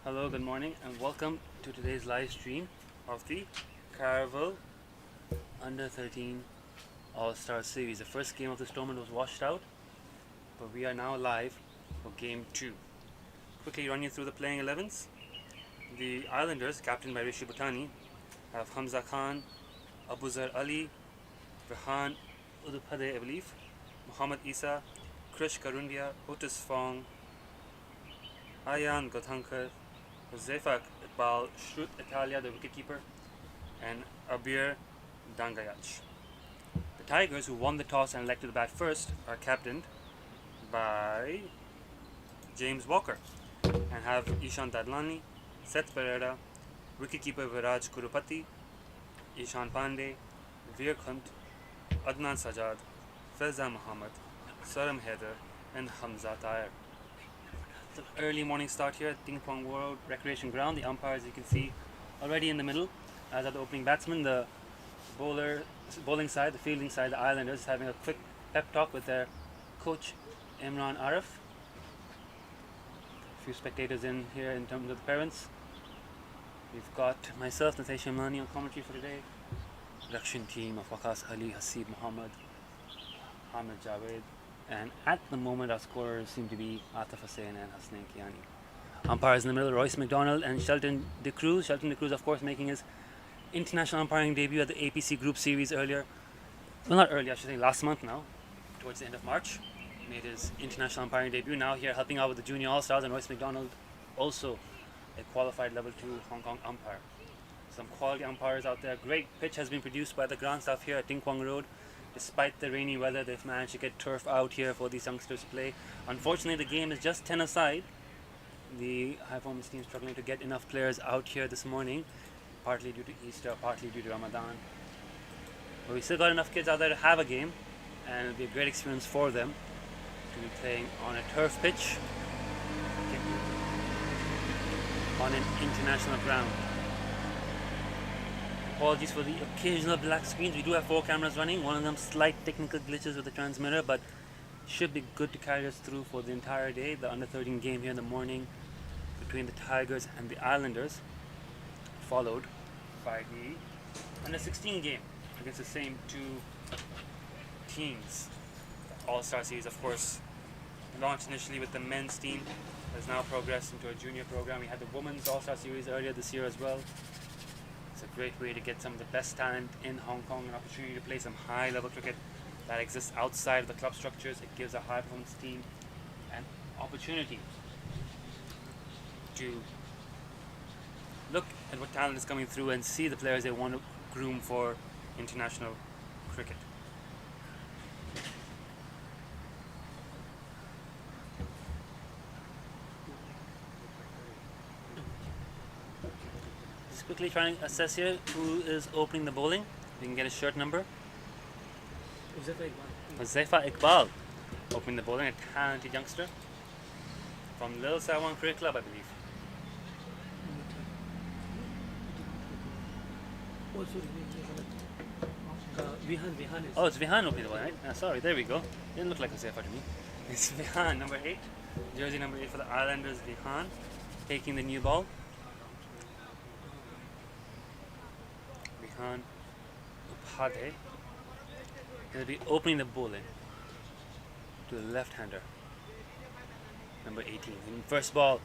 Hello, good morning, and welcome to today's live stream of the Caravel Under 13 All-Star Series. The first game of this tournament was washed out, but we are now live for Game 2. Quickly run you through the playing 11s. The Islanders, captained by Rishi Bhutani, have Hamza Khan, Abuzar Ali, Rehan Udupadhe, I believe, Muhammad Isa, Krish Karundia, Otis Fong, Ayan Gothankar, Zefak Iqbal, Shrut Italia, the wicketkeeper, and Abir Dangayach. The Tigers, who won the toss and elected to bat first, are captained by James Walker and have Ishan Dadlani, Seth Pereira, wicketkeeper Viraj Kurupati, Ishan Pandey, Veer Khunt, Adnan Sajad, Faizan Muhammad, Saram Haider, and Hamza Tair. It's an early morning start here at Ting Pong World Recreation Ground. The umpires, you can see, already in the middle, as are the opening batsmen. The bowling side, the fielding side, the Islanders, having a quick pep talk with their coach Imran Arif. A few spectators in here in terms of the parents. We've got myself, Natesh Imani, on commentary for today. Production team of Waqas Ali, Hasib Muhammad, Hamid Javed, and at the moment our scorers seem to be Atif Hussain and Hasnain Kiani. Umpires in the middle, Royce McDonald and Shelton De Cruz. Shelton De Cruz, of course, making his international umpiring debut at the APC Group Series earlier. Well, not earlier, I should say last month now, towards the end of March. Made his international umpiring debut. Now here helping out with the Junior All-Stars, and Royce McDonald, also a qualified level 2 Hong Kong umpire. Some quality umpires out there. Great pitch has been produced by the ground staff here at Ting Kwang Road. Despite the rainy weather, they've managed to get turf out here for these youngsters to play. Unfortunately, the game is just 10 aside. The high performance team struggling to get enough players out here this morning, partly due to Easter, partly due to Ramadan. But we still got enough kids out there to have a game, and it'll be a great experience for them to be playing on a turf pitch on an international ground. Apologies for the occasional black screens. We do have 4 cameras running, one of them slight technical glitches with the transmitter, but should be good to carry us through for the entire day. The under 13 game here in the morning between the Tigers and the Islanders, followed by the under 16 game against the same 2 teams. The All-Star Series, of course, launched initially with the men's team, has now progressed into a junior program. We had the women's All-Star Series earlier this year as well. It's a great way to get some of the best talent in Hong Kong, an opportunity to play some high-level cricket that exists outside of the club structures. It gives a high-performance team an opportunity to look at what talent is coming through and see the players they want to groom for international cricket. Just quickly trying to assess here who is opening the bowling. We can get a shirt number. Huzefa Iqbal opening the bowling, a talented youngster from Little Saiwan Cricket Club, I believe. Oh, it's Vihan opening the bowling, right? Sorry, there we go. Didn't look like Huzefa to me. It's Vihan, number 8. Jersey number 8 for the Islanders, Vihan, taking the new ball. Vihan Upadhe. He'll be opening the bowling to the left-hander, number 18. And first ball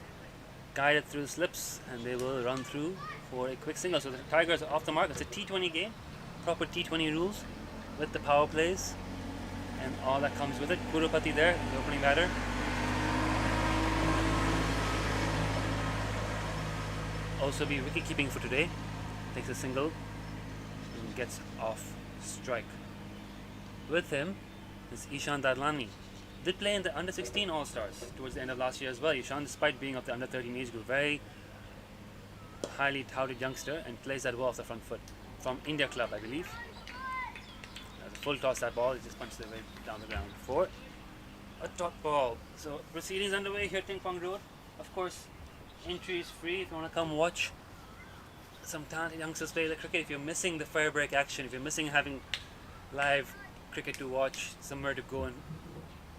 guided through the slips, and they will run through for a quick single. So the Tigers are off the mark. It's a T20 game, proper T20 rules with the power plays and all that comes with it. Kurupati there, the opening batter. Also be wicket keeping for today. Takes a single and gets off strike. With him is Ishan Dadlani. Did play in the under 16 All-Stars towards the end of last year as well. Ishan, despite being of the under 13 age group, very highly touted youngster and plays that well off the front foot. From India Club, I believe. As a full toss that ball, he just punches it way down the ground for a dot ball. So proceedings underway here at Ting Pong Road. Of course, entry is free if you want to come watch some talented youngsters play the cricket. If you're missing the fire break action, if you're missing having live cricket to watch, somewhere to go and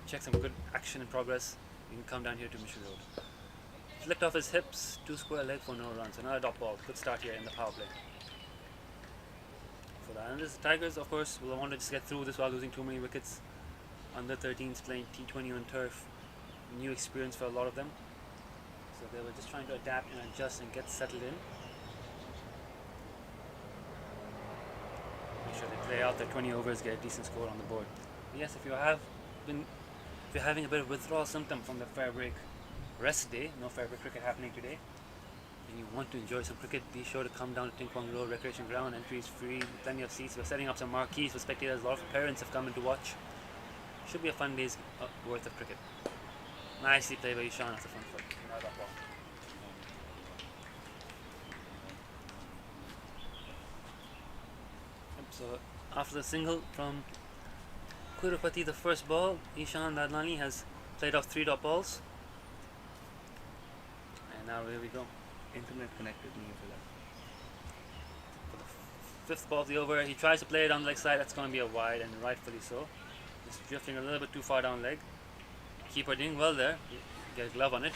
check some good action in progress, you can come down here to Mission Road. Flicked off his hips, 2 square leg for no runs. Another dot ball. Good start here in the power play. For the Islanders, Tigers, of course, will want to just get through this while losing too many wickets. Under 13s playing T20 on turf. New experience for a lot of them. So they were just trying to adapt and adjust and get settled in. Make sure they play out their 20 overs, get a decent score on the board. But yes, if you're having a bit of withdrawal symptom from the fair break rest day, no fair break cricket happening today, and you want to enjoy some cricket, be sure to come down to Ting Kwang Road Recreation Ground. Entry is free, plenty of seats. We're setting up some marquees for spectators. A lot of parents have come in to watch. Should be a fun day's worth of cricket. Nicely played by Ishan off the front foot. Not that ball. So after the single from Kurupati, the first ball, Ishan Dadlani has played off 3 dot balls. And now here we go. Internet connected me for the 5th ball of the over, he tries to play it on the leg side. That's going to be a wide, and rightfully so. Just drifting a little bit too far down leg. Keeper doing well there. Get a glove on it.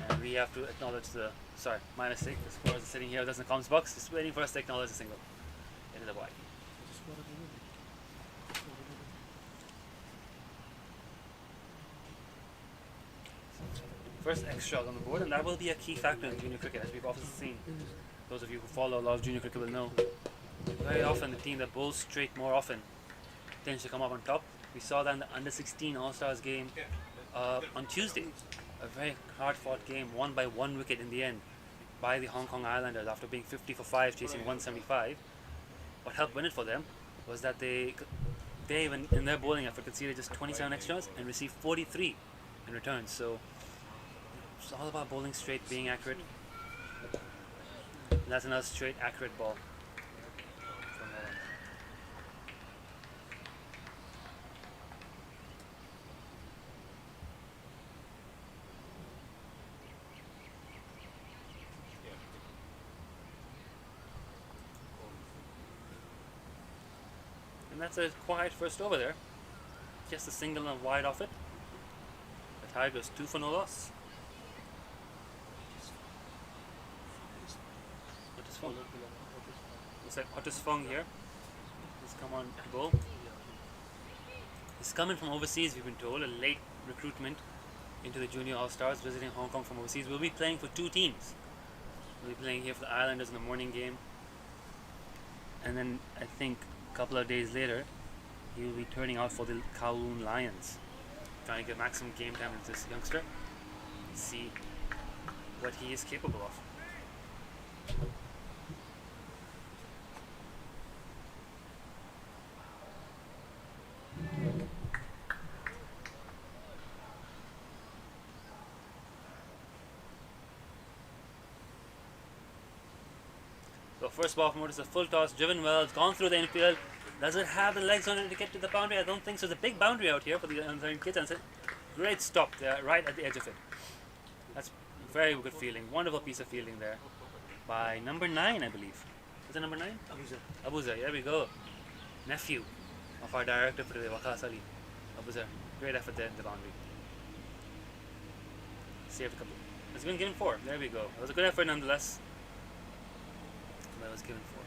And we have to acknowledge the... Sorry, my mistake. The scorer is sitting here, doesn't comments box. Just waiting for us to acknowledge the single. Into the wide. First extra on the board, and that will be a key factor in junior cricket, as we've often seen. Those of you who follow a lot of junior cricket will know. Very often the team that bowls straight more often tends to come up on top. We saw that in the under 16 All-Stars game on Tuesday. A very hard fought game, won by 1 wicket in the end by the Hong Kong Islanders after being 50 for 5 chasing 175. What helped win it for them was that they in their bowling effort conceded just 27 extras and received 43 in return. So it's all about bowling straight, being accurate. And that's another straight, accurate ball. And that's a quiet first over there. Just a single and wide off it. The Tigers 2 for no loss. Looks like Otis Fong here. He's come on to bowl. He's coming from overseas, we've been told. A late recruitment into the Junior All-Stars, visiting Hong Kong from overseas. We'll be playing for 2 teams. We'll be playing here for the Islanders in the morning game. And then I think a couple of days later, he will be turning out for the Kowloon Lions. Trying to get maximum game time with this youngster. See what he is capable of. So first ball from Otis, a full toss, driven well, it's gone through the infield. Does it have the legs on it to get to the boundary? I don't think so. There's a big boundary out here for the kids, and it's a great stop there, right at the edge of it. That's very good fielding. Wonderful piece of fielding there by number 9, I believe. Is it number 9? Abuzar, there we go. Nephew of our director for today, Waqas Ali. Abuzar, great effort there in the boundary. Saved a couple. It's been given 4. There we go. It was a good effort nonetheless. That was given 4.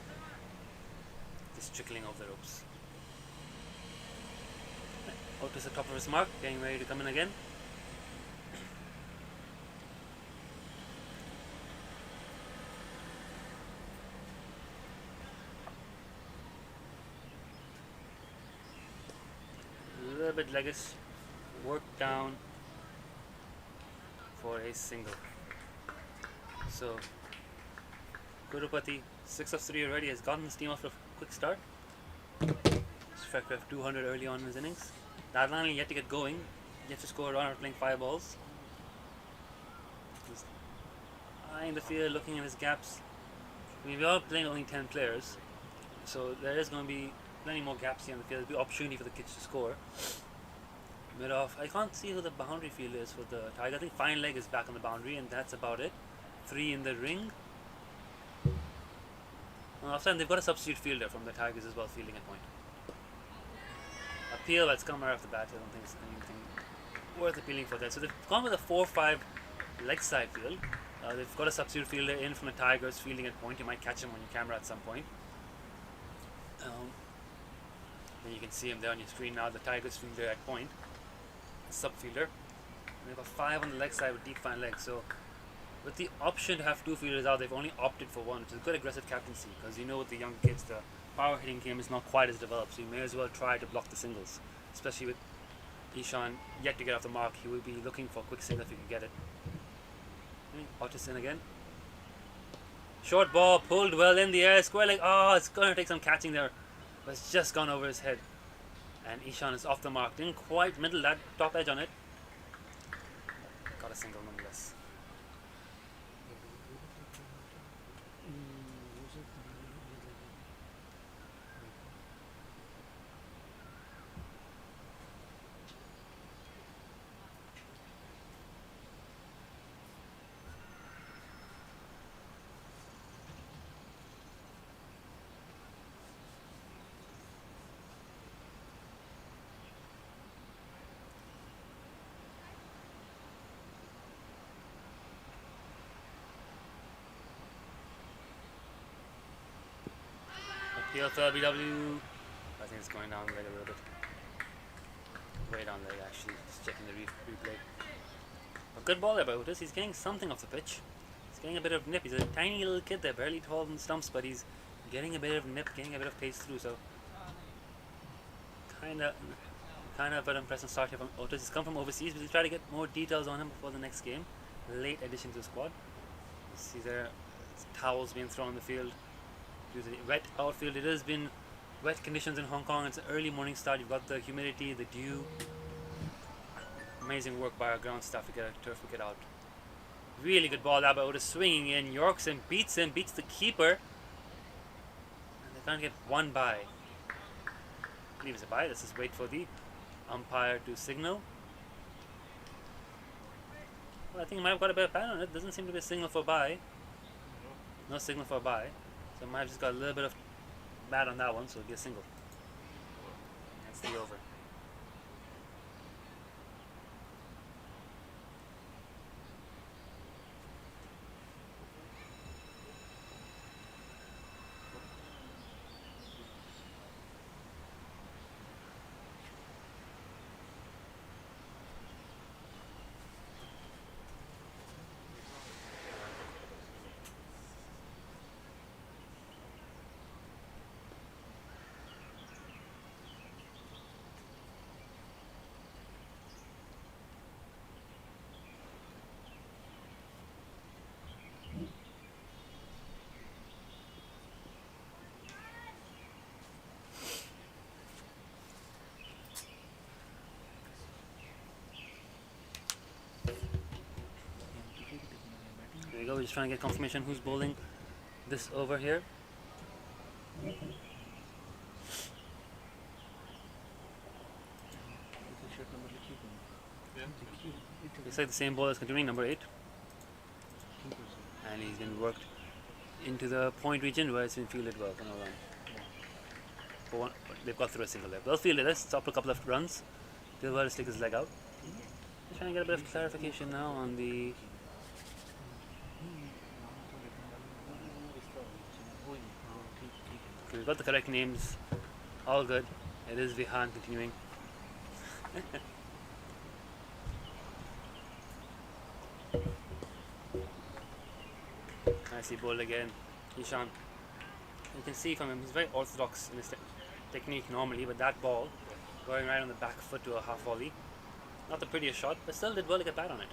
Just trickling off the ropes. Otis at top of his mark, getting ready to come in again. A little bit leggish, work down for a single. So Kurupati, 6 of 3 already, has gotten his team off to a quick start. Struck ref 200 early on in his innings. Dadlani yet to get going, yet to score a run after playing 5 balls. He's eyeing the field, looking at his gaps. I mean, we are playing only 10 players, so there is going to be plenty more gaps here in the field. There'll be opportunity for the kids to score. Mid off, I can't see who the boundary field is for the Tiger. I think Fine Leg is back on the boundary, and that's about it. 3 in the ring. Offside, they've got a substitute fielder from the Tigers as well, fielding at point. Appeal that's come right off the bat. I don't think it's anything worth appealing for that. So they've gone with a 4-5 leg side field. They've got a substitute fielder in from the Tigers fielding at point. You might catch him on your camera at some point. And you can see him there on your screen now. The Tigers fielder at point, sub fielder. And they've got 5 on the leg side with deep fine legs. So with the option to have 2 fielders out, they've only opted for 1, which is good aggressive captaincy, because you know with the young kids the power hitting game is not quite as developed, so you may as well try to block the singles, especially with Ishan yet to get off the mark. He will be looking for a quick single if he can get it. Otis in again. Short ball pulled well in the air, square leg. Oh, it's going to take some catching there, but it's just gone over his head, and Ishan is off the mark. Didn't quite middle that top edge on it. Got a single nonetheless. Appeal for LBW. I think it's going down leg a little bit. Way down leg actually. Just checking the replay. A good ball there by Otis. He's getting something off the pitch. He's getting a bit of nip. He's a tiny little kid there, barely tall in stumps, but he's getting a bit of nip, getting a bit of pace through. So kind of a bit impressive start here from Otis. He's come from overseas, but he's trying to get more details on him before the next game. Late addition to the squad. You see there, towels being thrown on the field. Due to the wet outfield, it has been wet conditions in Hong Kong. It's an early morning start. You've got the humidity, the dew. Amazing work by our ground staff to get a turf wicket out. Really good ball there by Otis, swinging in. Yorks and beats him, beats the keeper. And they can't get one by. I believe it's a by. Let's just wait for the umpire to signal. Well, I think he might have got a bit of pan on it. Doesn't seem to be a signal for by. No signal for by. So I might have just got a little bit of bat on that one, so it'll be a single. That's the over. There we go, we're just trying to get confirmation who's bowling this over here. Looks like the same ball is continuing, number 8. And he's been worked into the point region where it's been fielded well for no run. For one, they've got through a single leg. Well fielded this, stopped a couple of runs. Dilwar to stick his leg out. Just trying to get a bit of clarification now on the okay, we've got the correct names. All good. It is Vihan continuing. Nicely bowled again. Ishan. You can see from him, he's very orthodox in his technique normally, but that ball going right on the back foot to a half volley. Not the prettiest shot, but still did well to get bat on it.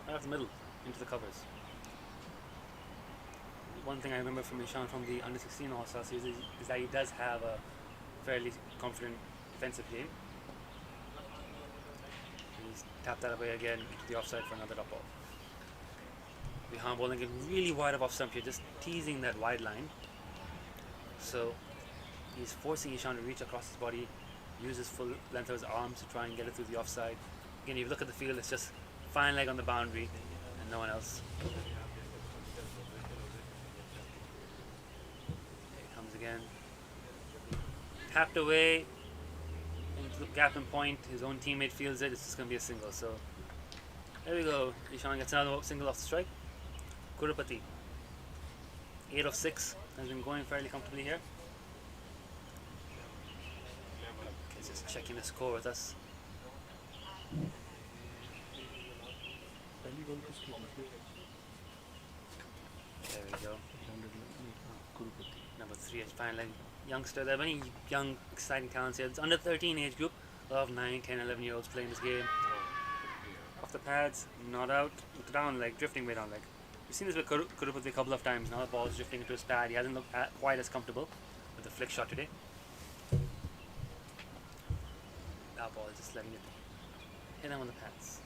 Right off the middle, into the covers. One thing I remember from Ishan from the under 16 All-Star series is that he does have a fairly confident defensive game. He's tapped that away again into the offside for another dot ball. Vihan bowling it really wide of off stump here, just teasing that wide line. So he's forcing Ishan to reach across his body, use his full length of his arms to try and get it through the offside. Again, if you look at the field, it's just fine leg on the boundary and no one else. Here it comes again. Tapped away into the gap and point. His own teammate feels it. It's just going to be a single. So There we go. Ishan gets another single off the strike. Kurupati, 8 of 6, has been going fairly comfortably here. Okay, just checking the score with us. There we go. Number 3 is fine, like youngster. There are many young, exciting talents here. It's under 13 age group. A lot of 9, 10, 11 year olds playing this game. Off the pads, not out, down, like drifting way down. Like we've seen this with Kurupati a couple of times. Now the ball is drifting into his pad. He hasn't looked quite as comfortable with the flick shot today. That ball is just letting it hit him on the pads.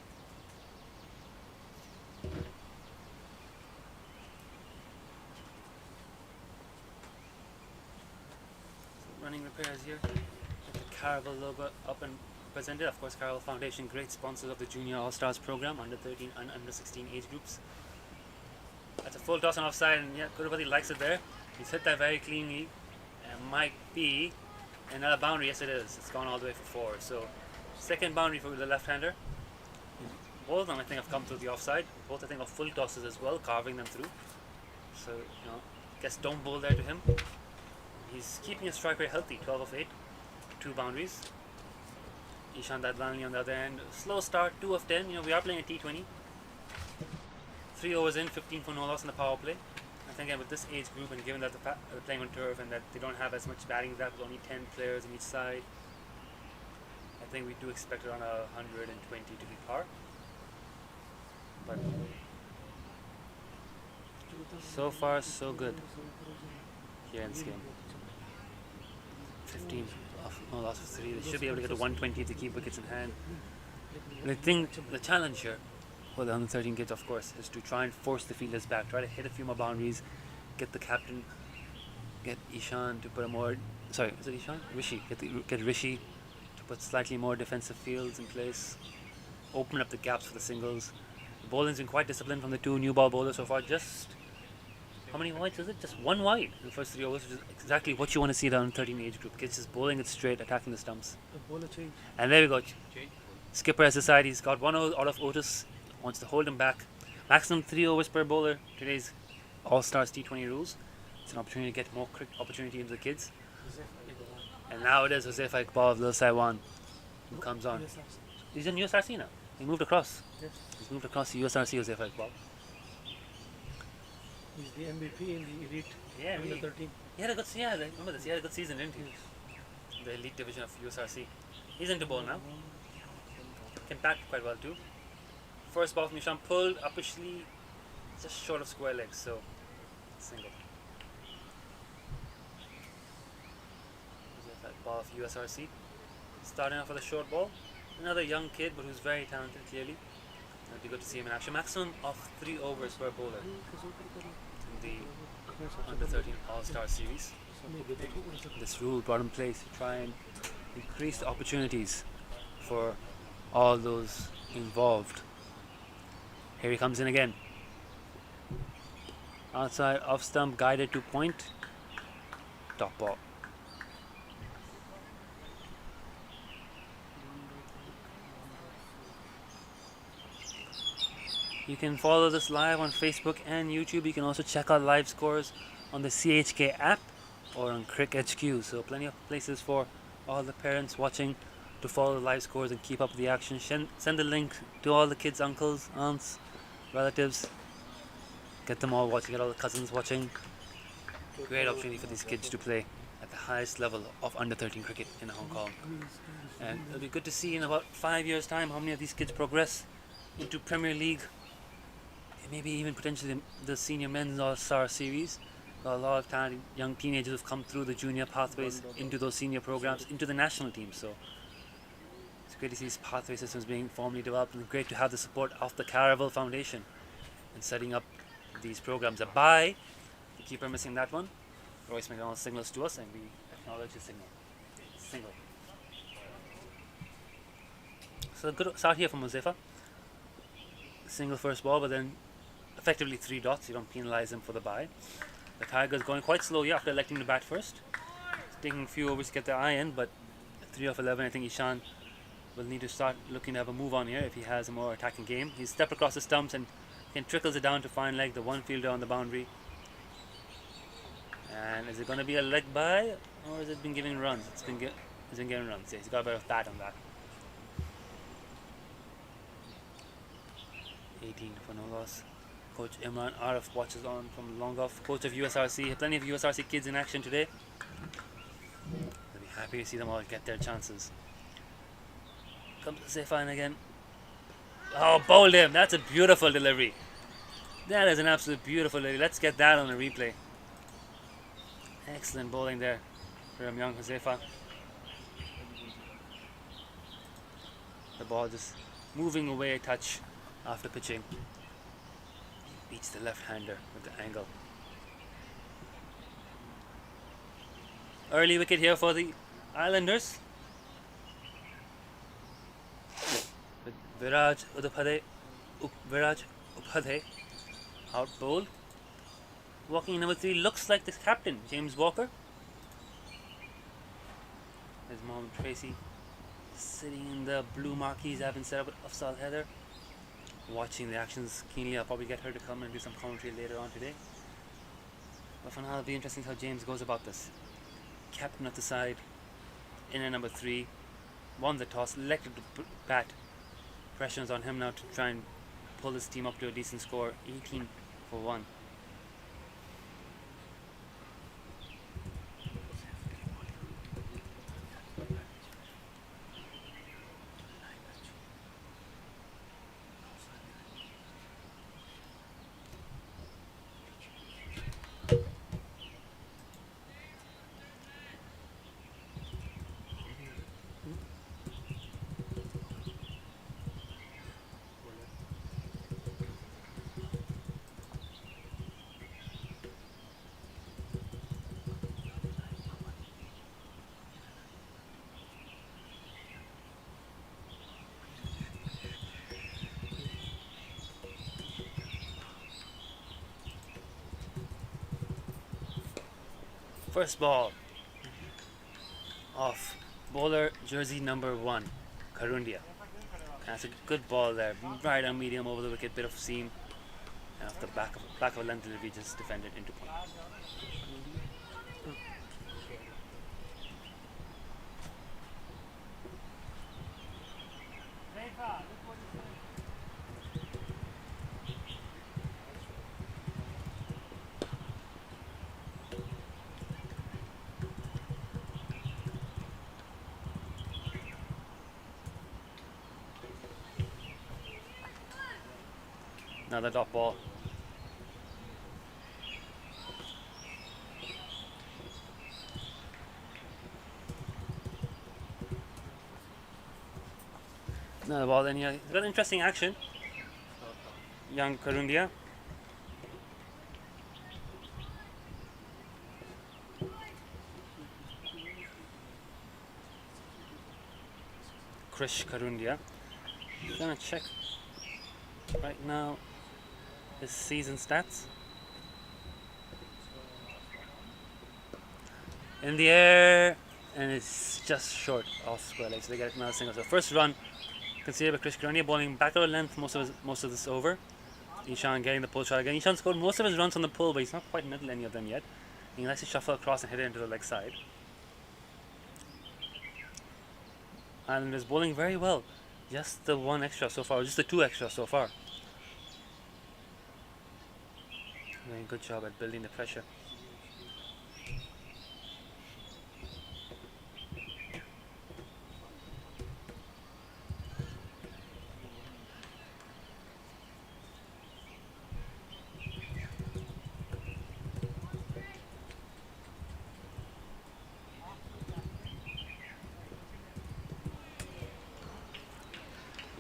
Running repairs here. The Caravel logo up and presented. Of course, Caravel Foundation, great sponsors of the Junior All Stars program, under 13 and under 16 age groups. That's a full toss and offside, and yeah, Kurupati likes it there. He's hit that very cleanly. And might be another boundary. Yes, it is. It's gone all the way for 4. So, second boundary for the left-hander. Both of them, I think, have come through the offside. Both, I think, are full tosses as well, carving them through. So, guess don't bowl there to him. He's keeping his strike rate healthy, 12 of 8, 2 boundaries. Ishan Dadlani on the other end, slow start, 2 of 10. We are playing a T20. 3 overs in, 15 for no loss in the power play. I think again with this age group, and given that they're playing on turf and that they don't have as much batting depth, with only 10 players on each side, I think we do expect around 120 to be par. But so far, so good here in this game. 15 off, no loss of 3. They should be able to get to 120 if they keep wickets in hand. And I think the challenge here for the under 13 kids, of course, is to try and force the fielders back, try to hit a few more boundaries, get the captain, get Ishan to put a more, sorry, is it Ishan? Rishi, get Rishi to put slightly more defensive fields in place, open up the gaps for the singles. The bowling's been quite disciplined from the 2 new ball bowlers so far. Just how many wides is it? Just 1 wide in the first 3 overs, which is exactly what you want to see down in 13 age group. Kids just bowling it straight, attacking the stumps. And there we go. Skipper has decided he's got 1 out of Otis, wants to hold him back. Maximum 3 overs per bowler. Today's All Stars T20 rules. It's an opportunity to get more cricket opportunity into the kids. And now it is Josefa Iqbal of Lil Saiwan who comes on. He's in USRC now. He moved across. He's moved across to USRC, Josefa Iqbal. He's the MVP in the elite. Yeah, under 13. He had a good, remember this. He had a good season, didn't he? The elite division of USRC. He's into ball now. Can bat quite well too. First ball from Ishan pulled uppishly, just short of square legs, so single. Ball of USRC. Starting off with a short ball. Another young kid, but who's very talented, clearly. It'd be good to see him in action. Maximum of 3 overs per bowler in the under 13 All-Star series. This rule brought in place to try and increase the opportunities for all those involved. Here he comes in again. Outside, off stump, guided to point. Top ball. You can follow this live on Facebook and YouTube. You can also check out live scores on the CHK app or on Crick HQ. So plenty of places for all the parents watching to follow the live scores and keep up with the action. Send the link to all the kids, uncles, aunts, relatives. Get them all watching, get all the cousins watching. Great opportunity for these kids to play at the highest level of under 13 cricket in Hong Kong. And it'll be good to see in about 5 years' time how many of these kids progress into Premier League. Maybe even potentially the senior men's All-Star series. A lot of talented young teenagers have come through the junior pathways into those senior programs, into the national team. So it's great to see these pathway systems being formally developed, and great to have the support of the Caravel Foundation in setting up these programs. A bye. The keeper missing that one. Royce McDonald signals to us, and we acknowledge his signal. Single. So good start here from Josefa. Single first ball, but then effectively 3 dots. You don't penalize him for the bye. The Tigers going quite slowly after electing to bat first. It's taking a few overs to get their eye in, but 3 of 11. I think Ishan will need to start looking to have a move on here if he has a more attacking game. He's stepped across the stumps and can trickles it down to fine leg, the one fielder on the boundary. And is it going to be a leg by, or has it been giving runs? It's been getting runs. Yeah, he's got a bit of bat on that. 18 for no loss. Coach Imran Arif watches on from long off. Coach of USRC. Plenty of USRC kids in action today. I'll be happy to see them all get their chances. Comes to Faizan again. Oh, bowled him. That's a beautiful delivery. That is an absolute beautiful delivery. Let's get that on a replay. Excellent bowling there from young Josefa. The ball just moving away a touch after pitching. Beats the left-hander with the angle. Early wicket here for the Islanders. With Viraj Upadhyay out bowled. Walking in number 3 looks like the captain, James Walker. There's Mohammed Tracy sitting in the blue marquees that have been set up with Afzal Heather. Watching the actions keenly. I'll probably get her to come and do some commentary later on today. But for now, it'll be interesting how James goes about this. Captain of the side, in at number 3, won the toss, elected to bat. Pressure's on him now to try and pull his team up to a decent score, 18 for 1. First ball off bowler jersey number 1, Karundia. That's a good ball there, right on medium over the wicket, bit of seam, and off the back of a length delivery, just defended into point. Another dot ball. Another ball then here. It's got interesting action. Young Karundia. Krish Karundia. Gonna check right now his season stats. In the air, and it's just short off square leg, so they get another single. So first run conceded by Krish Karundia, bowling back over length most of this over. Ishan getting the pull shot again. Ishan scored most of his runs on the pull, but he's not quite netted any of them yet. He likes to shuffle across and hit it into the leg side. Islanders bowling very well. Just the one extra so far, just the 2 extra so far. Doing a good job at building the pressure.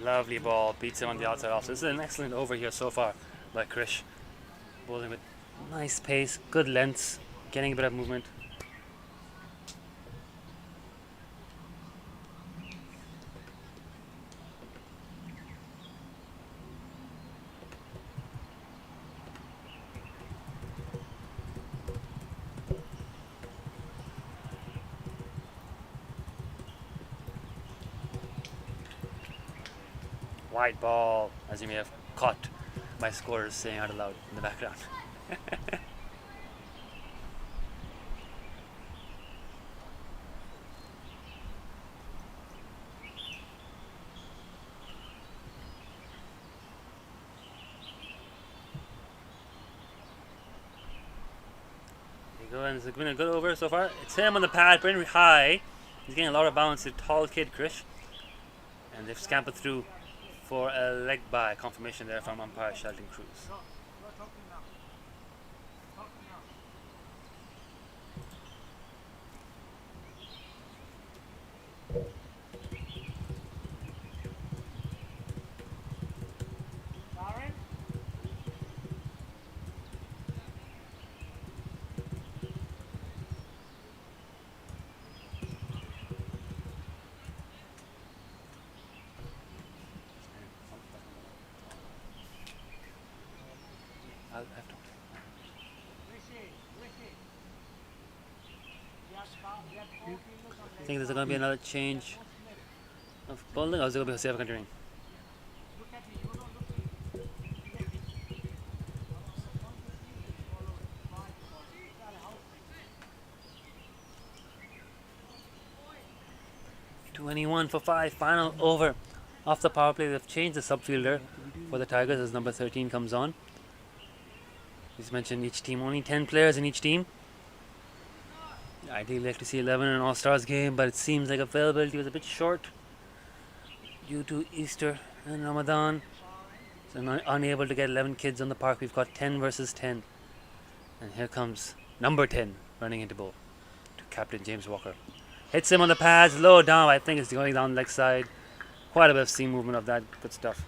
Lovely ball, beats him on the outside off. So this is an excellent over here so far by Krish. Bowling with nice pace, good lengths, getting a bit of movement. Wide ball, as you may have caught my scorers saying out loud in the background. And it's been a good over so far. It's him on the pad, pretty high. He's getting a lot of bounce. A tall kid, Krish. And they've scampered through for a leg by confirmation there from umpire Sheldon Cruz. I think there's going to be another change of bowling, or is it going to be Josepha continuing? .21 for 5, final over off the power play. They've changed the subfielder for the Tigers as number 13 comes on. As mentioned, each team, only 10 players in each team. Ideally like to see 11 in an All-Stars game, but it seems like availability was a bit short due to Easter and Ramadan. So unable to get 11 kids on the park. We've got 10 versus 10. And here comes number 10 running into bowl to captain James Walker. Hits him on the pads, low down. I think it's going down the leg side. Quite a bit of seam movement of that. Good stuff.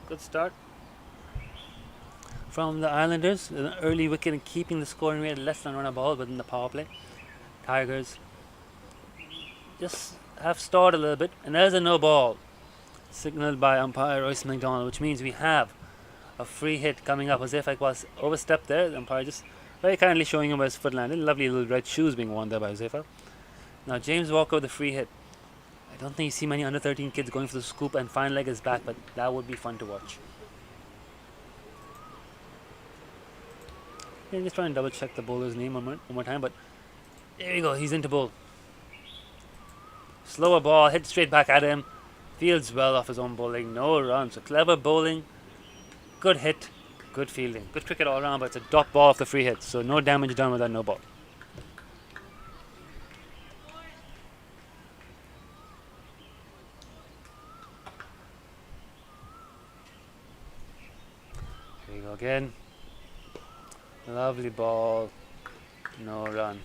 Good start from the Islanders. An early wicket and keeping the scoring rate less than run a ball within the power play. Tigers just have stalled a little bit, and there's a no ball signaled by umpire Royce McDonald, which means we have a free hit coming up. Josepha was overstepped there. The umpire just very kindly showing him where his foot landed. Lovely little red shoes being worn there by Josepha. Now James Walker with the free hit. I don't think you see many under 13 kids going for the scoop, and fine leg is back, but that would be fun to watch. Yeah, just try and double check the bowler's name one more time, but there you go, he's into bowl. Slower ball, hit straight back at him. Fields well off his own bowling, no run. So clever bowling, good hit, good fielding. Good cricket all around, but it's a dot ball off the free hit, so no damage done with that no ball. Here we go again. Lovely ball, no run.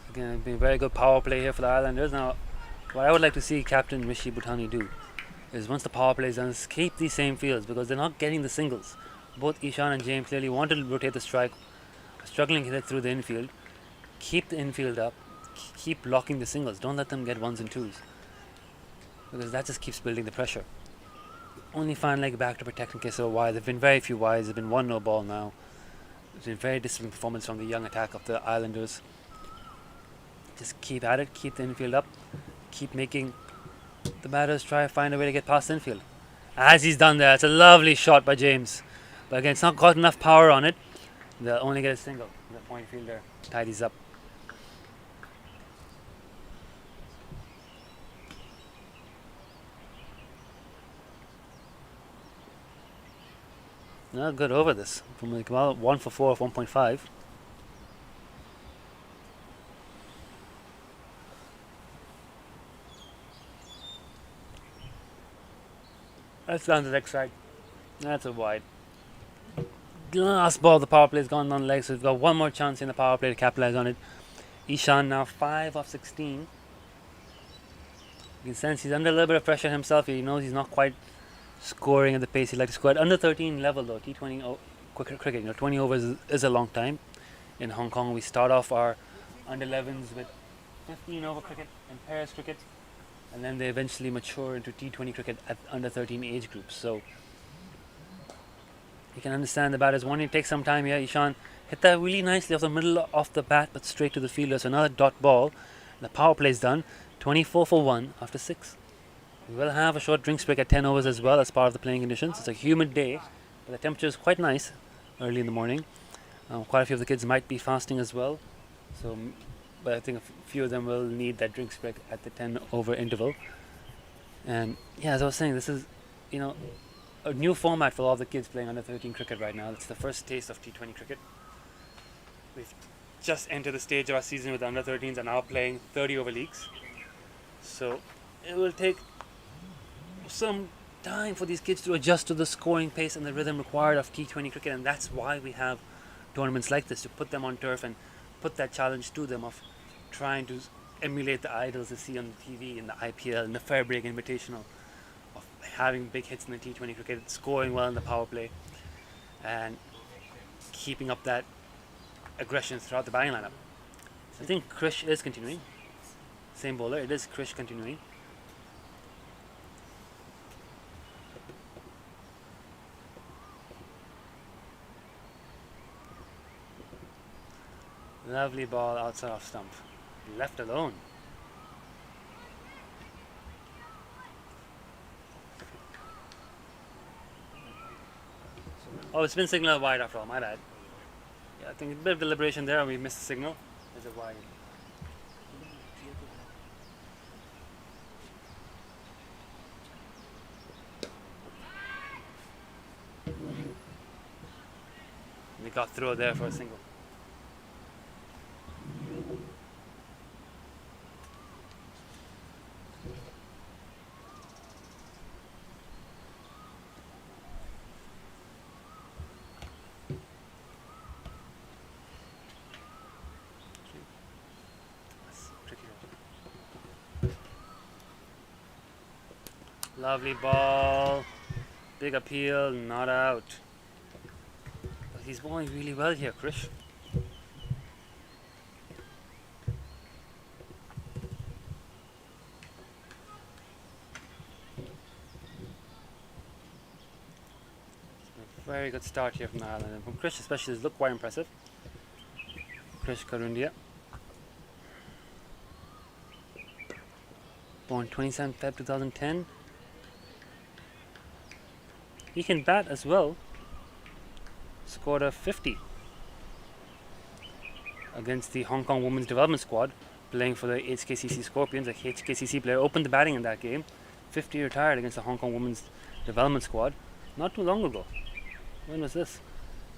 Again, it'd be a very good power play here for the Islanders. Now, what I would like to see Captain Rishi Bhutani do is once the power play is done, keep these same fields because they're not getting the singles. Both Ishan and James clearly want to rotate the strike, struggling to hit through the infield. Keep the infield up, keep blocking the singles. Don't let them get ones and twos because that just keeps building the pressure. Only fine leg back to protect in case of a wide. There have been very few wides. There's been one no ball now. It's been very disciplined performance from the young attack of the Islanders. Just keep at it, keep the infield up, keep making the batters try to find a way to get past the infield. As he's done there, it's a lovely shot by James. But again, it's not got enough power on it. They'll only get a single. The point fielder tidies up. Not good over this. From like about 1 for 4 of 1.5. That's down the leg side. That's a wide. Last ball, the power play has gone down the leg, so we've got one more chance in the power play to capitalize on it. Ishan now 5 of 16. can sense he's under a little bit of pressure himself. He knows he's not quite scoring at the pace he'd like to score. At under 13 level though, T20 cricket, 20 overs is a long time. In Hong Kong, we start off our under 11s with 15 over cricket and pairs cricket, and then they eventually mature into T20 cricket at under 13 age groups. So you can understand the batters wanting to take some time here. Ishan hit that really nicely off the middle of the bat, but straight to the fielder. So another dot ball. The power play is done. 24 for 1 after 6. We will have a short drinks break at 10 overs as well as part of the playing conditions. It's a humid day, but the temperature is quite nice early in the morning. Quite a few of the kids might be fasting as well. So, but I think a few of them will need that drinks break at the 10 over interval. And yeah, as I was saying, this is, a new format for all the kids playing under 13 cricket right now. It's the first taste of T20 cricket. We've just entered the stage of our season with the under 13s and now playing 30 over leagues. So it will take some time for these kids to adjust to the scoring pace and the rhythm required of T20 cricket, and that's why we have tournaments like this, to put them on turf and put that challenge to them of trying to emulate the idols they see on the TV in the IPL and the Fairbreak Invitational, of having big hits in the T20 cricket, scoring well in the power play, and keeping up that aggression throughout the batting lineup. So I think Krish is continuing. Same bowler, it is Krish continuing. Lovely ball outside off stump. Left alone. Oh, it's been signaled wide after all, my bad. Yeah, I think a bit of deliberation there and we missed the signal. There's a wide. We got through there for a single. Lovely ball. Big appeal, not out. But he's bowling really well here, Krish. Very good start here from Ireland, and from Krish especially, this looked quite impressive. Krish Karundia, born 27th Feb 2010. He can bat as well. Scored a 50 against the Hong Kong Women's Development Squad, playing for the HKCC Scorpions. The HKCC player opened the batting in that game. 50 retired against the Hong Kong Women's Development Squad not too long ago. When was this?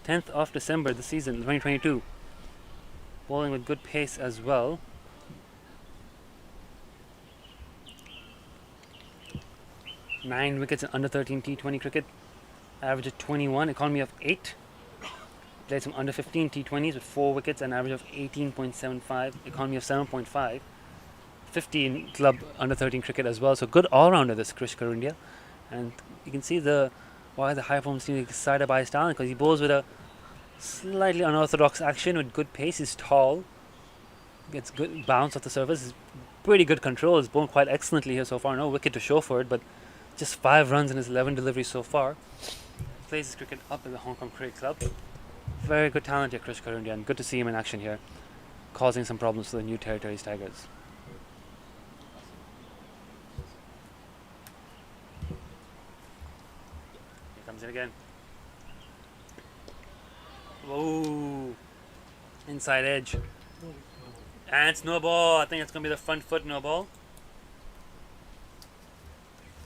10th of December this season, 2022. Bowling with good pace as well. Nine wickets in under 13 T20 cricket. Average of 21, economy of 8. Played some under 15 T20s with 4 wickets and average of 18.75, economy of 7.5. 50 in club under 13 cricket as well. So good all-rounder, this Krish Karundia. And you can see why the high performance team is excited by his talent, because he bowls with a slightly unorthodox action with good pace. He's tall, gets good bounce off the surface. Pretty good control. He's bowled quite excellently here so far. No wicket to show for it, but just 5 runs in his 11 deliveries so far. Plays his cricket up in the Hong Kong Cricket Club. Very good talent here, Krish Karundia, and good to see him in action here, causing some problems for the New Territories Tigers. Here comes it again. Whoa! Inside edge. And it's no ball. I think it's going to be the front foot no ball.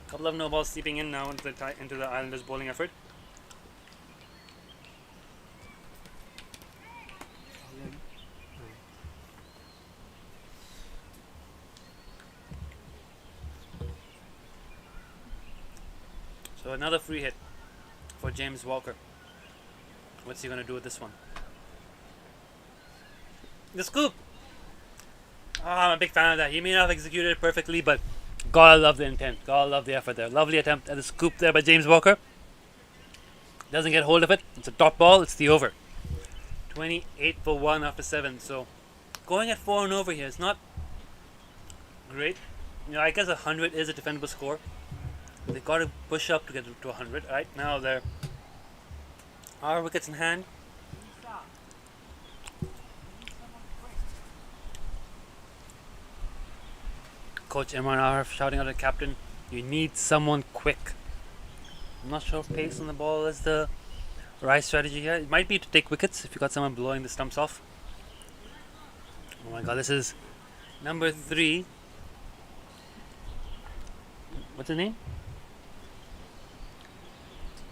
Couple of no balls seeping in now into the Islanders' bowling effort. So another free hit for James Walker. What's he going to do with this one? The scoop! I'm a big fan of that. He may not have executed it perfectly, but Gotta love the intent. Gotta love the effort there. Lovely attempt at the scoop there by James Walker. Doesn't get hold of it. It's a dot ball. It's the over. 28 for 1 after 7. So going at 4 and over here is not great. I guess 100 is a defendable score. They've got to push up to get to 100. Right now there are wickets in hand. Coach Imran Arif shouting out at the captain, you need someone quick. I'm not sure if pace on the ball is the right strategy here. It might be to take wickets if you got someone blowing the stumps off. Oh my god, this is number 3. What's his name?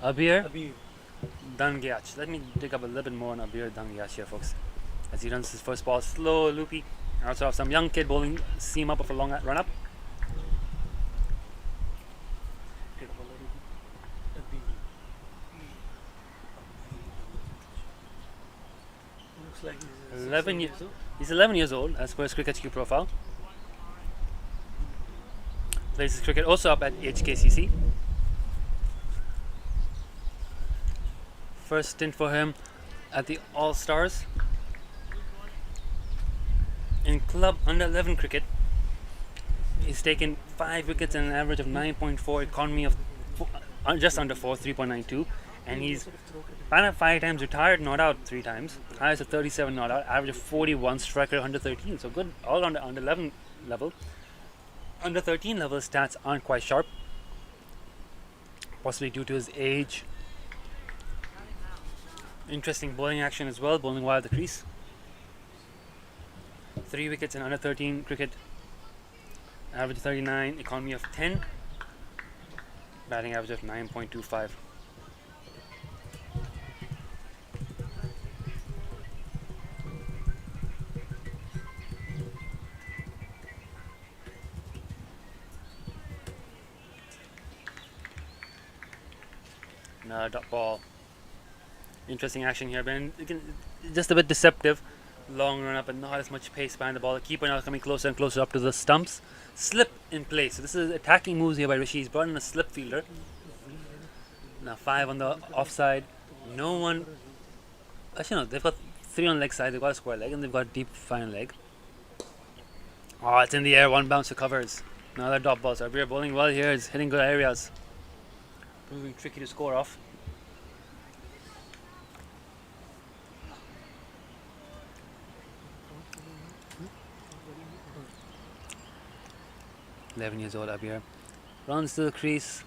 Abir Dangyach. Let me dig up a little bit more on Abir Dangyach here, folks. As he runs his first ball, slow, loopy. I also have some young kid bowling seam up of a long run up. Looks like he's 11 years old as per his cricket HQ profile. Plays his cricket also up at HKCC. First stint for him at the All Stars. In club under 11 cricket, he's taken 5 wickets and an average of 9.4, economy of just under 4, 3.92, and he's 5 times retired, not out 3 times, highest of 37 not out, average of 41, striker under 13, so good all under 11 level. Under 13 level stats aren't quite sharp, possibly due to his age. Interesting bowling action as well, bowling wide at the crease. 3 wickets in under 13 cricket, average 39, economy of 10, batting average of 9.25. Another dot ball. Interesting action here, but just a bit deceptive. Long run up and not as much pace behind the ball. The keeper now coming closer and closer up to the stumps. Slip in place. So this is attacking moves here by Rishi. He's brought in a slip fielder. Now 5 on the offside. No one. Actually, no. They've got 3 on leg side. They've got a square leg and they've got deep fine leg. Oh, it's in the air. 1 bounce to covers. Another dot ball. So we're bowling well here. It's hitting good areas. Proving tricky to score off. Years old up here. Runs to the crease.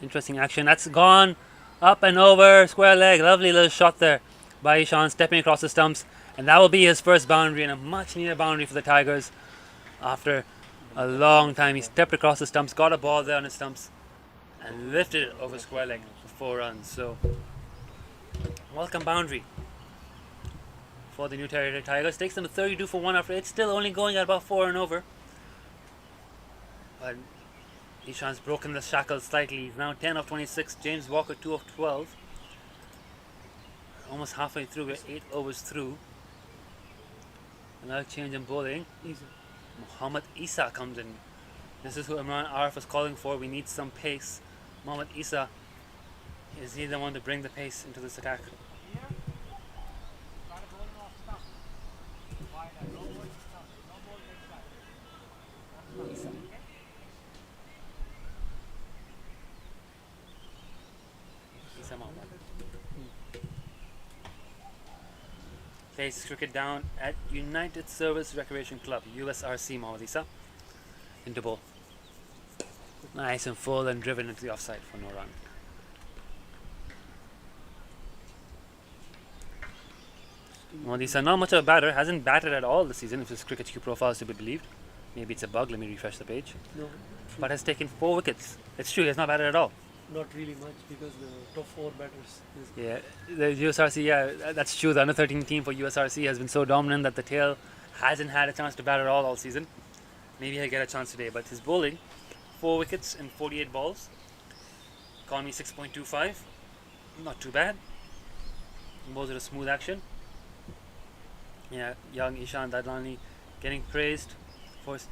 Interesting action. That's gone. Up and over. Square leg. Lovely little shot there by Ishan, stepping across the stumps. And that will be his first boundary, and a much needed boundary for the Tigers. After a long time, he stepped across the stumps, got a ball there on his stumps, and lifted it over square leg for 4 runs. So, welcome boundary for the New Territory Tigers. Takes them to 32 for 1 after it's still only going at about 4 and over. But Ishan's broken the shackles slightly. He's now 10 of 26. James Walker 2 of 12. Almost halfway through. We're 8 overs through. Another change in bowling. Muhammad Isa comes in. This is who Imran Arif was calling for. We need some pace. Muhammad Isa is he the one to bring the pace into this attack? Plays cricket down at United Service Recreation Club, USRC, Mohammad Isa. Into ball. Nice and full and driven into the offside for no run. Mohammad Isa, not much of a batter, hasn't batted at all this season if his cricket HQ profile is to be believed. Maybe it's a bug, let me refresh the page. No, but has taken 4 wickets. It's true, he has not batted at all. not really much because the top 4 batters. Yeah, the USRC, yeah, that's true. The under 13 team for USRC has been so dominant that the tail hasn't had a chance to bat at all season. Maybe he'll get a chance today, but his bowling, 4 wickets in 48 balls. Economy 6.25. Not too bad. Bowls at a smooth action. Yeah, young Ishan Dadlani getting praised for his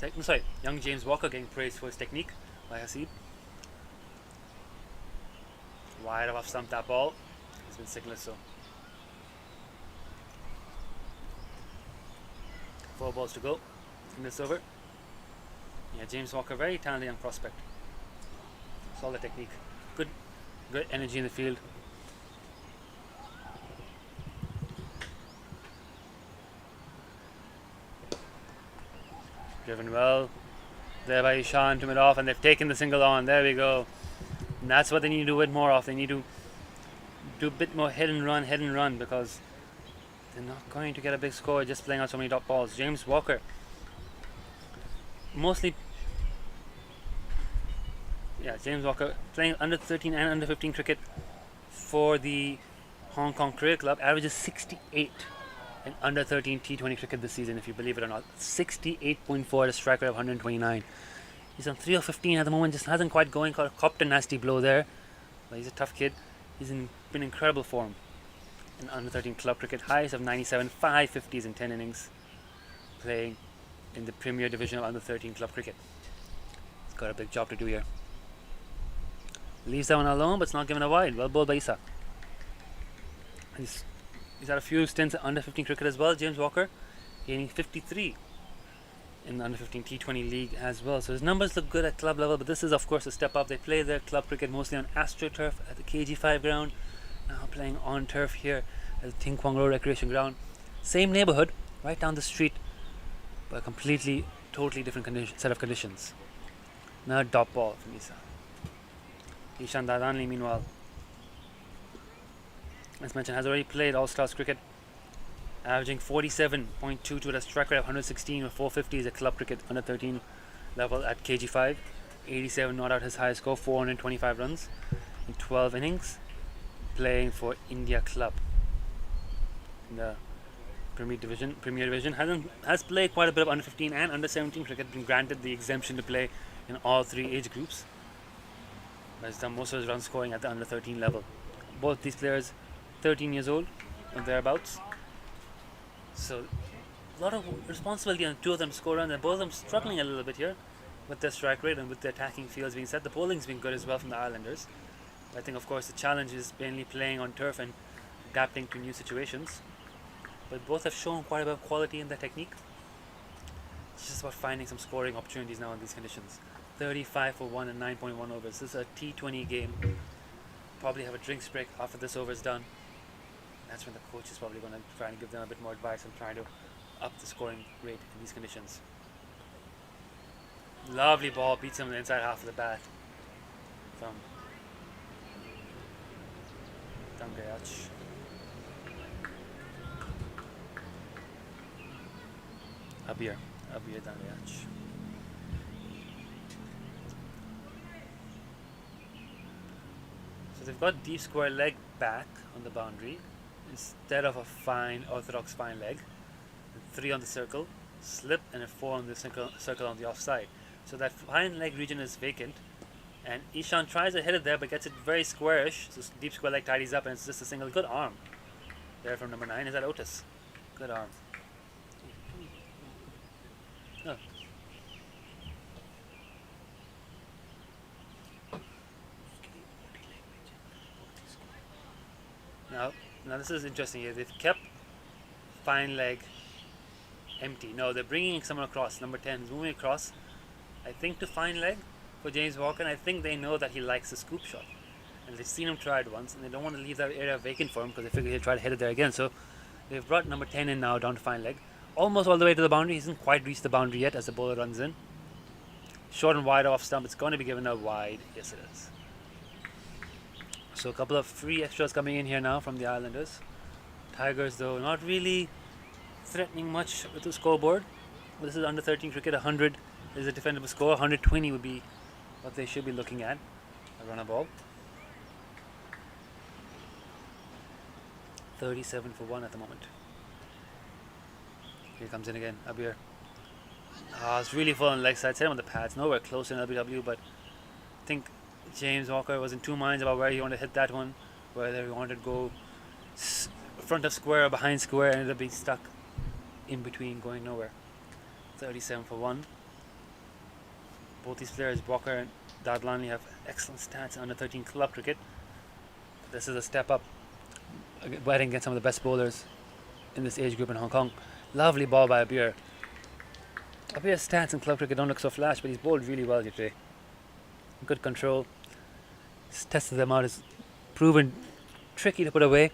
young James Walker getting praised for his technique by Haseeb. Wide off stump that ball. It's been signaled so. 4 balls to go in this over. Yeah, James Walker, very talented young prospect. Solid technique. Good energy in the field. Driven well there by Ishan to mid off, and they've taken the single on. There we go. And that's what they need to do it more of. They need to do a bit more hit and run because they're not going to get a big score just playing out so many dot balls. James Walker, James Walker playing under 13 and under 15 cricket for the Hong Kong Cricket Club, averages 68 in under 13 T20 cricket this season, if you believe it or not. 68.4 at a strike rate of 129. He's on 3 of 15 at the moment, just hasn't quite going. Copped a nasty blow there, but he's a tough kid. He's been incredible form in under 13 club cricket. Highest of 97, 5 50s in 10 innings, playing in the Premier Division of under 13 club cricket. He's got a big job to do here. Leaves that one alone, but it's not given a wide. Well bowled by Isa. He's had a few stints at under 15 cricket as well. James Walker gaining 53 in the under 15 T20 league as well. So his numbers look good at club level, but this is of course a step up. They play their club cricket mostly on AstroTurf at the KG5 ground. Now playing on turf here at the Ting Kwang Road Recreation Ground. Same neighborhood, right down the street, but a totally different set of conditions. Another dot ball from Isa. Ishan Dadanli, meanwhile, as mentioned, has already played All-Stars cricket, averaging 47.22 at a strike rate of 116 with 450s at club cricket under 13 level at KG5. 87 not out his highest score, 425 runs in 12 innings, playing for India Club in the Premier Division. Has played quite a bit of under 15 and under 17 cricket, been granted the exemption to play in all 3 age groups. Has done most of his run scoring at the under 13 level. Both these players 13 years old or thereabouts, so a lot of responsibility on 2 of them to score runs, and both of them struggling a little bit here with their strike rate and with their attacking fields being set. The bowling's been good as well from the Islanders. I think of course the challenge is mainly playing on turf and adapting to new situations, but both have shown quite a bit of quality in their technique. It's just about finding some scoring opportunities now in these conditions. 35 for 1 and 9.1 overs. This is a T20 game. Probably have a drinks break after this over is done. That's when the coach is probably going to try and give them a bit more advice and trying to up the scoring rate in these conditions. Lovely ball, beats him in the inside half of the bat from Dangayach. Abir Dangayach. So they've got deep square leg back on the boundary instead of a fine orthodox fine leg. 3 on the circle, slip, and a 4 on the circle on the offside. So that fine leg region is vacant, and Ishan tries to hit it there but gets it very squarish. So deep square leg tidies up and it's just a single. Good arm there from number 9. Is that Otis? Good arm. Oh. Now this is interesting here. They've kept fine leg empty. No, they're bringing someone across. Number 10 is moving across, I think, to fine leg for James Walker. And I think they know that he likes a scoop shot, and they've seen him try it once, and they don't want to leave that area vacant for him because they figure he'll try to hit it there again. So they've brought number 10 in now down to fine leg, almost all the way to the boundary. He hasn't quite reached the boundary yet as the bowler runs in. Short and wide off stump. It's going to be given a wide. Yes, it is. So a couple of free extras coming in here now from the Islanders. Tigers, though, not really threatening much with the scoreboard. This is under 13 cricket. 100 is a defendable score. 120 would be what they should be looking at. A runner ball. 37 for 1 at the moment. Here comes in again, Abir. It's really full on leg side. Set him on the pads. Nowhere close in LBW, but I think James Walker was in 2 minds about where he wanted to hit that one, whether he wanted to go front of square or behind square, and ended up being stuck in between, going nowhere. 37 for 1. Both these players, Walker and Dadlani, have excellent stats under 13 club cricket. This is a step up, batting against some of the best bowlers in this age group in Hong Kong. Lovely ball by Abir. Abir's stats in club cricket don't look so flash, but he's bowled really well today. Good control. He's tested them out. It's proven tricky to put away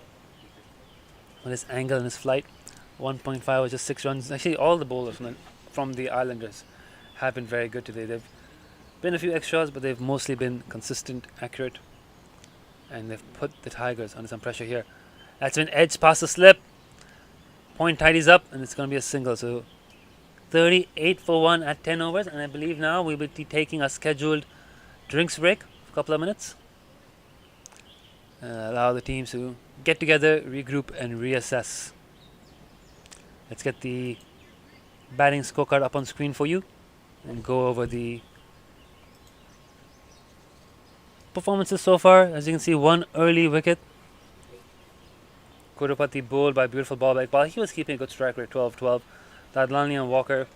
on his angle and his flight. 1.5 was just 6 runs. Actually, all the bowlers from the Islanders have been very good today. They've been a few extras, but they've mostly been consistent, accurate, and they've put the Tigers under some pressure here. That's been edged past the slip. Point tidies up, and it's going to be a single. So 38 for 1 at 10 overs, and I believe now we will be taking a scheduled drinks break for a couple of minutes. Allow the teams to get together, regroup, and reassess. Let's get the batting scorecard up on screen for you and go over the performances so far. As you can see, one early wicket. Kurupati bowled by beautiful ball back ball. He was keeping a good strike rate, 12-12. Dadlani and Walker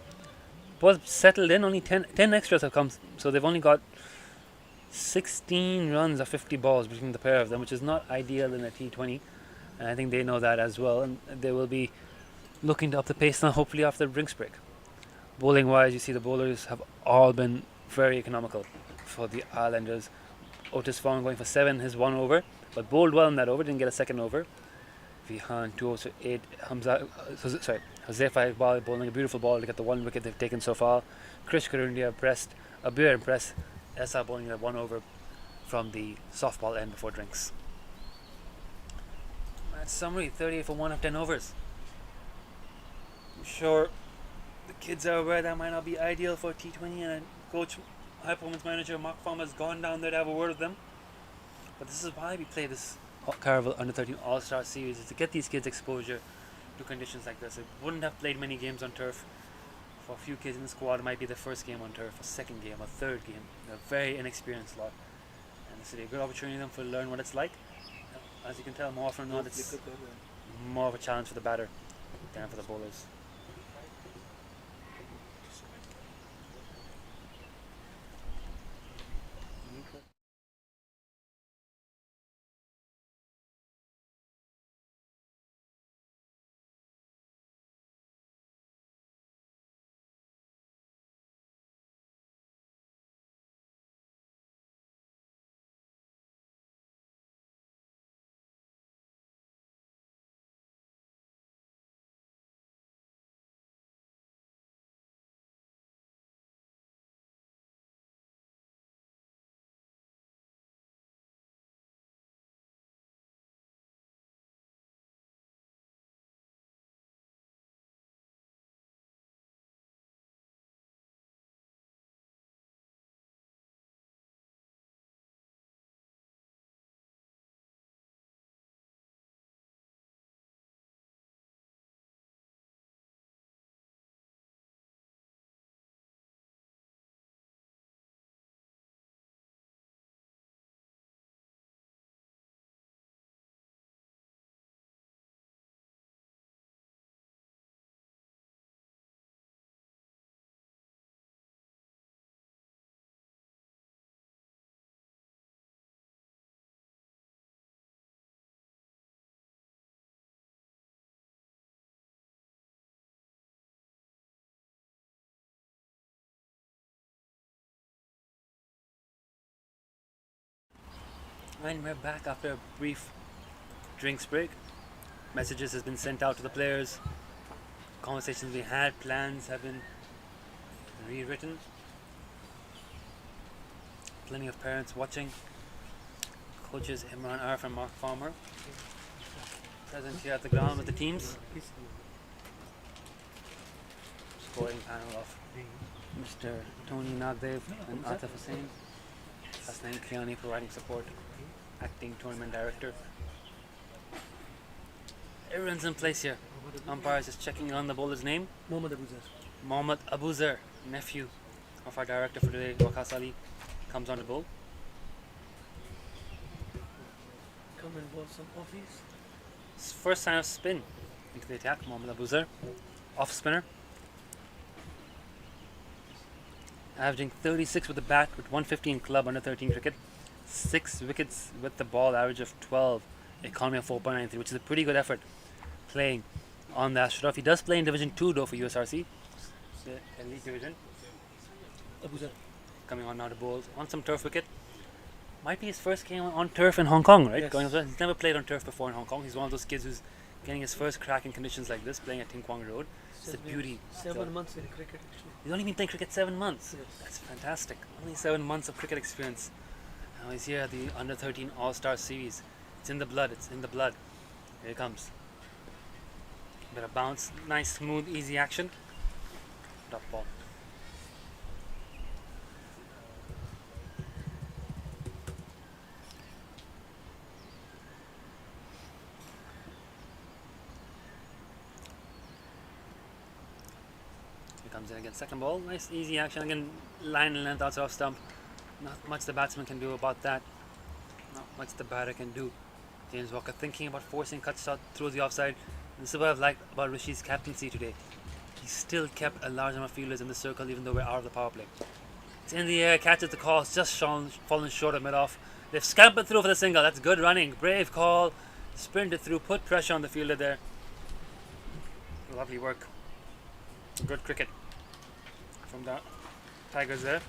both settled in. Only 10 extras have come, so they've only got 16 runs of 50 balls between the pair of them, which is not ideal in a T20, and I think they know that as well, and they will be looking to up the pace now, hopefully after the drinks break. Bowling wise, you see the bowlers have all been very economical for the Islanders. Otis Fong going for 7, his 1 over, but bowled well in that over, didn't get a second over. Vihan 2 overs for 8, Hosea ball bowling a beautiful ball to get the 1 wicket they've taken so far. Krish Karundia impressed, Abir impressed, Essa bowling a 1 over from the softball end before drinks. Match summary, 38 for 1 of 10 overs. I'm sure the kids are aware that might not be ideal for T20, and coach, high performance manager Mark Farmer has gone down there to have a word with them. But this is why we play this Caravel Under 13 All-Star Series, is to get these kids exposure to conditions like this. They wouldn't have played many games on turf. For a few kids in the squad, it might be their first game on turf, a second game, a third game. They're a very inexperienced lot, and this is a good opportunity for them to learn what it's like. As you can tell, more often than not, it's more of a challenge for the batter than for the bowlers. And we're back after a brief drinks break. Messages has been sent out to the players. Conversations we had, plans have been rewritten. Plenty of parents watching. Coaches Imran Arif and Mark Farmer present here at the ground with the teams. Scoring panel of Mr. Tony Nagdev and Atif Hussain. Hasnain Kriani providing support. Acting tournament director. Everyone's in place here. Umpire is just checking on the bowler's name. Mohammad Abuzar, nephew of our director for today, Waqas Ali, comes on to bowl. Come and bowl some offies. It's first time of spin into the attack. Mohammad Abuzar, off spinner. averaging 36 with the bat with 115 club under 13 cricket. 6 wickets with the ball, average of 12, economy of 4.93, which is a pretty good effort playing on the Ashraf. He does play in Division 2 though for USRC, the elite division. Coming on now to bowl on some turf wicket. Might be his first game on turf in Hong Kong, right? Yes. He's never played on turf before in Hong Kong. He's one of those kids who's getting his first crack in conditions like this, playing at Ting Kwang Road. It's a beauty. 7 months in cricket actually. He's only been playing cricket 7 months. Yes. That's fantastic. Only 7 months of cricket experience. Now he's here at the Under 13 All-Star Series. It's in the blood. It's in the blood. Here it comes. Bit of bounce. Nice, smooth, easy action. Top ball. Comes in again, second ball, nice easy action again, line and length outside off stump. Not much the batsman can do about that. Not much the batter can do. James Walker thinking about forcing cut shot through the offside. This is what I've liked about Rishi's captaincy today. He still kept a large number of fielders in the circle even though we're out of the power play. It's in the air, catches the call, it's just fallen short of mid-off. They've scampered through for the single, that's good running, brave call. Sprinted through, put pressure on the fielder there. Lovely work. Good cricket from the Tigers there.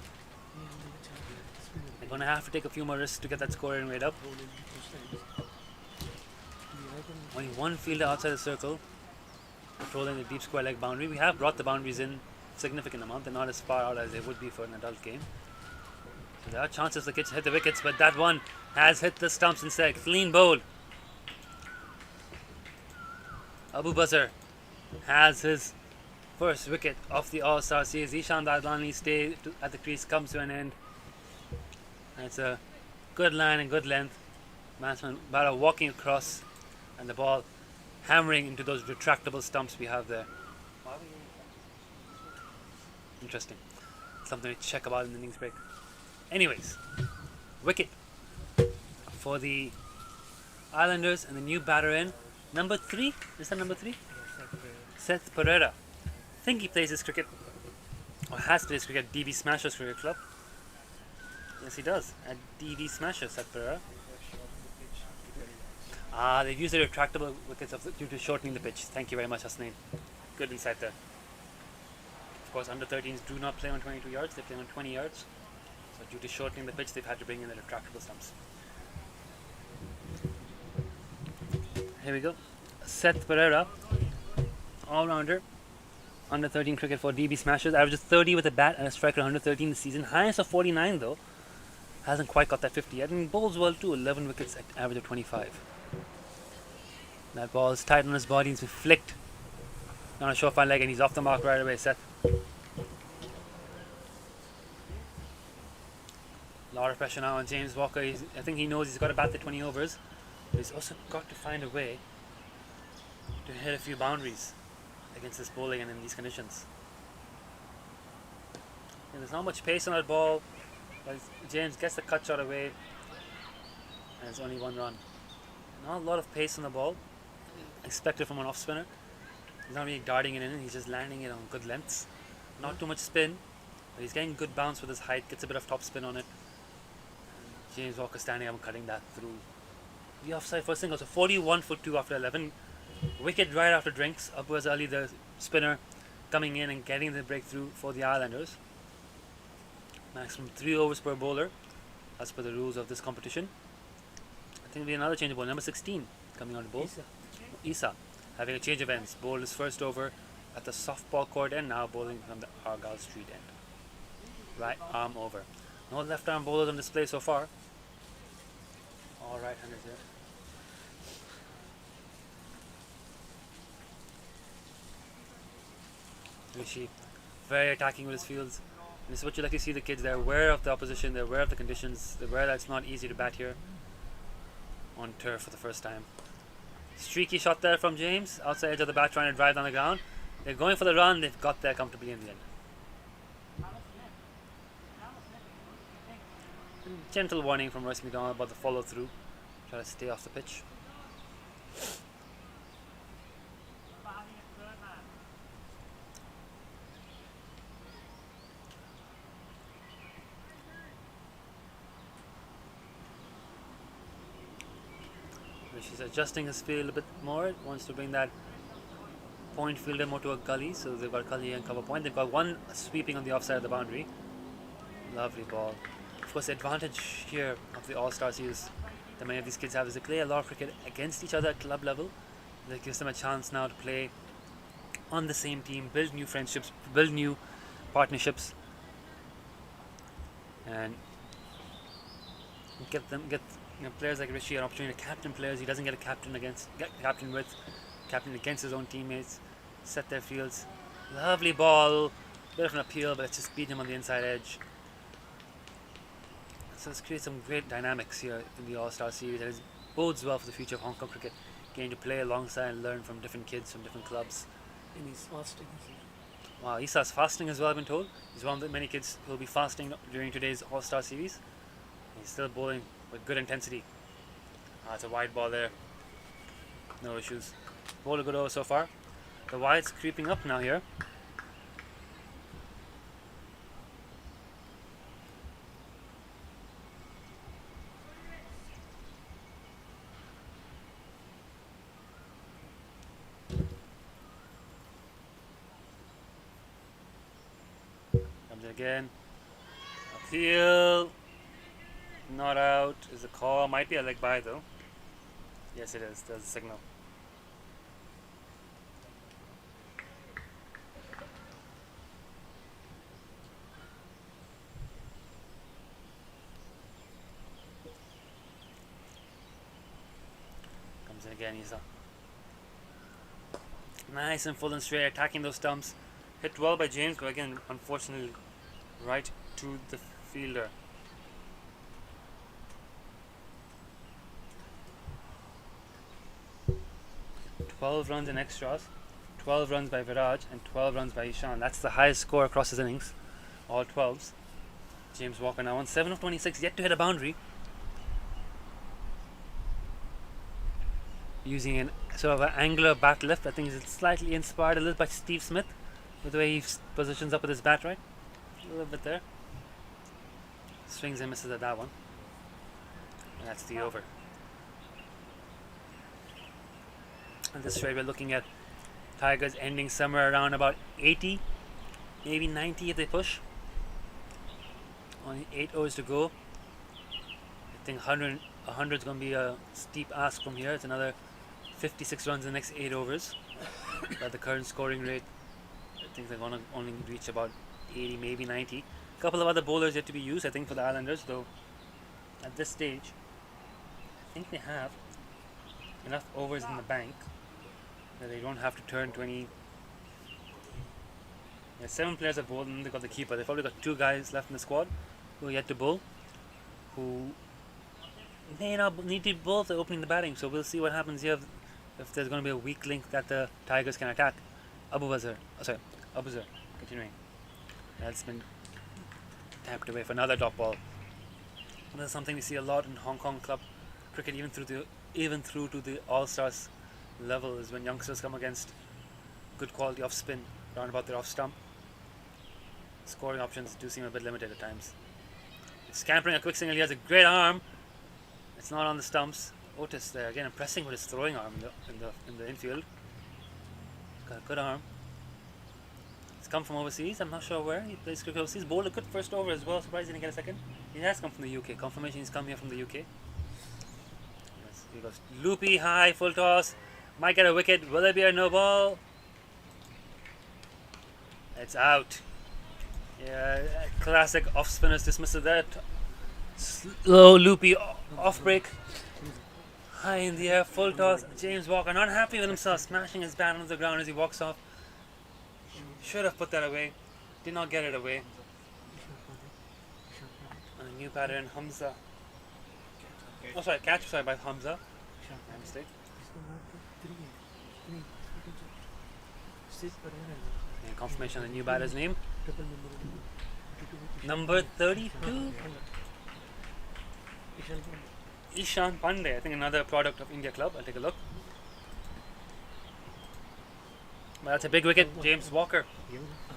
They're going to have to take a few more risks to get that score rate up. Only one fielder outside the circle controlling the deep square leg boundary. We have brought the boundaries in significant amount. They're not as far out as they would be for an adult game. So there are chances the kids hit the wickets, but that one has hit the stumps instead. Clean bowled. Abu Basir has his first wicket of the All-Star Series. Ishan Dadlani's stay at the crease comes to an end. And it's a good line and good length. Batsman batter walking across and the ball hammering into those retractable stumps we have there. Interesting. Something to check about in the innings break. Anyways, wicket for the Islanders and the new batter in. Number 3? Is that number 3? Seth Pereira. I think he plays his cricket, or has played his cricket at DB Smashers Cricket Club. Yes, he does. At DB Smashers, Seth Pereira. They've used the retractable wickets due to shortening the pitch. Thank you very much, Hasnain. Good insight there. Of course, under 13s do not play on 22 yards, they play on 20 yards. So due to shortening the pitch, they've had to bring in the retractable stumps. Here we go. Seth Pereira, all-rounder. Under 13 cricket for DB Smashers. Averages 30 with a bat and a striker under 13 this season. Highest of 49 though. Hasn't quite got that 50 yet. And bowls well too. 11 wickets at average of 25. That ball is tight on his body. He's been flicked on a surefire leg and he's off the mark right away. Seth. A lot of pressure now on James Walker. I think he knows he's got to bat the 20 overs. But he's also got to find a way to hit a few boundaries against this bowling and in these conditions. And there's not much pace on that ball. But James gets the cut shot away and it's only 1 run. Not a lot of pace on the ball expected from an off spinner. He's not really darting it in, he's just landing it on good lengths. Not too much spin, but he's getting good bounce with his height, gets a bit of top spin on it. James Walker standing up and cutting that through. The offside for a single, so 41 for 2 after 11. Wicket right after drinks. Upwards Ali, the spinner, coming in and getting the breakthrough for the Islanders. Maximum 3 overs per bowler, as per the rules of this competition. I think there'll be another change of ball. Number 16 coming on the bowl. Isa having a change of ends. Bowled his first over at the softball court end, now bowling from the Argyle Street end. Right arm over. No left arm bowlers on display so far. All right-handers here. Rishi, very attacking with his fields. And this is what you like to see the kids. They're aware of the opposition, they're aware of the conditions, they're aware that it's not easy to bat here on turf for the first time. Streaky shot there from James, outside edge of the bat trying to drive down the ground. They're going for the run, they've got there comfortably in the end. Gentle warning from Royce McDonald about the follow through. Try to stay off the pitch. He's adjusting his field a bit more. Wants to bring that point fielder more to a gully. So they've got gully and cover point. They've got one sweeping on the offside of the boundary. Lovely ball. Of course, the advantage here of the All-Star Series that many of these kids have is they play a lot of cricket against each other at club level. That gives them a chance now to play on the same team, build new friendships, build new partnerships, and get players like Rishi an opportunity to captain players he doesn't get captain against his own teammates, set their fields. Lovely ball, bit of an appeal, but it's just beat him on the inside edge. So this creates some great dynamics here in the All-Star Series, and it bodes well for the future of Hong Kong cricket, getting to play alongside and learn from different kids from different clubs. And he's fasting. Wow, Isa's fasting as well, I've been told. He's one of the many kids who will be fasting during today's All-Star Series. He's still bowling with good intensity. It's a wide ball there. No issues. Bowled a good over so far. The wide's creeping up now here. Comes in again. Appeal. Not out. Is a call. Might be a leg by though. Yes, it is. There's a signal. Comes in again. Isa. Nice and full and straight, attacking those stumps. Hit well by James, but again, unfortunately, right to the fielder. "12 runs in extras, 12 runs by Viraj and 12 runs by Ishan. That's the highest score across his innings, all 12s. James Walker now on 7 of 26, yet to hit a boundary. Using an sort of an angular bat lift. I think it's slightly inspired a little by Steve Smith with the way he positions up with his bat, right? A little bit there. Swings and misses at that one. And that's the over. And this trade we're looking at Tigers ending somewhere around about 80, maybe 90 if they push. Only 8 overs to go. I think 100 is going to be a steep ask from here. It's another 56 runs in the next 8 overs. At the current scoring rate, I think they're going to only reach about 80, maybe 90. A couple of other bowlers yet to be used, I think, for the Islanders, though at this stage, I think they have enough overs in the bank that they don't have to turn 20. Yeah, 7 players have bowled, and they've got the keeper. They've probably got 2 guys left in the squad who are yet to bowl, who may not need to bowl if they're opening the batting. So we'll see what happens here if there's going to be a weak link that the Tigers can attack. Abuzar, continuing. That's been tapped away for another dot ball. And that's something we see a lot in Hong Kong club cricket, even through to the All-Stars level, is when youngsters come against good quality off spin round about their off stump. Scoring options do seem a bit limited at times. Scampering a quick single, he has a great arm. It's not on the stumps. Otis there again, impressing with his throwing arm in the infield. Got a good arm. He's come from overseas. I'm not sure where he plays cricket overseas. Bowled a good first over as well. Surprised he didn't get a second. He has come from the UK. Confirmation he's come here from the UK. Yes, he goes loopy high, full toss. Might get a wicket. Will there be a no ball? It's out. Yeah, classic off spinners dismissal there. Slow loopy off break. High in the air, full toss. James Walker not happy with himself, smashing his bat onto the ground as he walks off. Should have put that away. Did not get it away. And a new batter in Hamza. Oh, sorry, catch by Hamza. My mistake. And confirmation of the new batter's name. Number 32. Ishan Pandey, I think another product of India Club. I'll take a look. But that's a big wicket. James Walker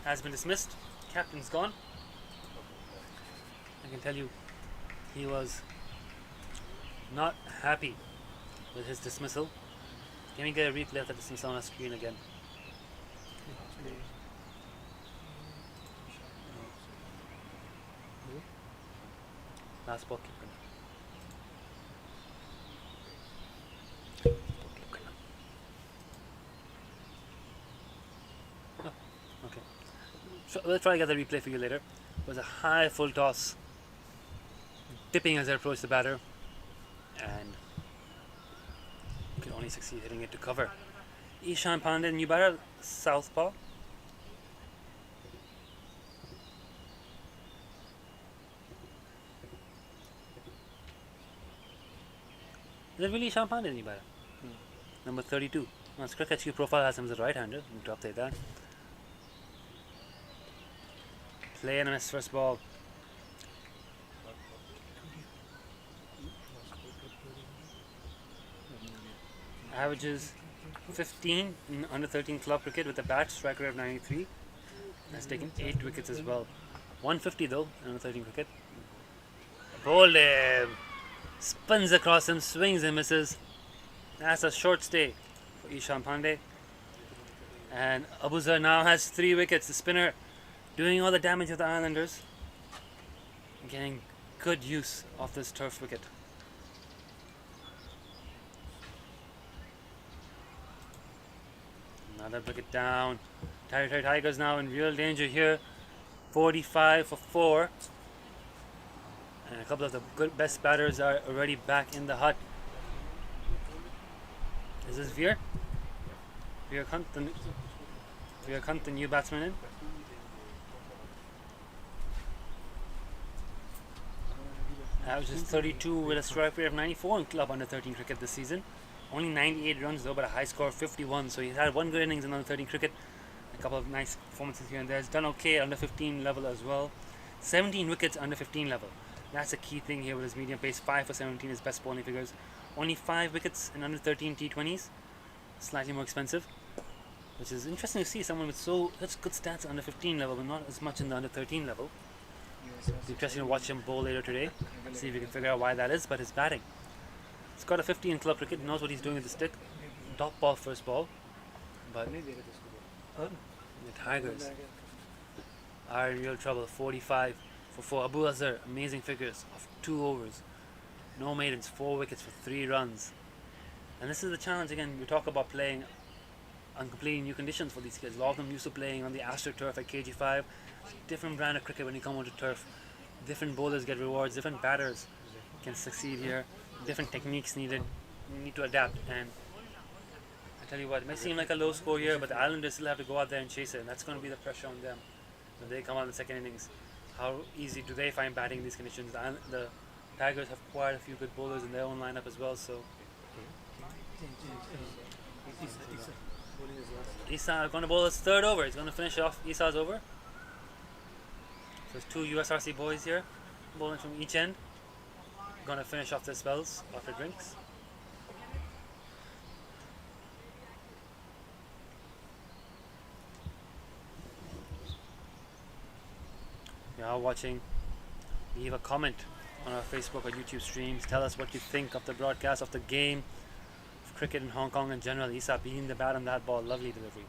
has been dismissed. Captain's gone. I can tell you, he was not happy with his dismissal. Can we get a replay of the dismissal on our screen again? Last ball, keep going. Oh, okay. So we'll try to get the replay for you later. It was a high full toss, dipping as they approached the batter, and could only succeed hitting it to cover. Ishan Pandey, new batter, southpaw. Is it really Ishan Pandey, new batter? Number 32. Well, his cricket HQ profile has him as a right-hander. Need to update that. Play and miss first ball. Averages 15 in under 13 club cricket with a bat, strike rate of 93. Has taken 8 wickets as well. 150 though in under 13 cricket. Bowled him. Spins across him, swings and misses. That's a short stay for Ishan Pandey. And Abuzar now has 3 wickets. The spinner doing all the damage of the Islanders. Getting good use of this turf wicket. Another wicket down. Tigers now in real danger here. 45 for 4. And a couple of the best batters are already back in the hut. Is this Veer? Veer Kant, the new batsman in? Averages 32 with a strike rate of 94 in club under 13 cricket this season. Only 98 runs though, but a high score of 51. So he's had one good innings in under 13 cricket. A couple of nice performances here and there. He's done okay under 15 level as well. 17 wickets under 15 level. That's a key thing here with his medium pace. 5 for 17, his best bowling figures. Only 5 wickets in under 13 T20s. Slightly more expensive. Which is interesting to see someone with such good stats under 15 level, but not as much in the under 13 level. It's interesting to watch him bowl later today. See if we can figure out why that is, but his batting. He's got a 50 in club cricket, knows what he's doing with the stick. Top ball, first ball. But the Tigers are in real trouble. 45 for 4. Abu Azhar, amazing figures of 2 overs. No maidens, 4 wickets for 3 runs. And this is the challenge again. We talk about playing on completely new conditions for these kids. A lot of them used to playing on the AstroTurf at KG5. Different brand of cricket when you come onto turf. Different bowlers get rewards. Different batters can succeed here. Different techniques needed. You need to adapt. And I tell you what, it may seem like a low score here, but the Islanders still have to go out there and chase it. And that's going to be the pressure on them when they come out in the second innings. How easy do they find batting in these conditions? The Tigers have quite a few good bowlers in their own lineup as well. So Isa going to bowl his 3rd over. He's going to finish off Isa's over. So there's 2 USRC boys here, bowling from each end. Going to finish off their spells after drinks. You are watching. Leave a comment on our Facebook or YouTube streams. Tell us what you think of the broadcast of the game, of cricket in Hong Kong in general. Isa beating the bat on that ball. Lovely delivery.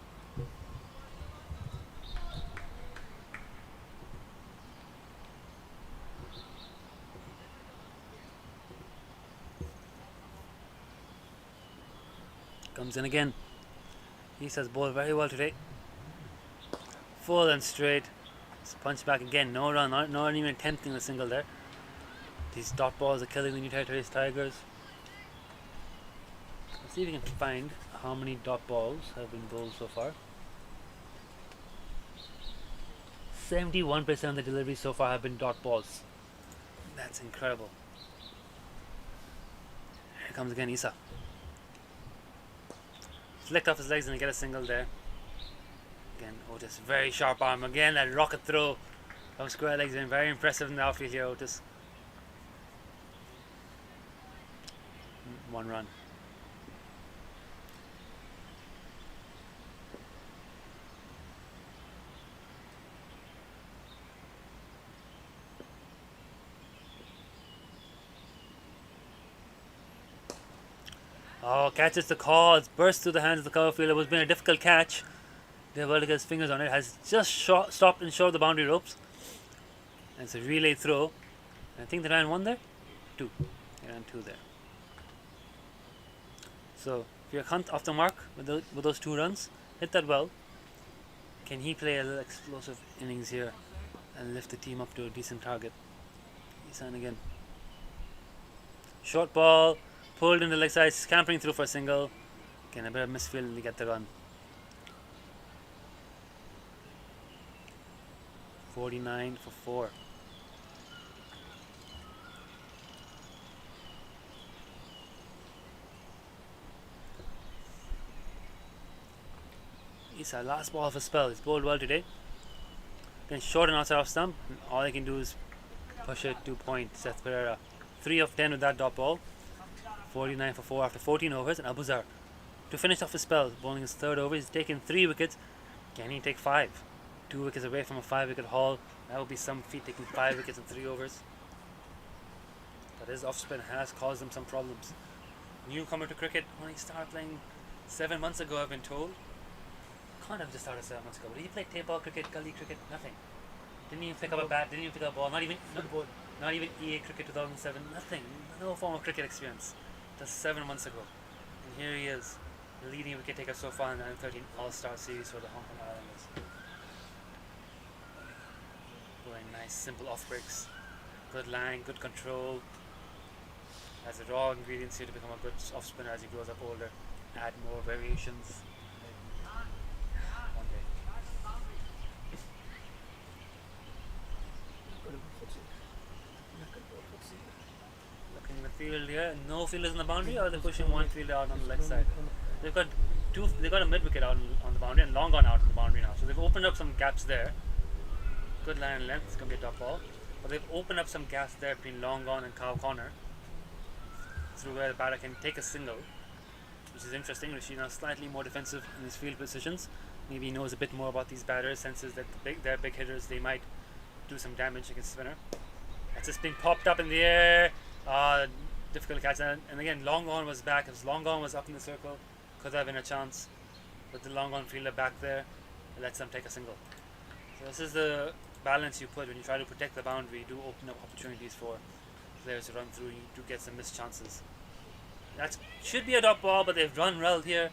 Comes in again. Isa's bowled very well today. Full and straight. Punch back again. No run. Not even attempting a single there. These dot balls are killing the New Territories Tigers. Let's see if we can find how many dot balls have been bowled so far. 71% of the deliveries so far have been dot balls. That's incredible. Here comes again Isa. Flicked off his legs and get a single there. Again, Otis, very sharp arm. Again, that rocket throw from square legs been very impressive in the outfield here, Otis. 1 run. Oh, catches the call. It's burst through the hands of the cover fielder. It was been a difficult catch. They're able to get his fingers on it. Has just stopped and short of the boundary ropes. And it's a relay throw. I think they ran one there? Two. They ran two there. So, if you're Hunt off the mark with those 2 runs, hit that well. Can he play a little explosive innings here and lift the team up to a decent target? Faizan again. Short ball, pulled in the leg side, scampering through for a single. Again, a bit of misfield and they get the run. 49 for 4. Isa, last ball of a spell. He's bowled well today. Then short and outside off stump. And all he can do is push it to point. Seth Pereira. 3 of 10 with that dot ball. 49 for 4 after 14 overs. And Abuzar, to finish off his spell, bowling his 3rd over. He's taken 3 wickets. Can he take 5? 2 wickets away from a 5-wicket haul. That would be some feat, taking 5 wickets in 3 overs. But his off spin has caused him some problems. Newcomer to cricket, only started playing 7 months ago, I've been told. Can't have just started 7 months ago. But he played tape ball cricket, gully cricket, nothing. Didn't even pick up a bat, didn't even pick up a ball, not even EA cricket 2007, nothing. No form of cricket experience. Just 7 months ago. And here he is, the leading wicket taker so far in the U13 All-Star Series for the Hong Kong Islanders. Going nice, simple off breaks. Good line, good control. Has the raw ingredients here to become a good off spinner as he grows up older. Add more variations. One day. Looking in the field here, no fielders in the boundary, or they're pushing one fielder out on the leg side. They've got a mid wicket out on the boundary and long gone out on the boundary now. So they've opened up some gaps there. Good line and length, it's going to be a top ball. But they've opened up some gaps there between long gone and cow corner, through where the batter can take a single, which is interesting. Rishi now slightly more defensive in his field positions. Maybe he knows a bit more about these batters, senses that they're big hitters, they might do some damage against spinner. That's just being popped up in the air. Difficult catch. And again, long gone was back. If long gone was up in the circle, could have been a chance. But the long gone fielder back there lets them take a single. So this is the balance you put when you try to protect the boundary. You do open up opportunities for players to run through. You do get some missed chances. That should be a dot ball, but they've run well here.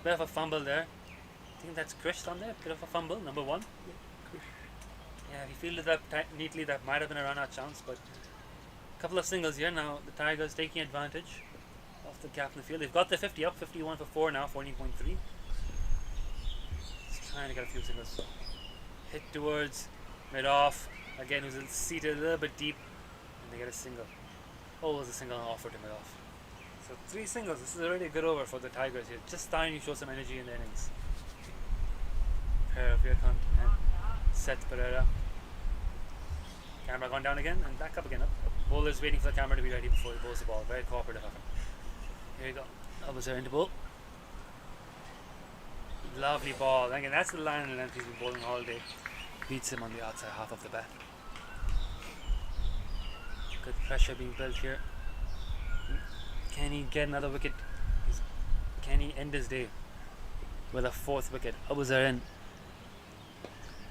Bit of a fumble there. I think that's Krish on there. Bit of a fumble, number 1. Yeah, if he fielded that neatly, that might have been a run-out chance. But a couple of singles here now. The Tigers taking advantage of the gap in the field. They've got the 50 up, 51 for 4 now, 14.3. Just trying to get a few singles. Hit towards mid-off. Again, who's seated a little bit deep, and they get a single. Oh, was a single offer to mid-off. So 3 singles. This is already a good over for the Tigers here. Just starting to show some energy in the innings. Pair of Hunt and Seth Pereira. Camera gone down again and back up again. Bowler's waiting for the camera to be ready before he bowls the ball. Very cooperative of him. Here you go. That was into bowl. Lovely ball. Again, that's the line and length he's been bowling all day. Beats him on the outside half of the bat. Good pressure being built here. Can he get another wicket? Can he end his day with a 4th wicket? Abuzar in.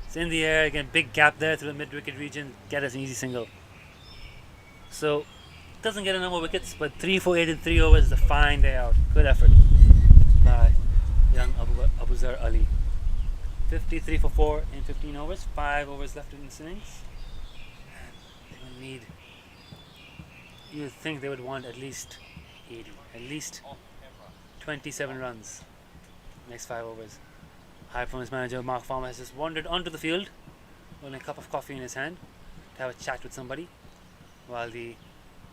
It's in the air again. Big gap there through the mid-wicket region. Get us an easy single. So doesn't get a number of wickets, but 3 for 8 in 3 overs is a fine day out. Good effort by young Abuzar Ali. 53 for 4 in 15 overs. 5 overs left in this innings. They will need. You would think they would want at least 80, at least 27 runs next 5 overs. High performance manager Mark Farmer has just wandered onto the field, holding a cup of coffee in his hand, to have a chat with somebody, while the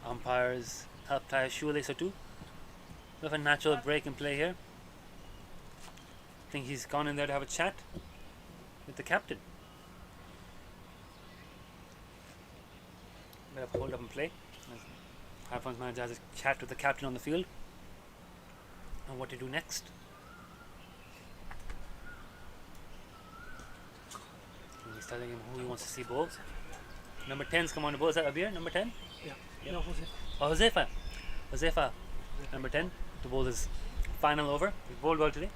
umpires help tie a shoelace or two. We have a natural break in play here. I think he's gone in there to have a chat with the captain. Bit of hold up and play. High performance manager has a chat with the captain on the field and what to do next. He's telling him who he wants to see bowl. Number 10's come on the bowl. Is that Abir? Number 10? Yeah. No, Jose. Oh, Josefa. Josefa. Number 10. to bowl his final over. He bowled well today.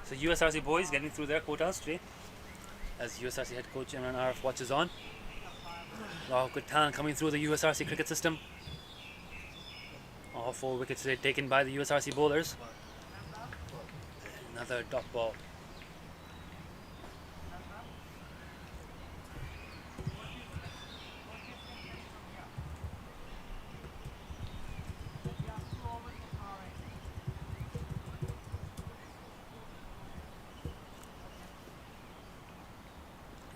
So USRC boys getting through their quotas today, as USRC head coach Imran Arif watches on. A lot of good talent coming through the USRC cricket system. All 4 wickets today taken by the USRC bowlers. Another dot ball.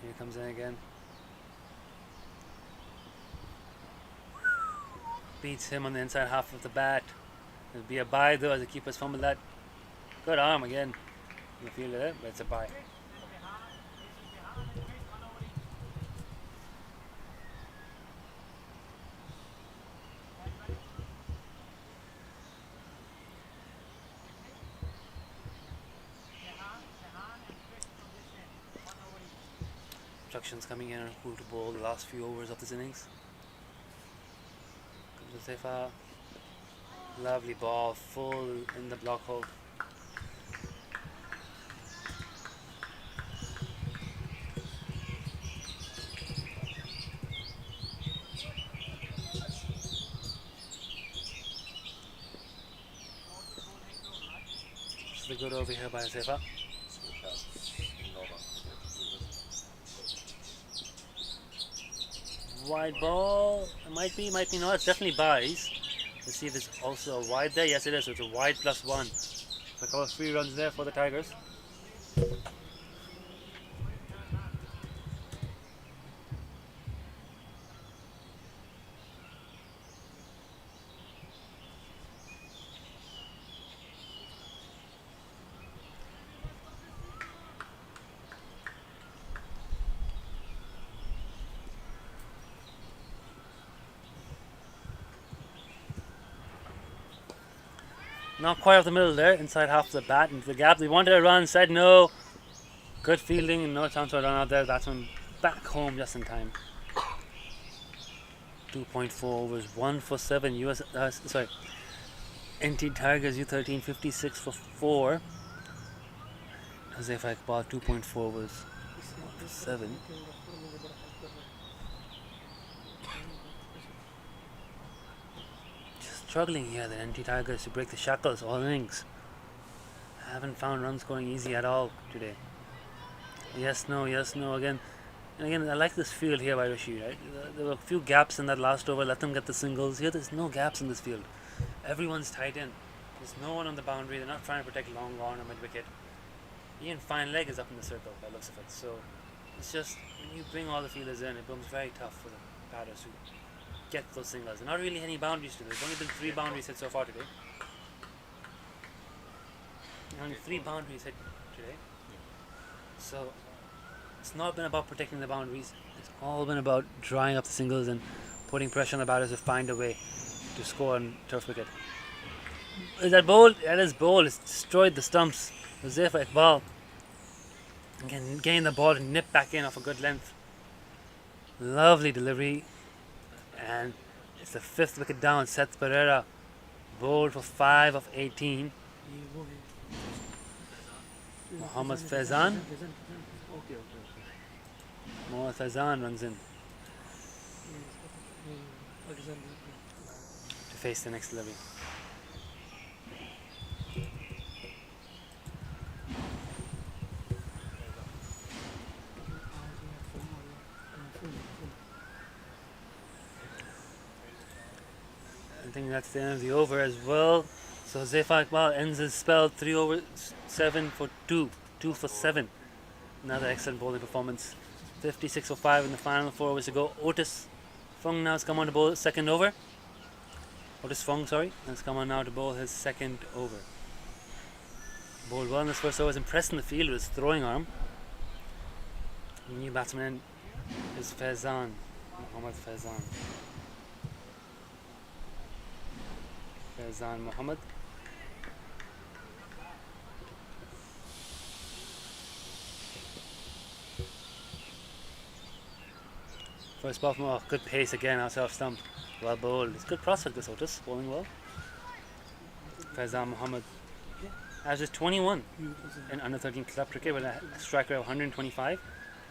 Here comes in again. Beats him on the inside half of the bat. It'll be a bye though, as the keeper's fumbled that. Good arm again in the field there, but it's a bye. Instructions coming in on who to bowl the last few overs of this innings. Comes to Sefa. Lovely ball, full in the block hole. This is a good over here by Sefa. Wide ball. It might be not. It's definitely buys. Let's see if it's also a wide there. Yes, it is. So it's a wide +1. So a couple of free runs there for the Tigers. Not quite off the middle there, inside half of the bat into the gap. They wanted a run, said no. Good fielding and no chance for a run out there. Batsman back home just in time. 2.4 overs, 1 for 7. NT Tigers U13 56 for 4. Josefa Iqbal 2.4 overs, 1 for 7. Struggling here, the NT Tigers, to break the shackles all innings. Haven't found runs going easy at all today. Yes, no again. And again, I like this field here by Rishi, right? There were a few gaps in that last over, let them get the singles. Here there's no gaps in this field. Everyone's tight in. There's no one on the boundary. They're not trying to protect long on or mid wicket. Even fine leg is up in the circle by the looks of it. So it's just, when you bring all the fielders in, it becomes very tough for the batters to get those singles. There are not really any boundaries to this. There's only been 3 boundaries hit so far today. Only 3 boundaries hit today. So it's not been about protecting the boundaries. It's all been about drawing up the singles and putting pressure on the batters to find a way to score on turf wicket. Is that bold? That is bold. It's destroyed the stumps. It was there for Iqbal. Again, getting the ball to nip back in off a good length. Lovely delivery. And it's the 5th wicket down. Seth Pereira bowled for 5 of 18. Mohammad Faizan. Mohammad Faizan runs in to face the next delivery. I think that's the end of the over as well. So Josefa Iqbal ends his spell 3 over 7 for 2. 2 for 7. Another excellent bowling performance. 56 for 5 in the final 4 overs to go. Otis Fung now has come on to bowl his second over. Otis Fung, has come on now to bowl his second over. Bowled well in this first over. Was impressed in the field with his throwing arm. The new batsman is Faizan. Mohammad Faizan. Faizan Mohammed. First ball from good pace again outside off stump. Well bowled. It's good prospect this Otis, bowling well. Faizan Muhammad Yeah. averages 21 U13. in under 13 club cricket with a strike rate of 125,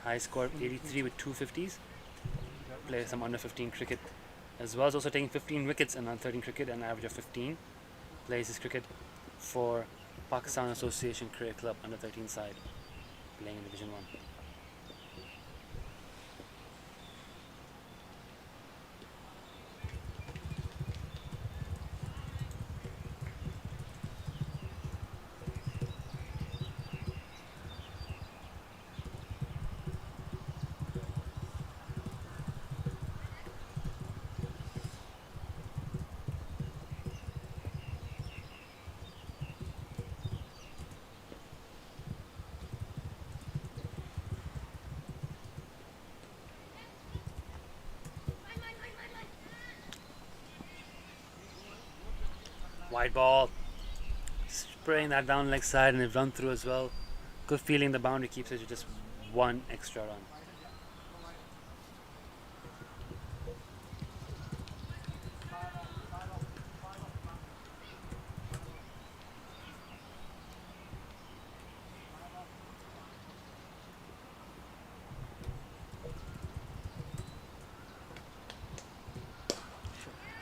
high score of 83 with 250s. Plays some under 15 cricket as well. He's also taking 15 wickets in under 13 cricket and an average of 15. Plays his cricket for Pakistan Association Cricket Club under 13 side, playing in Division 1. Wide ball, spraying that down leg side, and they've run through as well. Good feeling the boundary keeps it to just one extra run.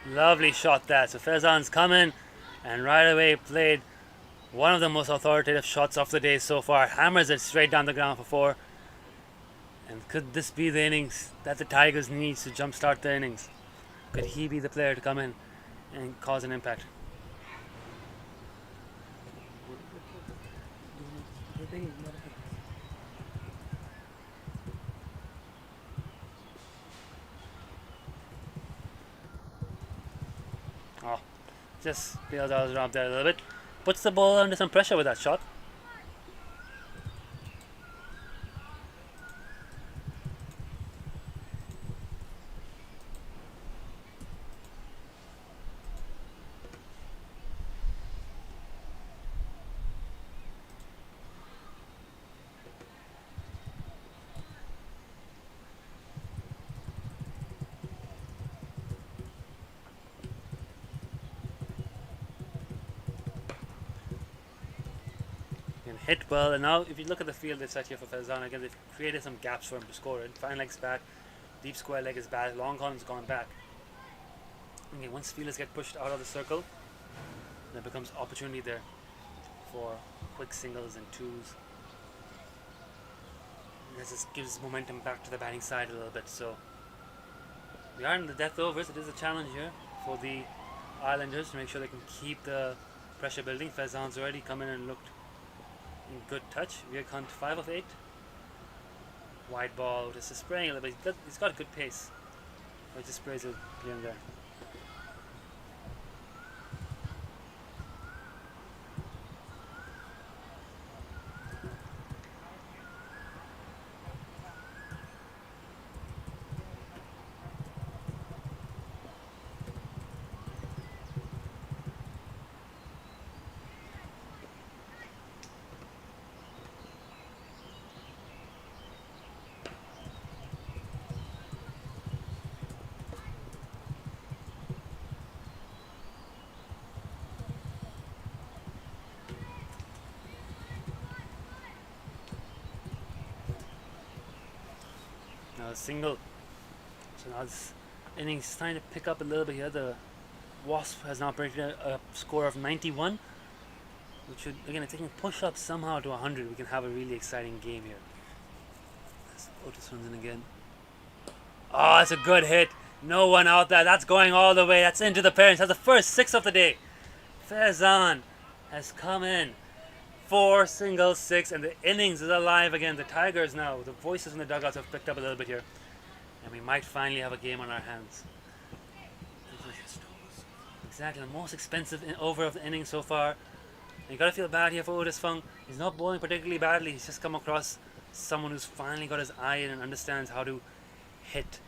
Lovely shot that. So Faizan's coming and right away played one of the most authoritative shots of the day so far. Hammers it straight down the ground for 4. And could this be the innings that the Tigers need to jumpstart the innings? Could he be the player to come in and cause an impact? Oh, just bails out around there a little bit. Puts the ball under some pressure with that shot. Hit well, and now if you look at the field they set here for Faizan, again they've created some gaps for him to score in. Fine leg's back, deep square leg is back, long con's gone back. Okay, once fielders get pushed out of the circle, there becomes opportunity there for quick singles and twos. This just gives momentum back to the batting side a little bit. So we are in the death overs. It is a challenge here for the Islanders to make sure they can keep the pressure building. Faizan's already come in and looked in good touch. We are count 5 of 8. Wide ball, just spraying a little bit. He's got a good pace. He just sprays it here and there. Now a single. So now this innings is trying to pick up a little bit here. The Wasp has now breaking a score of 91, which should, again, if they can push up somehow to 100, we can have a really exciting game here. As Otis runs in again. Oh, that's a good hit. No one out there. That's going all the way. That's into the parents. That's the first 6 of the day. Faizan has come in. 4 singles, 6, and the innings is alive again. The Tigers now, the voices in the dugouts have picked up a little bit here. And we might finally have a game on our hands. Exactly, the most expensive over of the innings so far. And you gotta feel bad here for Otis Fung. He's not bowling particularly badly. He's just come across someone who's finally got his eye in and understands how to hit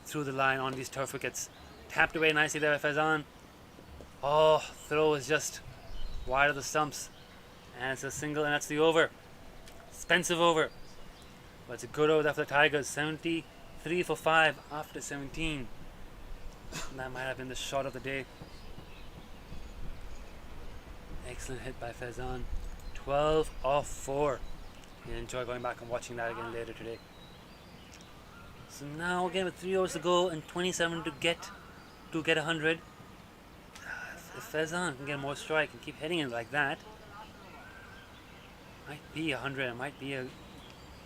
through the line on these turf wickets. Tapped away nicely there by Faizan. Oh, throw is just wide of the stumps. And it's a single, and that's the over. Expensive over. But it's a good over there for the Tigers. 73 for 5 after 17. And that might have been the shot of the day. Excellent hit by Faizan. 12 off 4. You'll enjoy going back and watching that again later today. So now again with 3 overs to go and 27 to get 100. If Faizan can get more strike and keep hitting it like that, might be 100. It might be a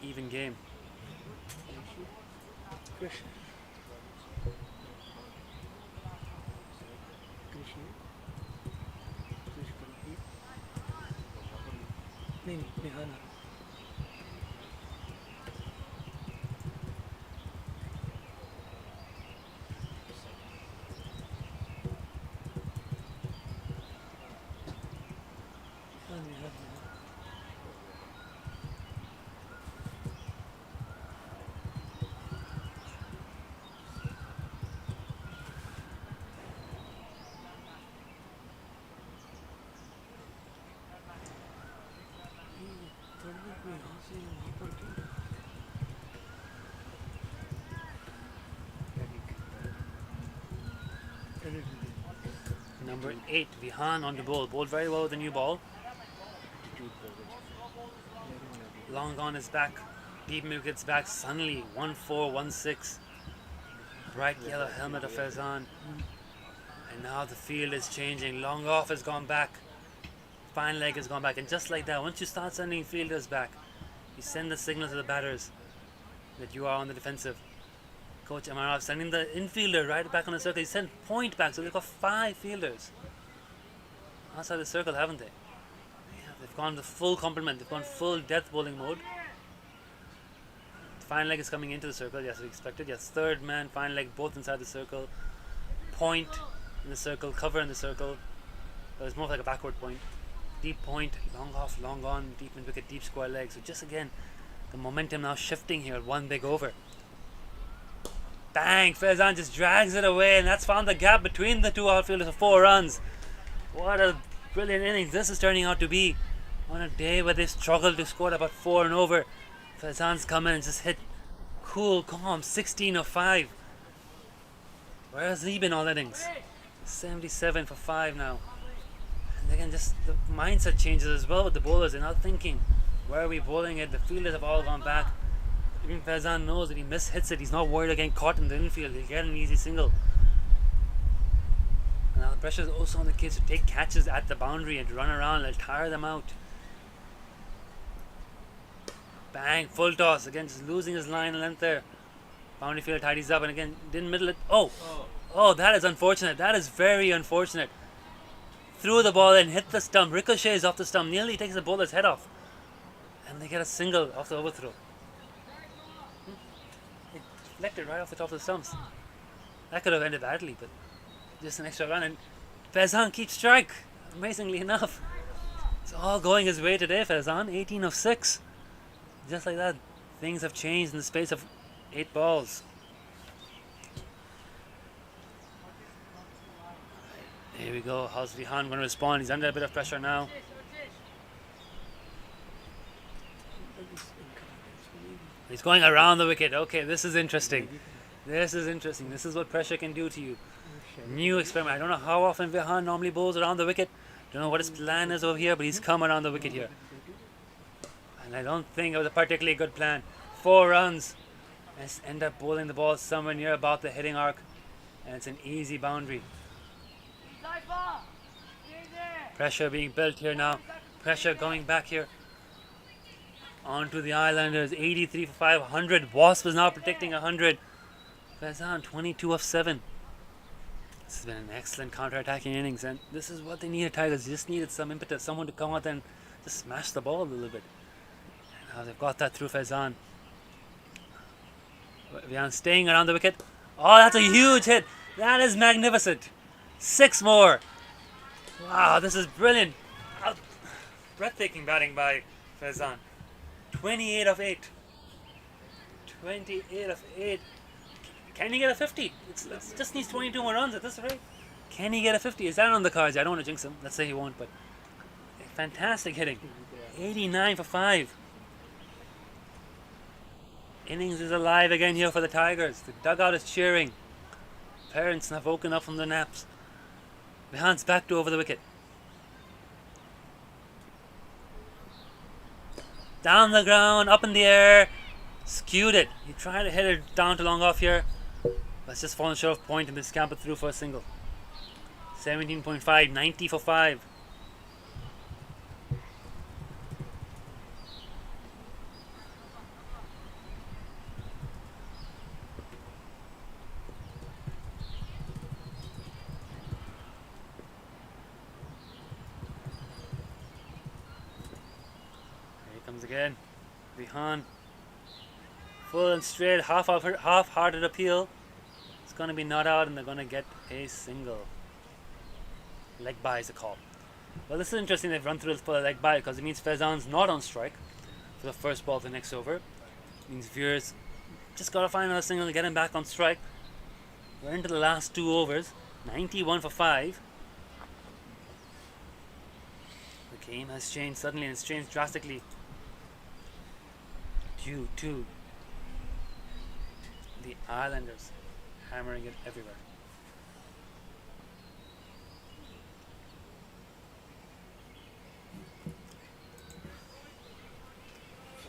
even game. Krish. नहीं बिहान Number 8, Vihan on the ball. Bowled very well with the new ball. Long on his back. Deep wickets back. Suddenly 1-4-1-6. Bright yellow helmet of Faizan. And now the field is changing. Long off has gone back. Fine leg has gone back. And just like that, once you start sending fielders back, you send the signal to the batters that you are on the defensive. Coach Amarov sending the infielder right back on the circle. He sent point back, so they've got 5 fielders outside the circle, haven't they? Yeah, they've gone to full complement. They've gone full death bowling mode. Fine leg is coming into the circle. Yes, we expected. Yes, third man, fine leg, both inside the circle. Point in the circle, cover in the circle. But it's more like a backward point. Deep point, long off, long on, deep in wicket, deep square leg. So just again, the momentum now shifting here at one big over. Bang! Faizan just drags it away, and that's found the gap between the two outfielders for 4 runs. What a brilliant innings this is turning out to be. On a day where they struggled to score about 4 and over, Faizan's come in and just hit cool, calm, 16 of 5. Where has he been all innings? 77 for 5 now. And again, just the mindset changes as well with the bowlers. They're not thinking, where are we bowling it? The fielders have all gone back. Even Faizan knows that he mishits it. He's not worried about getting caught in the infield. He'll get an easy single. And now the pressure is also on the kids to take catches at the boundary and to run around and tire them out. Bang, full toss. Again, just losing his line and length there. Boundary field tidies up and again, didn't middle it. Oh, that is unfortunate. That is very unfortunate. Threw the ball and hit the stump. Ricochets off the stump. Nearly takes the bowler's head off. And they get a single off the overthrow. It deflected right off the top of the stumps. That could have ended badly, but just an extra run. And Faizan keeps strike. Amazingly enough. It's all going his way today, Faizan. 18 of 6. Just like that, things have changed in the space of 8 balls. Here we go. How's Vihan going to respond? He's under a bit of pressure now. He's going around the wicket. Okay, this is interesting. This is interesting. This is what pressure can do to you. New experiment. I don't know how often Vihan normally bowls around the wicket. Don't know what his plan is over here, but he's come around the wicket here. And I don't think it was a particularly good plan. 4 runs. Let's end up bowling the ball somewhere near about the hitting arc. And it's an easy boundary. Pressure being built here now. Pressure going back here. Onto the Islanders. 83 for 500. Wasp is now predicting 100. Faizan 22 of 7. This has been an excellent counter-attacking innings. And this is what they needed, Tigers. They just needed some impetus. Someone to come out and just smash the ball a little bit. And now they've got that through Faizan. Vihan staying around the wicket. Oh, that's a huge hit. That is magnificent. 6 more. Wow, this is brilliant. Breathtaking batting by Faizan. 28 of 8. 28 of 8. Can he get a 50? It just needs 22 more runs at this rate. Can he get a 50? Is that on the cards? I don't want to jinx him. Let's say he won't, but fantastic hitting. 89 for 5. Innings is alive again here for the Tigers. The dugout is cheering. Parents have woken up from their naps. Vihan's back to over the wicket. Down the ground, up in the air. Skewed it. He tried to hit it down to long off here. But it's just fallen short of point and they scamper through for a single. 17.5, 90 for 5. Again, Vihan, full and straight, half-hearted appeal. It's going to be not out, and they're going to get a single. Leg bye is a call. Well, this is interesting. They've run through for a leg bye because it means Faizan's not on strike for the first ball of the next over. It means Veer's just got to find another single to get him back on strike. We're into the last 2 overs. 91 for 5. The game has changed suddenly, and it's changed drastically. Due to the Islanders hammering it everywhere.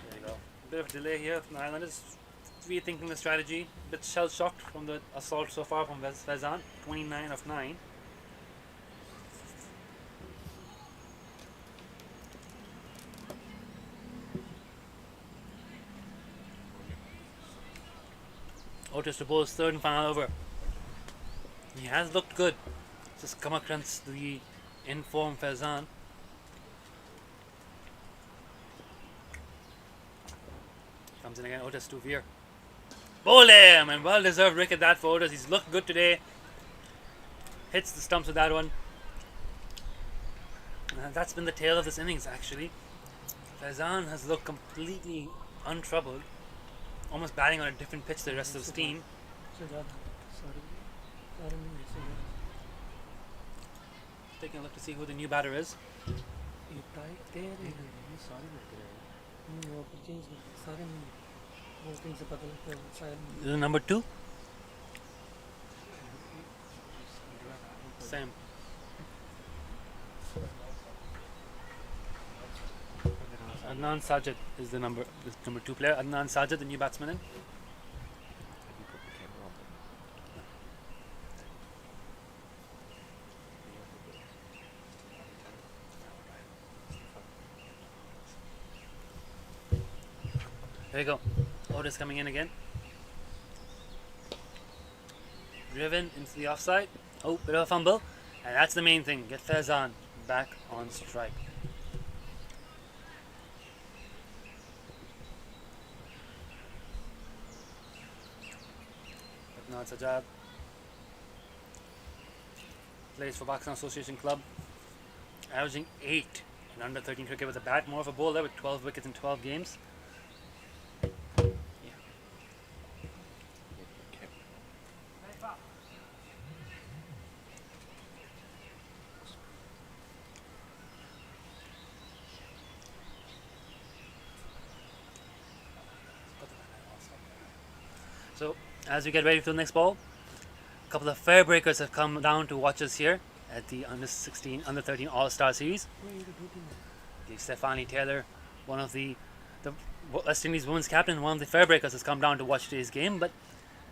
There you go. A bit of a delay here from the Islanders. Rethinking the strategy. A bit shell shocked from the assault so far from Faizan. 29 of 9. Otis to bowl his third and final over. He has looked good. Just come against the in-form Faizan. Comes in again, Otis to Veer. Bowl him! And well-deserved wicket that for Otis. He's looked good today. Hits the stumps with that one. And that's been the tale of this innings actually. Faizan has looked completely untroubled. Almost batting on a different pitch to the rest of his team. Taking a look to see who the new batter is. This is number 2. Same. Adnan Sajid is the number 2 player. Adnan Sajid, the new batsman in. There you go. Otis coming in again. Driven into the offside. Oh, bit of a fumble. And that's the main thing. Get Faizan back on strike. Adnan Sajad plays for Pakistan Association Club, averaging 8 in under 13 cricket with a bat. More of a bowler with 12 wickets in 12 games. So, as we get ready for the next ball, a couple of fair breakers have come down to watch us here at the under 13 All-Star Series. The Stephanie Taylor, one of the West Indies women's captain, one of the fair breakers, has come down to watch today's game. But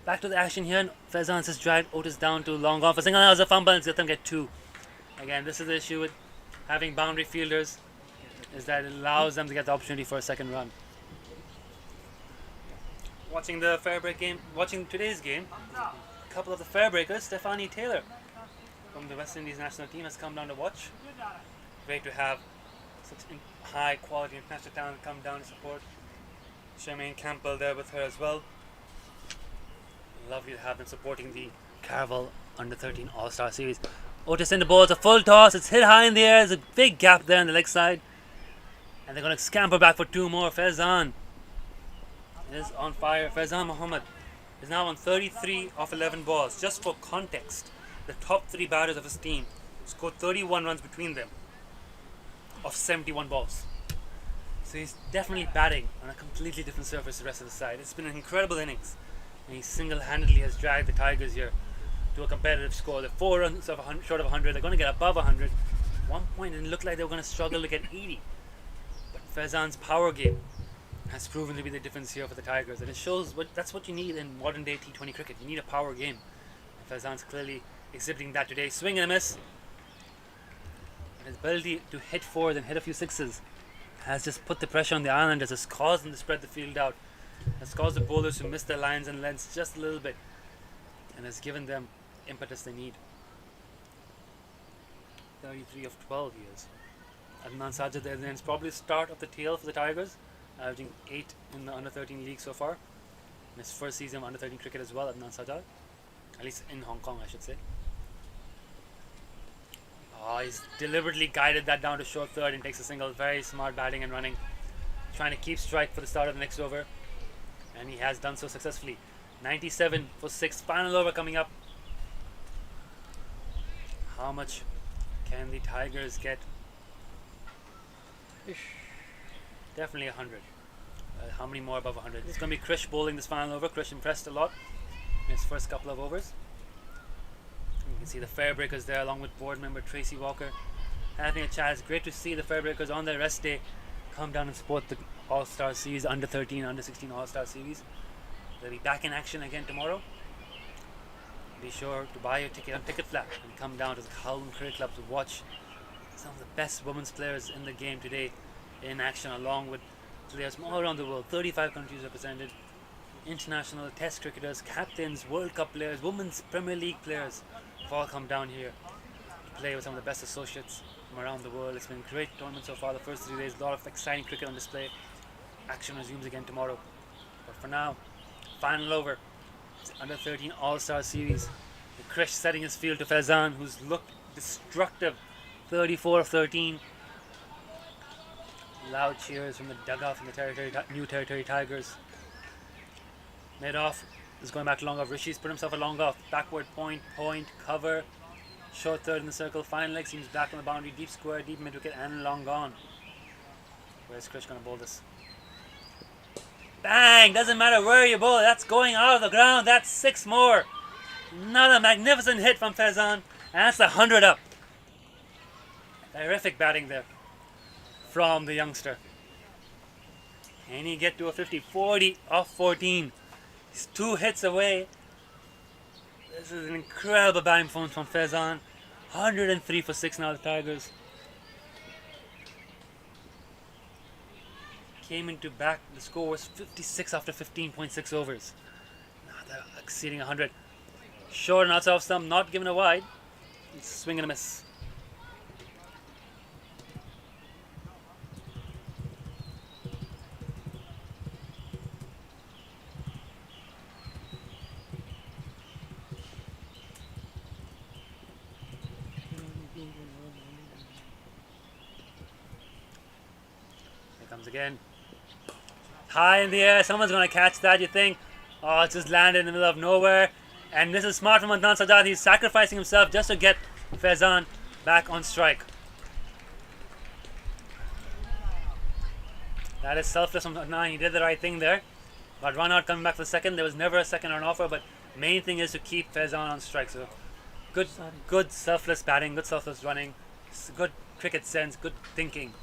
back to the action here, and Faizan has dragged Otis down to long on for single. That was a fumble, and let them get 2. Again, this is the issue with having boundary fielders, is that it allows them to get the opportunity for a second run. Watching the fair break game, watching today's game, a couple of the fair breakers, Stephanie Taylor from the West Indies national team has come down to watch. Great to have such high quality international talent come down to support. Charmaine Campbell there with her as well. Lovely to have them supporting the Caravel under 13 All-Star Series. Otis in the ball, it's a full toss, it's hit high in the air, there's a big gap there on the leg side. And they're going to scamper back for 2 more. Faizan is on fire. Faizan Mohammed is now on 33 of 11 balls. Just for context, the top 3 batters of his team scored 31 runs between them of 71 balls. So he's definitely batting on a completely different surface to the rest of the side. It's been an incredible innings, and he single-handedly has dragged the Tigers here to a competitive score. They're 4 runs short of 100. They're going to get above 100. At one point it looked like they were going to struggle to get 80. But Faizan's power game has proven to be the difference here for the Tigers, and it shows that's what you need in modern day T20 cricket. You need a power game. And Faizan's clearly exhibiting that today. Swing and a miss. And his ability to hit fours and hit a few sixes has just put the pressure on the Islanders, has caused them to spread the field out, has caused the bowlers to miss their lines and lengths just a little bit, and has given them impetus they need. 33 of 12 years. Adnan Sajid there, then it's probably the start of the tail for the Tigers, averaging 8 in the under 13 league so far. In his first season of under 13 cricket as well, Adnan Sajid, at least in Hong Kong, I should say. Oh, he's deliberately guided that down to short third and takes a single. Very smart batting and running, trying to keep strike for the start of the next over, and he has done so successfully. 97 for 6, final over coming up. How much can the Tigers get? Definitely 100. How many more above 100? It's going to be Krish bowling this final over. Krish impressed a lot in his first couple of overs. You can see the fair breakers there along with board member Tracy Walker having a chat. It's great to see the fair breakers on their rest day come down and support the All-Star Series, under 13, under 16 All-Star Series. They'll be back in action again tomorrow. Be sure to buy your ticket on Ticket Flap and come down to the Kowloon Cricket Club to watch some of the best women's players in the game today in action, along with players from all around the world. 35 countries represented, international test cricketers, captains, World Cup players, women's Premier League players have all come down here to play with some of the best associates from around the world. It's been a great tournament so far. The first 3 days, a lot of exciting cricket on display. Action resumes again tomorrow. But for now, final over. It's under 13 All-Star Series. The Krish setting his field to Faizan, who's looked destructive. 34 of 13. Loud cheers from the dugout from the New Territory Tigers. Mid off is going back to long off. Rishi's put himself a long off. Backward point, cover. Short third in the circle. Fine leg seems back on the boundary. Deep square, deep mid wicket, and long gone. Where's Krish going to bowl this? Bang! Doesn't matter where you bowl. That's going out of the ground. That's 6 more. Another magnificent hit from Faizan. And that's the 100 up. Terrific batting there from the youngster. Can he get to a 50? 40 off 14. He's 2 hits away. This is an incredible batting performance from Faizan. 103 for 6 now, the Tigers. Came into back, the score was 56 after 15.6 overs. Now they're exceeding 100. Short and outside off stump, not given a wide. Swing and a miss. Again, high in the air, someone's going to catch that, you think. Oh, it just landed in the middle of nowhere. And this is smart from Adnan Sajid. He's sacrificing himself just to get Faizan back on strike. That is selfless from Adnan. He did the right thing there. Got run out coming back for the second. There was never a second on offer, but main thing is to keep Faizan on strike. So good selfless batting, good selfless running, good cricket sense, good thinking.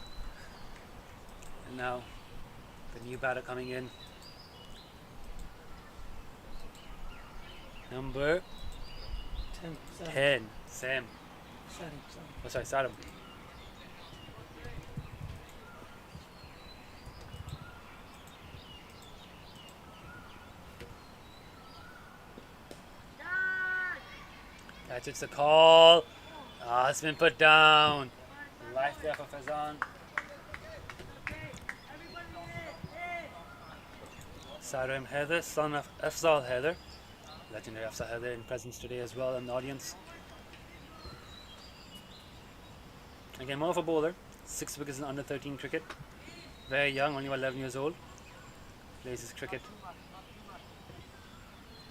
And now, the new batter coming in. Number 10, Sam. Oh, sorry, Saddam. Catch, it's a call. Ah, it's been put down. Life there for Faizan. Sarim Heather, son of Afzal Heather. Legendary Afzal Heather in presence today as well in the audience. Again, more of a bowler. 6 wickets in under 13 cricket. Very young, only about 11 years old. Plays his cricket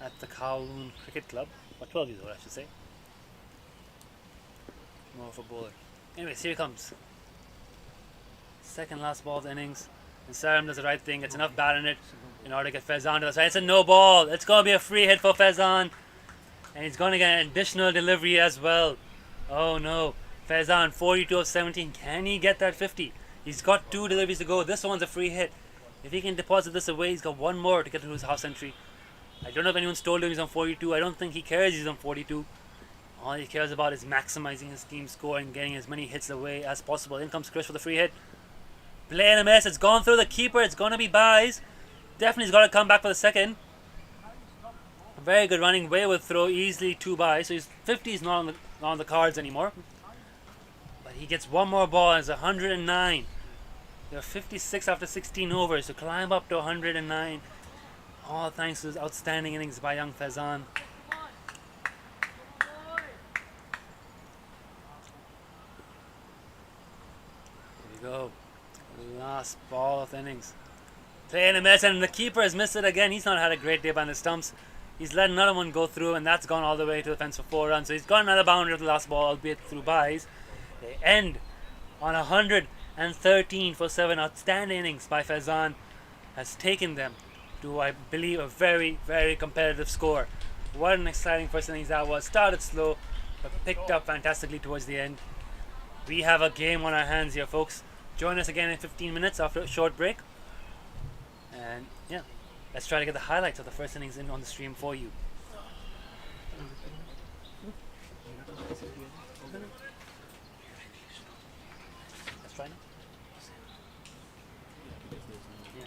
at the Kowloon Cricket Club. Or 12 years old, I should say. More of a bowler. Anyways, here he comes. Second last ball of the innings. And Sarim does the right thing. Gets enough bat in it in order to get Faizan to the side. It's a no ball. It's going to be a free hit for Faizan. And he's going to get an additional delivery as well. Oh no. Faizan, 42 of 17. Can he get that 50? He's got 2 deliveries to go. This one's a free hit. If he can deposit this away, he's got 1 more to get to his half century. I don't know if anyone's told him he's on 42. I don't think he cares he's on 42. All he cares about is maximizing his team score and getting as many hits away as possible. In comes Chris for the free hit. Play and a miss. It's gone through the keeper. It's going to be byes. Definitely's got to come back for the second. Very good running. Way would throw easily 2 byes. So his 50 is not on the cards anymore. But he gets 1 more ball. It's 109. They're 56 after 16 overs. To climb up to 109. All thanks to his outstanding innings by young Faizan. Go. Last ball of the innings. Play in a miss, and the keeper has missed it again. He's not had a great day behind the stumps. He's let another one go through, and that's gone all the way to the fence for 4 runs. So he's got another boundary of the last ball, albeit through byes. They end on 113 for 7. Outstanding innings by Faizan has taken them to, I believe, a very, very competitive score. What an exciting first innings that was. Started slow, but picked up fantastically towards the end. We have a game on our hands here, folks. Join us again in 15 minutes after a short break. And yeah, let's try to get the highlights of the first innings in on the stream for you. Let's try now. Yeah.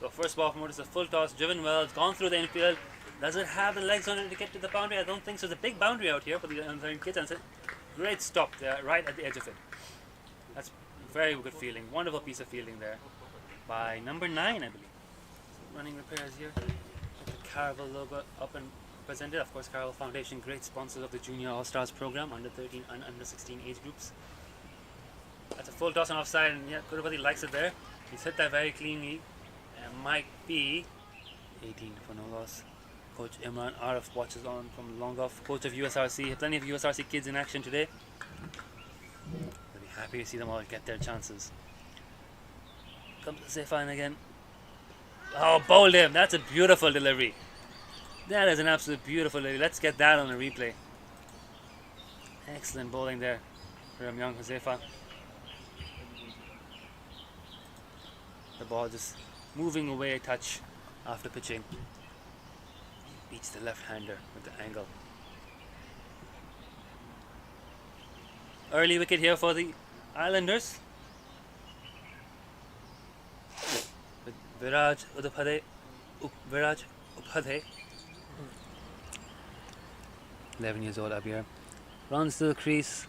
So first ball from Otis, a full toss, driven well, it's gone through the infield. Does it have the legs on it to get to the boundary? I don't think so. There's a big boundary out here for the under kids, and it's a great stop there, right at the edge of it. That's very good feeling. Wonderful piece of fielding there by number 9, I believe. So running repairs here. With the Caravel logo up and presented. Of course, Caravel Foundation, great sponsors of the Junior All-Stars program, under 13 and under 16 age groups. That's a full toss and offside, and yeah, Kurupati likes it there. He's hit that very cleanly. And might be 18 for no loss. Coach Imran Arif watches on from long off. Coach of USRC. Plenty of USRC kids in action today. We'll be happy to see them all get their chances. Comes to Zefan again. Oh, bowled him. That's a beautiful delivery. That is an absolute beautiful delivery. Let's get that on a replay. Excellent bowling there from young Josefa. The ball just moving away a touch after pitching. He beats the left-hander with the angle. Early wicket here for the Islanders. With Viraj Upadhyay. 11 years old up here. Runs to the crease.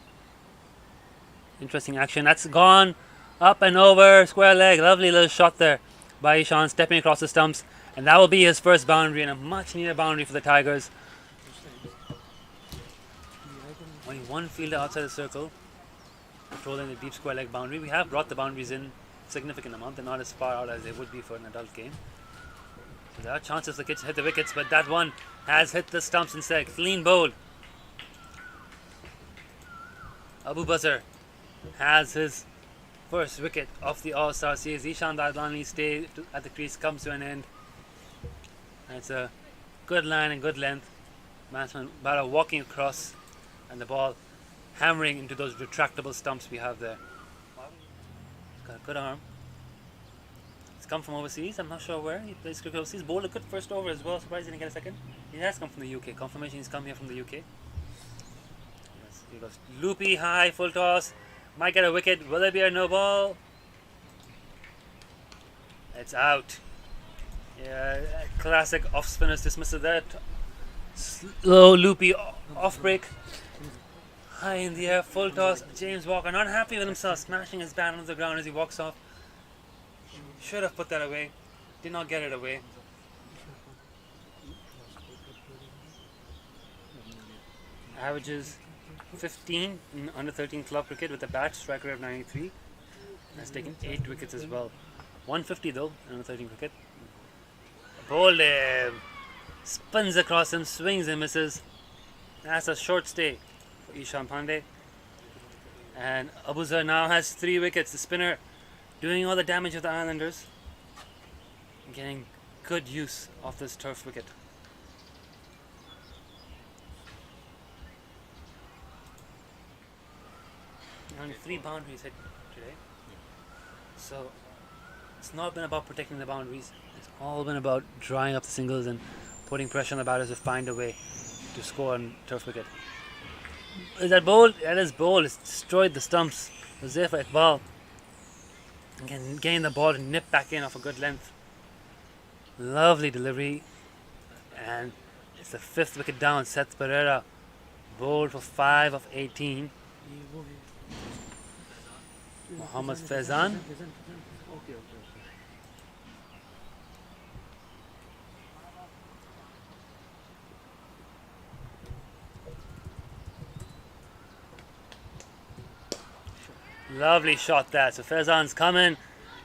Interesting action. That's gone up and over. Square leg. Lovely little shot there by Ishan, stepping across the stumps. And that will be his first boundary, and a much needed boundary for the Tigers. Only one fielder outside the circle, controlling the deep square leg boundary. We have brought the boundaries in significant amount. They're not as far out as they would be for an adult game. There are chances the kids hit the wickets, but that one has hit the stumps instead. Clean bowl. Abu Basr has his first wicket of the All-Star series. Ishan Dadlani's stay at the crease comes to an end. And it's a good line and good length. Batsman Bara walking across and the ball hammering into those retractable stumps we have there. Got a good arm. He's come from overseas. I'm not sure where. He plays cricket overseas. Bowled a good first over as well. Surprised he didn't get a second. He has come from the UK. Confirmation he's come here from the UK. Yes, he goes loopy, high, full toss. Might get a wicket. Will it be a no ball? It's out. Yeah, classic off spinners dismissal there. Slow, loopy, off break. High in the air, full toss. James Walker not happy with himself, smashing his bat onto the ground as he walks off. Should have put that away. Did not get it away. Averages 15 in under 13 club cricket with a bat, strike rate of 93. Has taken 8 wickets as well. 150 though in under 13 cricket. Bowled him. Spins across him, swings and misses. That's a short stay for Ishan Pandey. And Abu Zar now has 3 wickets. The spinner doing all the damage of the Islanders. Getting good use of this turf wicket. Only 3 boundaries hit today. So it's not been about protecting the boundaries. It's all been about drawing up the singles and putting pressure on the batters to find a way to score on turf wicket. Is that bowl? That is bowl. It's destroyed the stumps. It was there for Iqbal. Again, getting the ball to nip back in off a good length. Lovely delivery. And it's the 5th wicket down. Seth Pereira bowled for 5 of 18. Mohammad Faizan. Lovely shot that. So Faizan's coming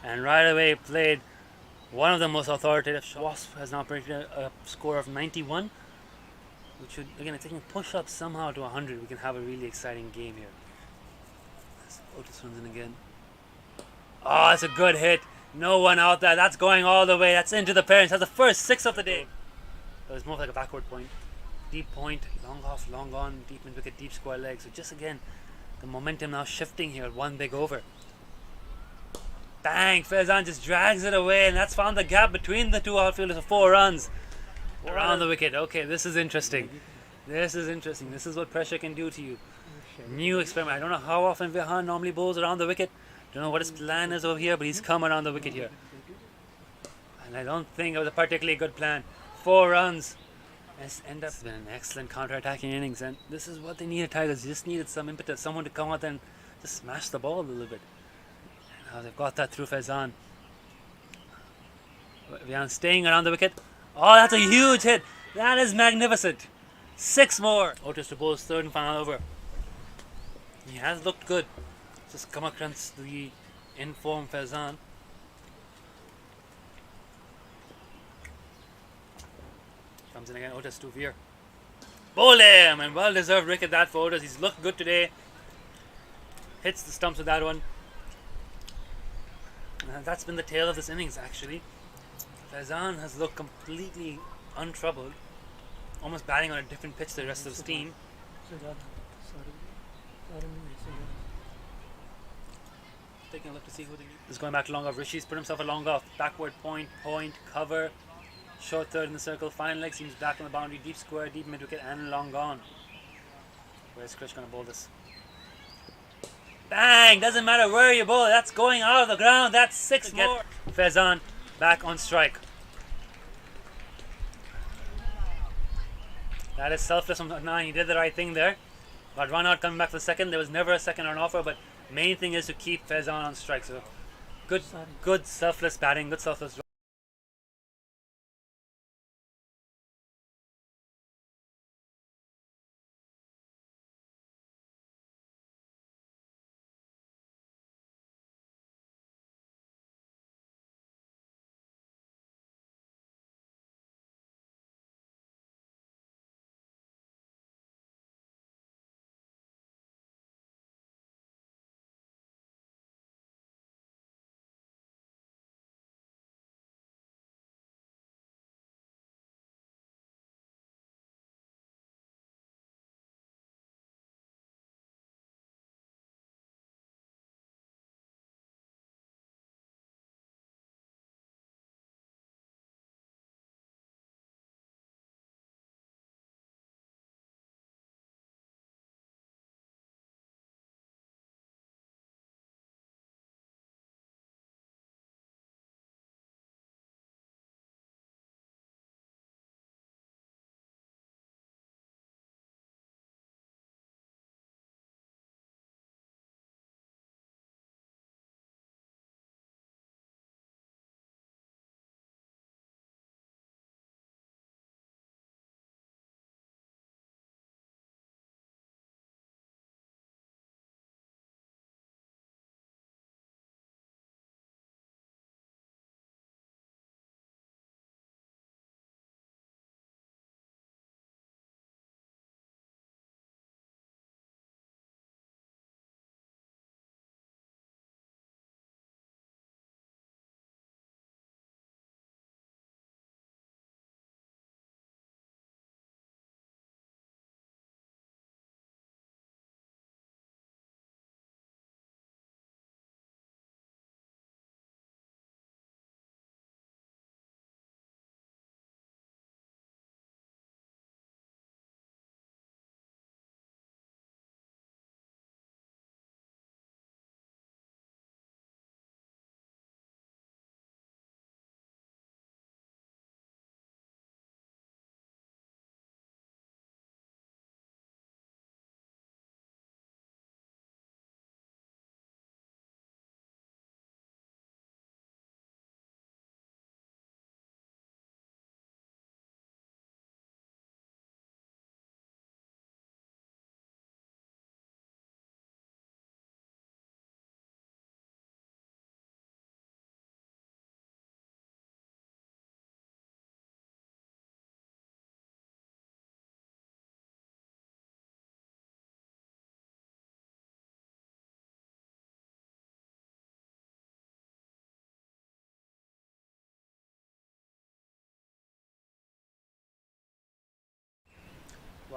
and right away played one of the most authoritative shots. Wasp has now predicted a score of 91. Which should, again, if they can push up somehow to 100, we can have a really exciting game here. Otis runs in again. Oh, it's a good hit. No one out there. That's going all the way. That's into the parents. That's the first 6 of the day. It was more like a backward point. Deep point, long off, long on, deep mid wicket, deep square leg. So just again, the momentum now shifting here. One big over. Bang! Faizan just drags it away, and that's found the gap between the two outfielders for 4 runs. Around the wicket. Okay, this is interesting. This is interesting. This is what pressure can do to you. New experiment. I don't know how often Vihan normally bowls around the wicket. Don't know what his plan is over here, but he's come around the wicket here. And I don't think it was a particularly good plan. 4 runs. It's been an excellent counter-attacking innings, and this is what they needed, Tigers. They just needed some impetus, someone to come out and just smash the ball a little bit. And now they've got that through Faizan. Vihan staying around the wicket. Oh, that's a huge hit. That is magnificent. 6 more. Otis to bowl's 3rd and final over. He has looked good. Just come against the in-form Faizan. Comes in again, Otis to Veer. Bowl him! And well-deserved wicket that for Otis. He's looked good today. Hits the stumps with that one. And that's been the tale of this innings, actually. Faizan has looked completely untroubled. Almost batting on a different pitch to the rest of his team. Taking a look to see who is going back long off. Rishi's put himself a long off. Backward point, cover. Short 3rd in the circle. Final leg seems back on the boundary. Deep square, deep mid wicket, and long gone. Where's Krish going to bowl this? Bang! Doesn't matter where you bowl. That's going out of the ground. That's 6 more. Faizan back on strike. That is selfless from 9. He did the right thing there. Got run out coming back for the second. There was never a second on offer, but main thing is to keep Faizan on strike. So good selfless batting, good selfless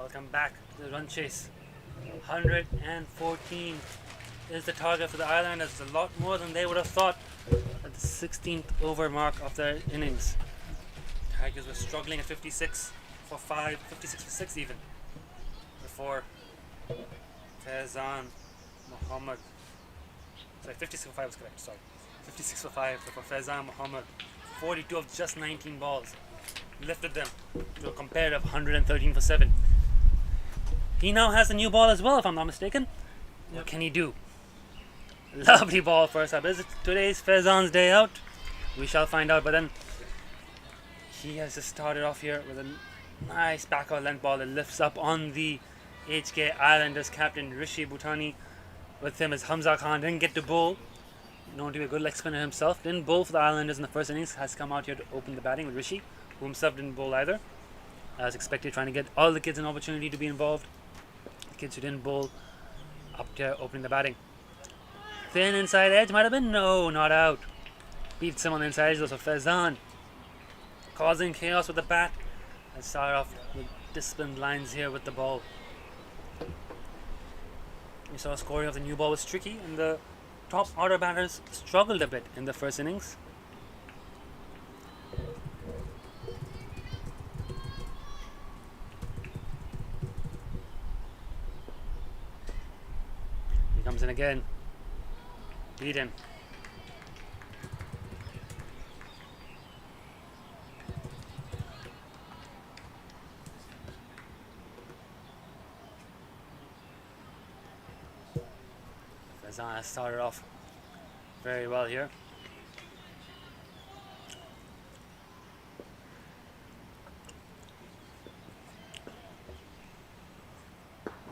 Welcome back to the run chase. 114 is the target for the Islanders. It's a lot more than they would have thought at the 16th over mark of their innings. Tigers were struggling at 56 for 5, 56 for 6 even, before Faizan Muhammad. Sorry, 56 for 5 was correct, sorry. 56 for 5 for Faizan Muhammad. 42 of just 19 balls lifted them to a comparative 113 for 7. He now has the new ball as well, if I'm not mistaken. What can he do? Lovely ball first up. Is it today's Faizan's day out? We shall find out. But then he has just started off here with a nice backward length ball that lifts up on the HK Islanders captain Rishi Bhutani. With him as Hamza Khan didn't get to bowl. Known to be a good leg spinner himself. Didn't bowl for the Islanders in the first innings. Has come out here to open the batting with Rishi, who himself didn't bowl either. As expected, trying to get all the kids an opportunity to be involved. The kids who didn't bowl up there opening the batting. Thin inside edge might have been, no, not out. Beats him on the inside edge though, so Faizan causing chaos with the bat. Let's start off with disciplined lines here with the ball. We saw scoring of the new ball was tricky, and the top order batters struggled a bit in the first innings. He comes in again. Beaten. Faizan has started off very well here.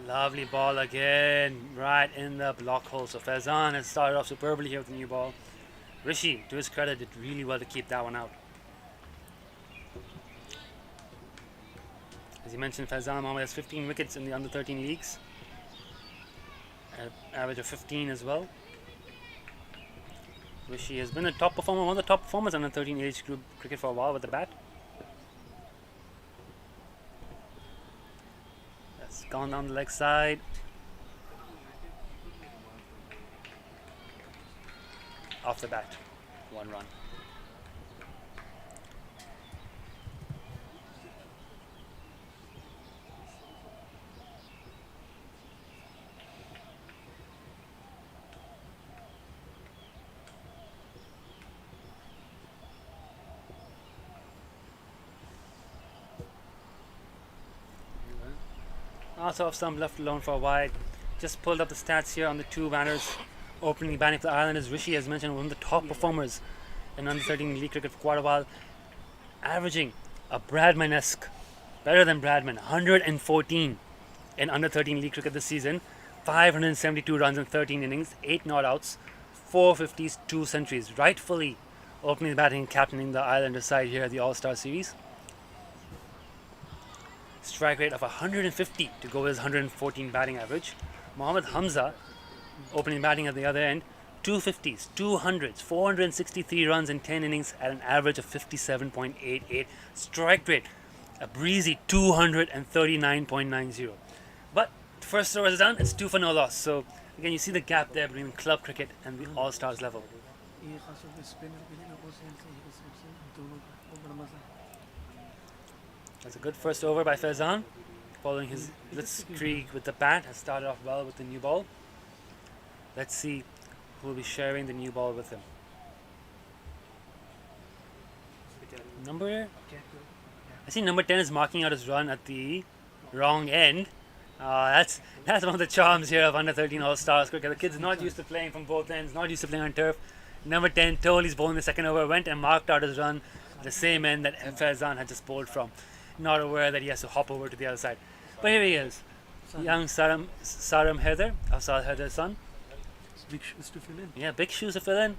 Lovely ball again, right in the block hole. So Faizan has started off superbly here with the new ball. Rishi, to his credit, did really well to keep that one out. As you mentioned, Faizan Mohammed has 15 wickets in the under 13 leagues. An average of 15 as well. Rishi has been a top performer, one of the top performers under 13 age group cricket for a while with the bat. That's gone down the leg side. Off the bat, 1 run. Also off stump, left alone for a wide. Just pulled up the stats here on the two banners opening batting for the Islanders. Rishi, as mentioned, one of the top performers in under 13 league cricket for quite a while, averaging a Bradman-esque, better than Bradman, 114 in under 13 league cricket this season. 572 runs in 13 innings, 8 not outs, 4 50s, 2 centuries. Rightfully opening the batting and captaining the Islanders side here at the All-Star Series. Strike rate of 150 to go with his 114 batting average. Mohammad Hamza opening batting at the other end, 250s, 200s, 463 runs in 10 innings at an average of 57.88. Strike rate, a breezy 239.90. But first over is done, it's 2 for no loss. So again, you see the gap there between club cricket and the All-Stars level. That's a good first over by Faizan, following his blitzkrieg with the bat. Has started off well with the new ball. Let's see who will be sharing the new ball with him. I see number 10 is marking out his run at the wrong end. That's one of the charms here of under 13 All-Stars cricket. The kid's not used to playing from both ends, not used to playing on turf. Number 10 told he's bowling the second over, went and marked out his run at the same end that Faizan had just bowled from. Not aware that he has to hop over to the other side. But here he is, young Saram Haider, Asad Haider's son. Big shoes to fill in. Yeah, big shoes to fill in.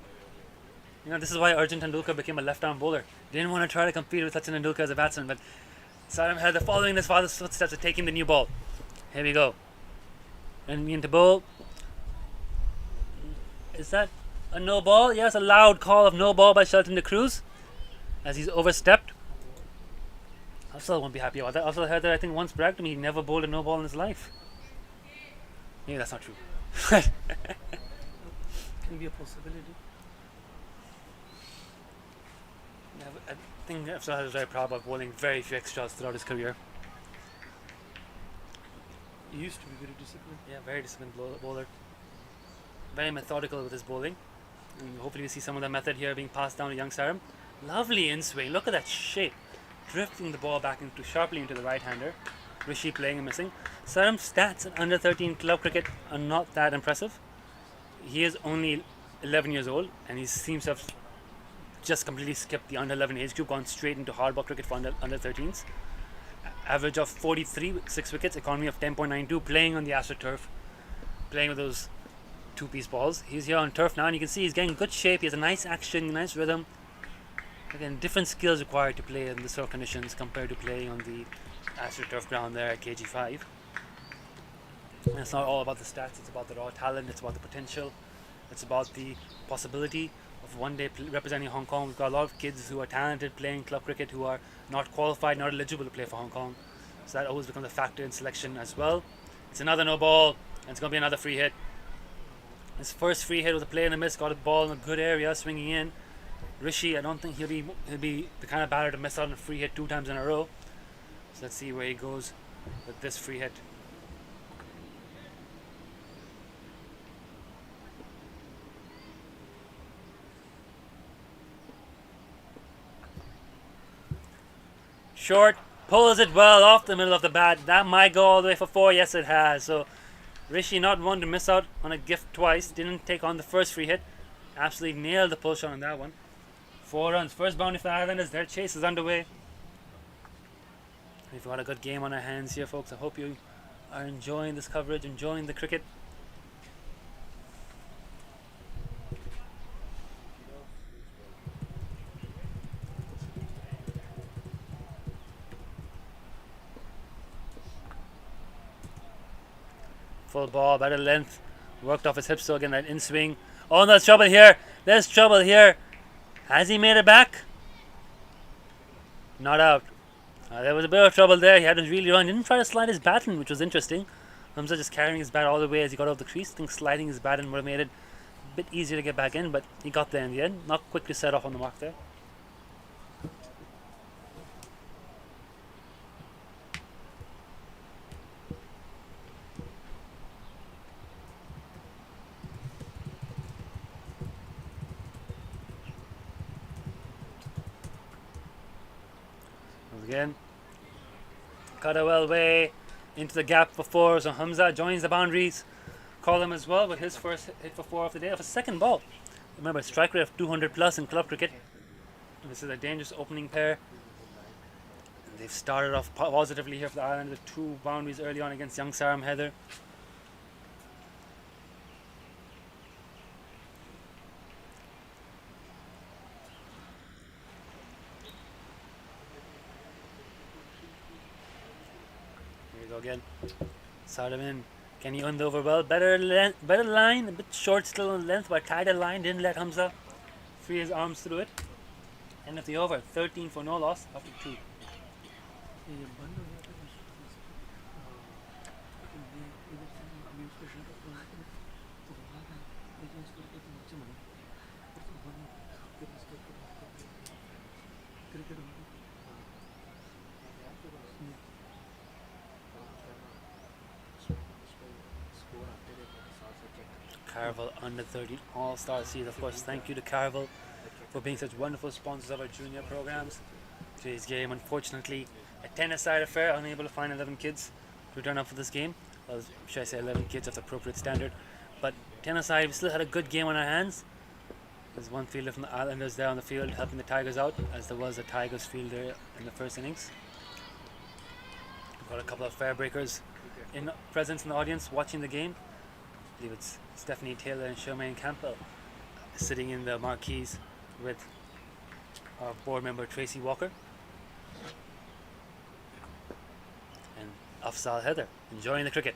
You know, this is why Arjun Tendulkar became a left-arm bowler. Didn't want to try to compete with Sachin Tendulkar as a batsman, but Saram Haider, following his father's footsteps, of taking the new ball. Here we go. And into bowl. Is that a no ball? Yes, a loud call of no ball by Shelton de Cruz as he's overstepped. Afzal won't be happy about that. Afzal Heather, I think, once bragged to me he never bowled a no ball in his life. Maybe that's not true. Can be a possibility. Yeah, but I think Afzal Heather is very proud of bowling very few extras throughout his career. He used to be very disciplined. Yeah, very disciplined bowler. Very methodical with his bowling. And hopefully we see some of that method here being passed down to young Saram. Lovely in swing. Look at that shape. Drifting the ball back sharply into the right-hander. Rishi playing and missing. Saram's stats at under 13 club cricket are not that impressive. He is only 11 years old and he seems to have just completely skipped the under 11 age group, gone straight into hardball cricket for under 13s. Average of 43 with 6 wickets, economy of 10.92, playing on the AstroTurf, playing with those two-piece balls. He's here on turf now and you can see he's getting good shape. He has a nice action, nice rhythm. Again, different skills required to play in this sort of conditions compared to playing on the AstroTurf ground there at KG5. And it's not all about the stats, it's about the raw talent, it's about the potential, it's about the possibility of one day representing Hong Kong. We've got a lot of kids who are talented playing club cricket who are not qualified, not eligible to play for Hong Kong. So that always becomes a factor in selection as well. It's another no ball and it's going to be another free hit. His first free hit was a play and a miss, got a ball in a good area, swinging in. Rishi, I don't think he'll be the kind of batter to miss out on a free hit 2 times in a row. So let's see where he goes with this free hit. Short, pulls it well off the middle of the bat. That might go all the way for 4. Yes, it has. So Rishi, not one to miss out on a gift twice. Didn't take on the first free hit. Absolutely nailed the pull shot on that one. 4 runs. First boundary for the Islanders. Their chase is underway. We've got a good game on our hands here, folks. I hope you are enjoying this coverage, enjoying the cricket. Full ball, better length. Worked off his hips, so again that in swing. Oh, there's trouble here. There's trouble here. Has he made it back? Not out. There was a bit of trouble there. He had to really run. Didn't try to slide his bat in, which was interesting. Hamza just carrying his bat all the way as he got off the crease. I think sliding his bat in would have made it a bit easier to get back in, but he got there in the end. Not quick to set off on the mark there. Again, Caravel way into the gap for 4. So Hamza joins the boundaries. Call him as well with his first hit for 4 of the day of a second ball. Remember, strike rate of 200 plus in club cricket. This is a dangerous opening pair. And they've started off positively here for the Island with 2 boundaries early on against young Saram Heather. Again, Saram in. Can he earn the over well? Better line, a bit short still on length, but tighter line. Didn't let Hamza free his arms through it. End of the over, 13 for no loss after 2. Caravel under 13 All-Star Series. Of course, thank you to Caravel for being such wonderful sponsors of our junior programs. Today's game, unfortunately, a 10-a-side affair, unable to find 11 kids to turn up for this game. Well, should I say 11 kids of the appropriate standard. But 10-a-side, we still had a good game on our hands. There's one fielder from the Islanders there on the field helping the Tigers out, as there was a Tigers fielder in the first innings. We've got a couple of fair breakers in presence in the audience watching the game. I believe it's Stephanie Taylor and Charmaine Campbell sitting in the marquees with our board member Tracy Walker and Afzal Heather enjoying the cricket.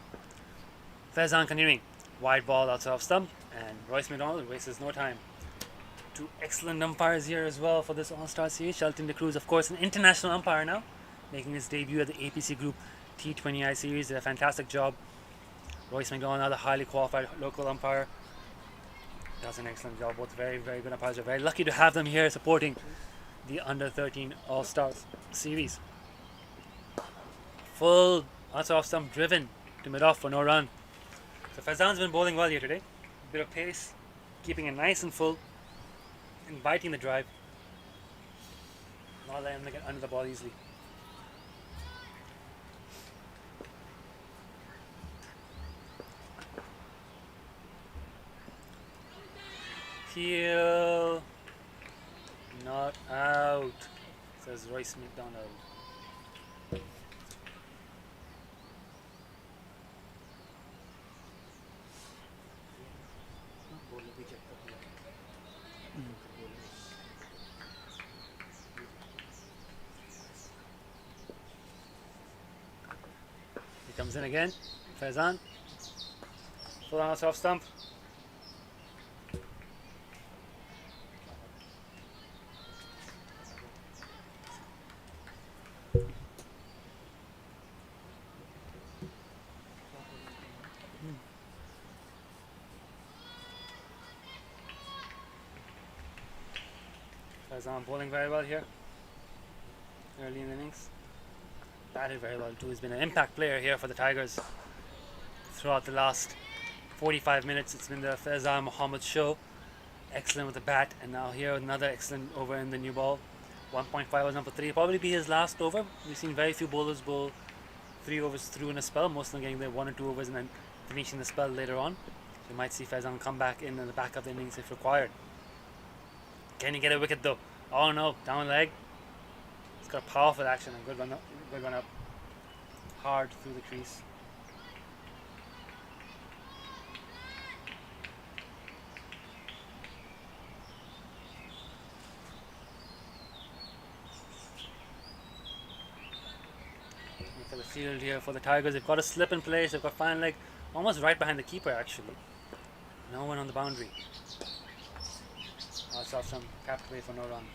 Faizan continuing, wide ball outside off stump, and Royce McDonald wastes no time. 2 excellent umpires here as well for this All-Star Series. Shelton De Cruz, of course, an international umpire now. making his debut at the APC Group T20I series. Did a fantastic job. Royce McDonald, another highly qualified local umpire, does an excellent job. Both very, very good umpires. We're very lucky to have them here supporting the Under 13 All Stars series. Full answer off stump driven to mid off for no run. So Faizan's been bowling well here today. Bit of pace, keeping it nice and full, inviting the drive, not letting them get under the ball easily. Heel, not out, says Royce McDonald. He comes in again, Faizan, full on off stump. Faizan bowling very well here, early in the innings. Batted very well too. He's been an impact player here for the Tigers throughout the last 45 minutes. It's been the Faizan Mohammed show. Excellent with the bat, and now here another excellent over in the new ball. 1.5 was number 3. Probably be his last over. We've seen very few bowlers bowl 3 overs through in a spell. Most of them getting their 1 or 2 overs and then finishing the spell later on. So you might see Faizan come back in the back of the innings if required. Can he get a wicket though? Oh no, down leg. It's got a powerful action and good run up. Hard through the crease. For the field here for the Tigers, they've got a slip in place. They've got fine leg, almost right behind the keeper actually. No one on the boundary. I saw some capped away for no run.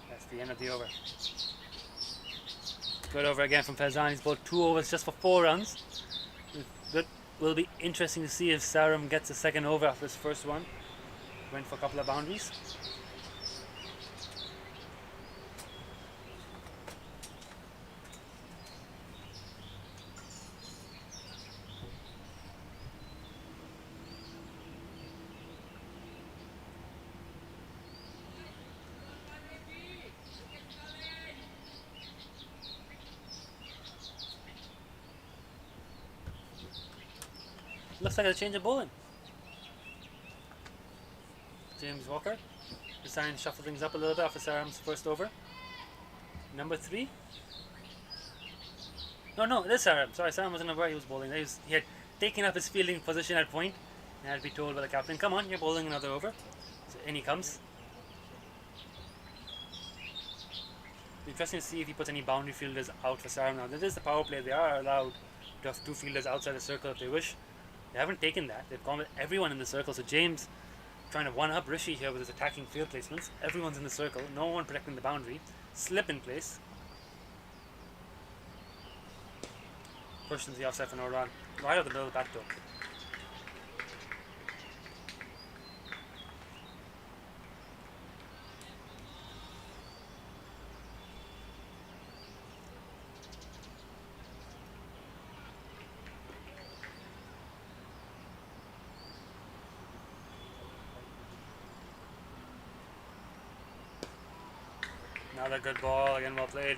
That's the end of the over. Good over again from Faizan. He's bowled 2 overs just for 4 runs. Good. Will be interesting to see if Saram gets a second over after his first one. Went for a couple of boundaries. Looks like a change of bowling. James Walker deciding to shuffle things up a little bit after Saram's first over. Number 3. No, it is Saram. Sorry, Saram wasn't aware he was bowling. He had taken up his fielding position at point and had to be told by the captain, come on, you're bowling another over. So in he comes. Interesting to see if he puts any boundary fielders out for Saram now. This is the power play. They are allowed to have 2 fielders outside the circle if they wish. They haven't taken that. They've gone with everyone in the circle. So James trying to one-up Rishi here with his attacking field placements. Everyone's in the circle. No one protecting the boundary. Slip in place. Pushed into the offside for no run. Right out the middle of the back door. Another good ball, again well played.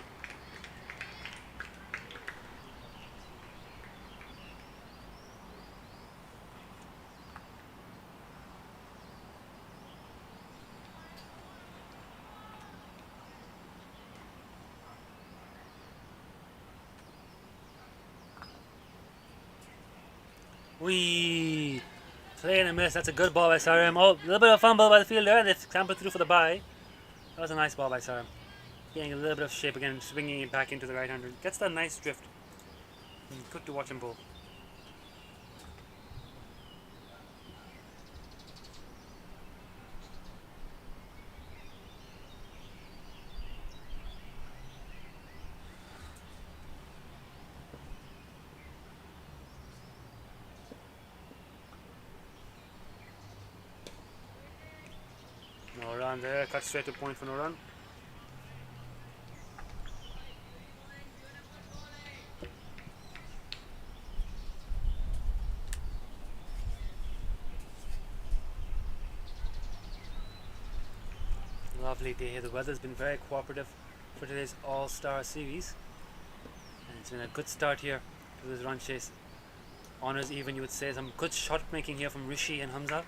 Wee! Play and a miss, that's a good ball by Saram. Oh, a little bit of fumble by the fielder. They've tampered through for the bye. That was a nice ball by Saram. Getting a little bit of shape again, swinging it back into the right hander. Gets that nice drift. Good to watch him bowl. there, cut straight to point for no run. Lovely day here. The weather's been very cooperative for today's All-Star Series. And it's been a good start here to this run chase. Honors even, you would say. Some good shot making here from Rishi and Hamza.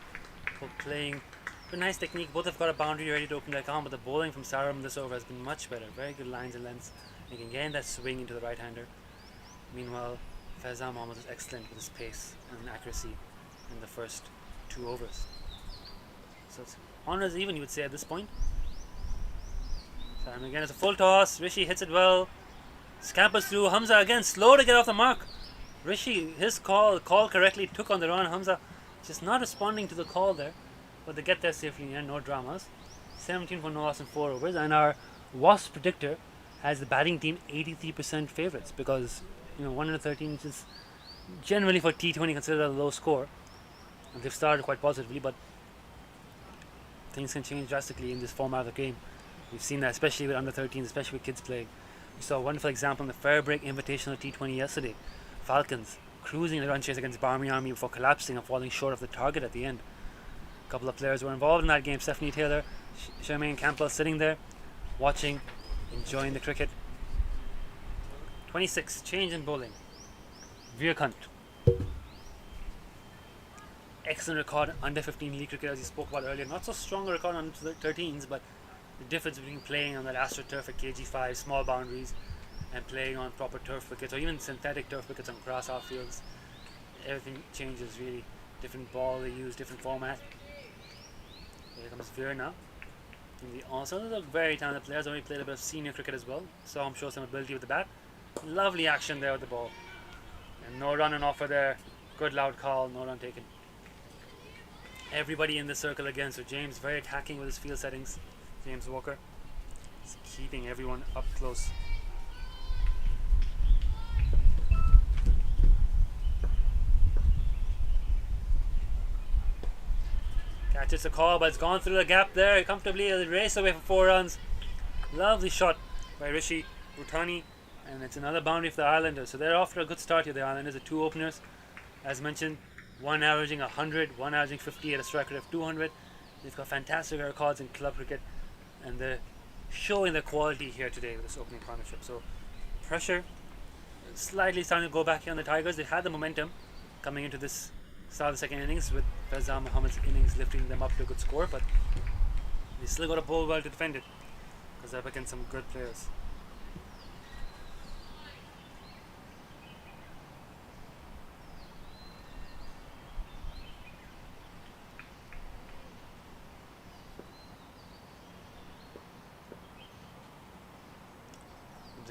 Both playing a nice technique. Both have got a boundary ready to open their account, but the bowling from Saram this over has been much better. Very good lines and lengths. You can get that swing into the right-hander. Meanwhile, Faizan Mohammed was excellent with his pace and accuracy in the first 2 overs. So it's honors even, you would say, at this point. And again, it's a full toss. Rishi hits it well. Scampers through. Hamza again slow to get off the mark. Rishi, his call correctly, took on the run. Hamza just not responding to the call there. But they get there safely and no dramas. 17 for no loss in 4 overs. And our WASP predictor has the batting team 83% favourites because 113 is generally for T20 considered a low score. And they've started quite positively, but things can change drastically in this format of the game. We've seen that especially with under 13s, especially with kids playing. We saw a wonderful example in the Fairbreak Invitational T20 yesterday. Falcons cruising the run chase against Barmy Army before collapsing and falling short of the target at the end. A couple of players were involved in that game. Stephanie Taylor, Charmaine Campbell sitting there, watching, enjoying the cricket. 26, change in bowling. Veerkant. Excellent record under 15 league cricket as you spoke about earlier. Not so strong a record on 13s, but the difference between playing on that AstroTurf at KG5, small boundaries, and playing on proper turf wickets or even synthetic turf wickets on grass outfields, everything changes really. Different ball they use, different format. Here comes Veer now. Also, they're very talented players. Already played a bit of senior cricket as well. Saw him show some ability with the bat. Lovely action there with the ball. And no run on offer there. Good loud call, no run taken. Everybody in the circle again. So James very attacking with his field settings. James Walker is keeping everyone up close. Catches the call, but it's gone through the gap there comfortably. It'll race away for 4 runs. Lovely shot by Rishi Bhutani, and it's another boundary for the Islanders. So they're off to a good start here. The Islanders, the 2 openers, as mentioned, one averaging 100, one averaging 50 at a strike rate of 200. They've got fantastic records in club cricket, and they're showing their quality here today with this opening partnership. So pressure slightly starting to go back here on the Tigers. They had the momentum coming into this start of the second innings with Faizan Mohammed's innings lifting them up to a good score, but they still got to bowl well to defend it because they're up against some good players.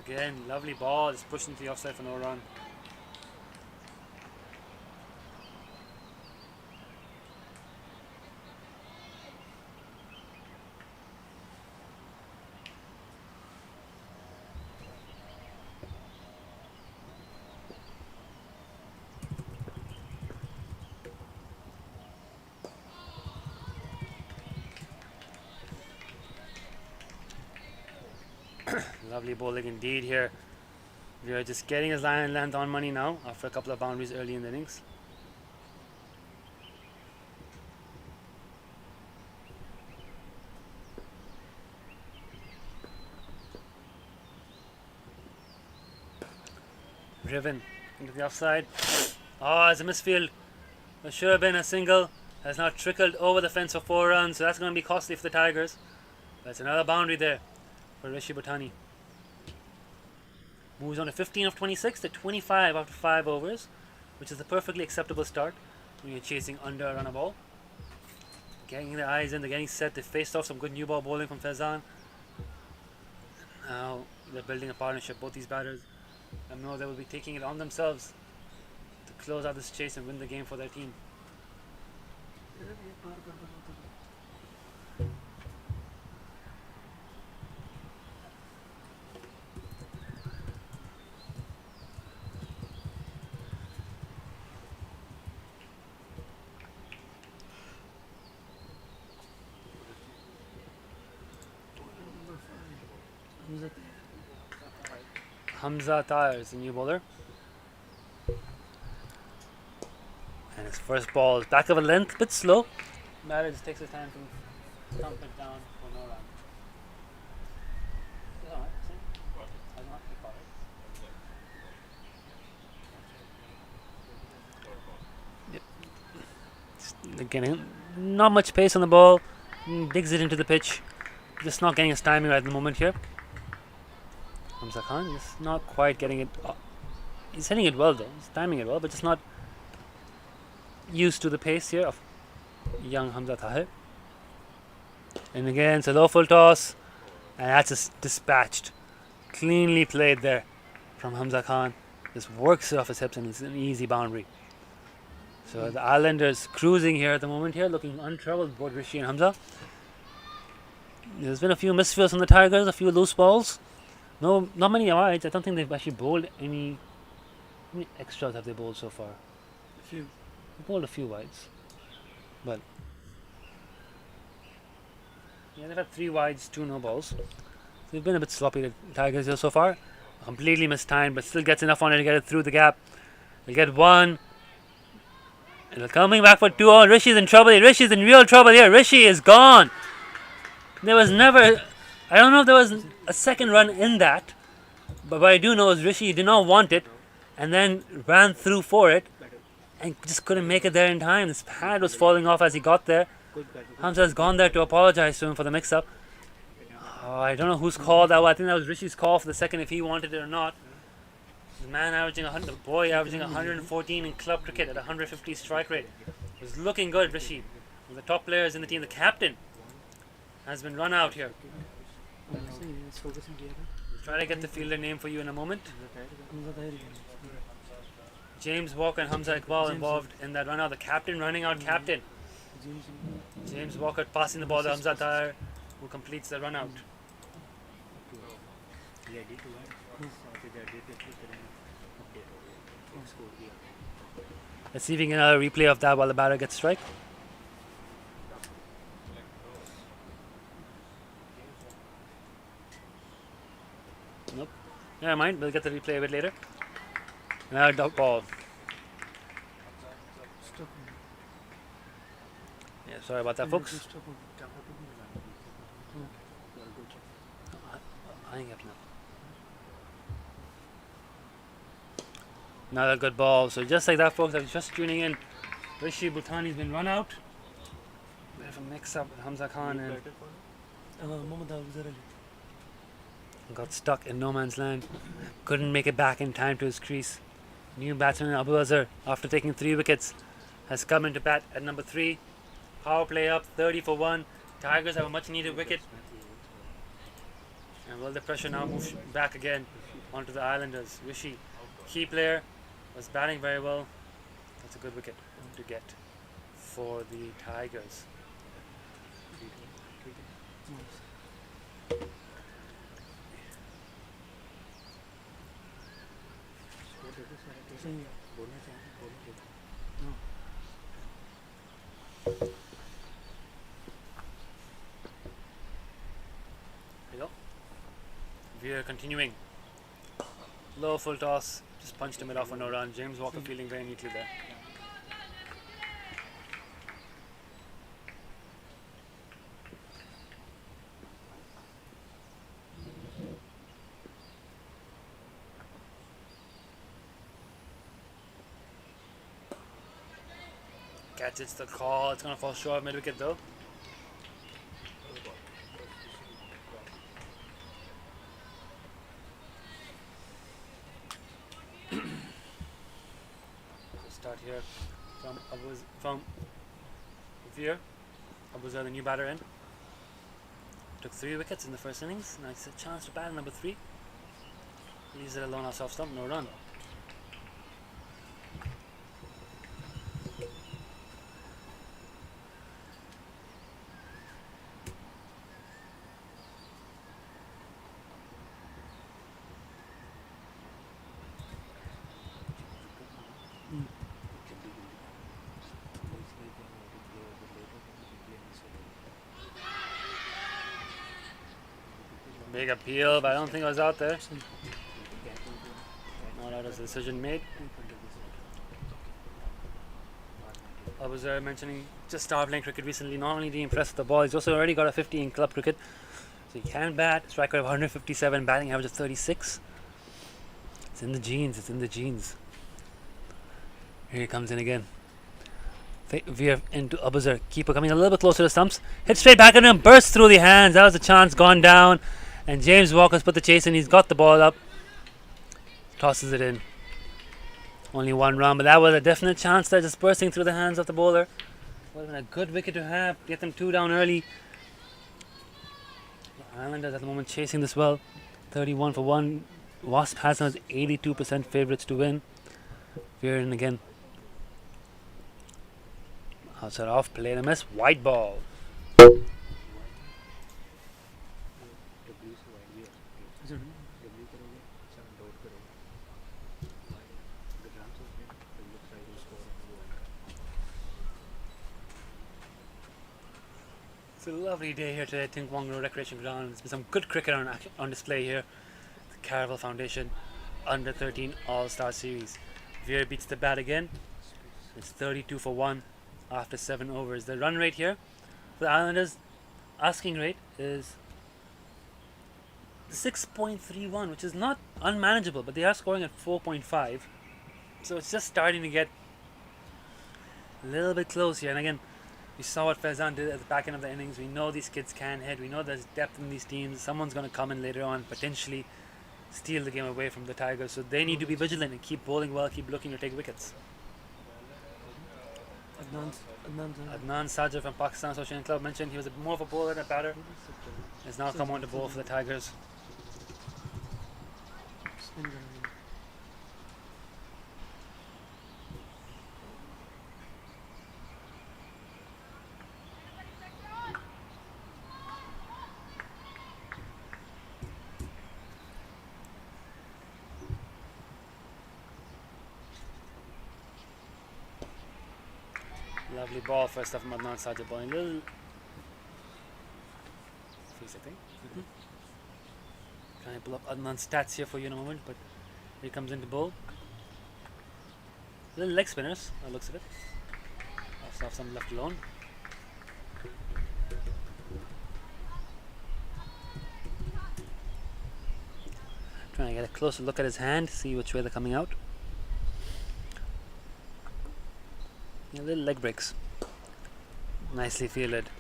Again, lovely ball, it's pushed into the offside for no run. Lovely bowling indeed here. We are just getting his line and length on money now after a couple of boundaries early in the innings. Driven into the offside. Oh, it's a misfield. There should have been a single. Has now trickled over the fence for 4 runs, so that's going to be costly for the Tigers. That's another boundary there for Rishi Bhutani. Moves on to 15 of 26 to 25 after 5 overs, which is a perfectly acceptable start when you're chasing under a run a ball. Getting their eyes in, they're getting set. They faced off some good new ball bowling from Faizan. Now they're building a partnership, both these batters. I know they will be taking it on themselves to close out this chase and win the game for their team. Hamza Tahir is the new bowler. And his first ball is back of a length, bit slow. Batter just takes his time to thump it down for no run. It's alright, see? I'll not be bothered. Again, not much pace on the ball. Digs it into the pitch. Just not getting his timing right at the moment here. Hamza Khan is not quite getting it. He's hitting it well though. He's timing it well, but just not used to the pace here of young Hamza Tahir. And again, it's a low full toss, and that's just dispatched. Cleanly played there from Hamza Khan. Just works it off his hips, and it's an easy boundary. So the Islanders cruising here at the moment here, looking untroubled, both Rishi and Hamza. There's been a few misfields from the Tigers, a few loose balls. No, not many wides. I don't think they've actually bowled any. How many extras have they bowled so far? A few. They bowled a few wides, but yeah, they've had 3 wides, 2 no balls. So they've been a bit sloppy, the Tigers here so far. Completely mistimed, but still gets enough on it to get it through the gap. They'll get 1. And they're coming back for 2 on. Rishi's in trouble here. Rishi's in real trouble here. Rishi is gone. There was never. I don't know if there was a second run in that, but what I do know is Rishi did not want it, and then ran through for it, and just couldn't make it there in time. His pad was falling off as he got there. Hamza has gone there to apologize to him for the mix-up. Oh, I don't know whose call that was. I think that was Rishi's call for the second, if he wanted it or not. The man averaging 100, the boy averaging 114 in club cricket at 150 strike rate. It was looking good, Rishi. One of the top players in the team, the captain, has been run out here. We'll try to get the fielder name for you in a moment. James Walker and Hamza Iqbal involved in that run out. The captain running out captain. James Walker passing the ball to Hamza Tahir, who completes the run out. Let's see if we can get another replay of that while the batter gets strike. Nope. Never mind, we'll get the replay a bit later. Another dog ball. Yeah, sorry about that, folks. Another good ball. So just like that, folks, I was just tuning in. Rishi Bhutani's been run out. Bit of a mix-up with Hamza Khan and got stuck in no man's land. Couldn't make it back in time to his crease. New batsman Abu Azhar, after taking 3 wickets, has come into bat at number 3. Power play up, 30 for 1. Tigers have a much needed wicket. And will the pressure now move back again onto the Islanders? Rishi, key player, was batting very well. That's a good wicket to get for the Tigers. There you go. We are continuing. Low full toss. Just punched him it off for no run. James Walker fielding very neatly there. Catches the call. It's going to fall short of mid wicket though. Start here from Veer. Abu Azhar, the new batter in. Took 3 wickets in the first innings. Nice chance to bat at number 3. Leaves it alone off stump, no run. Big appeal, but I don't think it was out there. Was the decision made? I was mentioning just started playing cricket recently. Not only did he impress with the ball, he's also already got a 50 in club cricket. So he can bat. Strike rate of 157, batting average of 36. It's in the genes. It's in the genes. Here he comes in again. Veer into Abuzar. Keeper coming a little bit closer to the stumps. Hit straight back at him. Bursts through the hands. That was a chance gone down. And James Walker's put the chase in. He's got the ball up. Tosses it in. Only one run, but that was a definite chance there, just bursting through the hands of the bowler. Would have been a good wicket to have. Get them 2 down early. The Islanders at the moment chasing this well. 31 for 1. Wasp has them as 82% favourites to win. Veer in again. Outside off, play and a miss. White ball. It's a lovely day here today at Tinkwong Road Recreation Ground. There's been some good cricket on display here. The Caravel Foundation Under 13 All-Star Series. Veer beats the bat again. It's 32 for 1 after 7 overs. The run rate here for the Islanders, asking rate is 6.31, which is not unmanageable, but they are scoring at 4.5. So it's just starting to get a little bit close here. And again, we saw what Faizan did at the back end of the innings. We know these kids can hit. We know there's depth in these teams. Someone's going to come in later on, potentially steal the game away from the Tigers. So they need to be vigilant and keep bowling well, keep looking to take wickets. Adnan Sajja from Pakistan Association Club mentioned he was more of a bowler than a batter. Has now come on to bowl for the Tigers. Lovely ball first off from Adnan Sajja bowling. Little face, I think. Trying to pull up Adnan's stats here for you in a moment, but here he comes into bowl. Little leg spinners, by the looks of it. Also have some left alone. Trying to get a closer look at his hand, see which way they're coming out. Yeah, little leg breaks. Nicely fielded.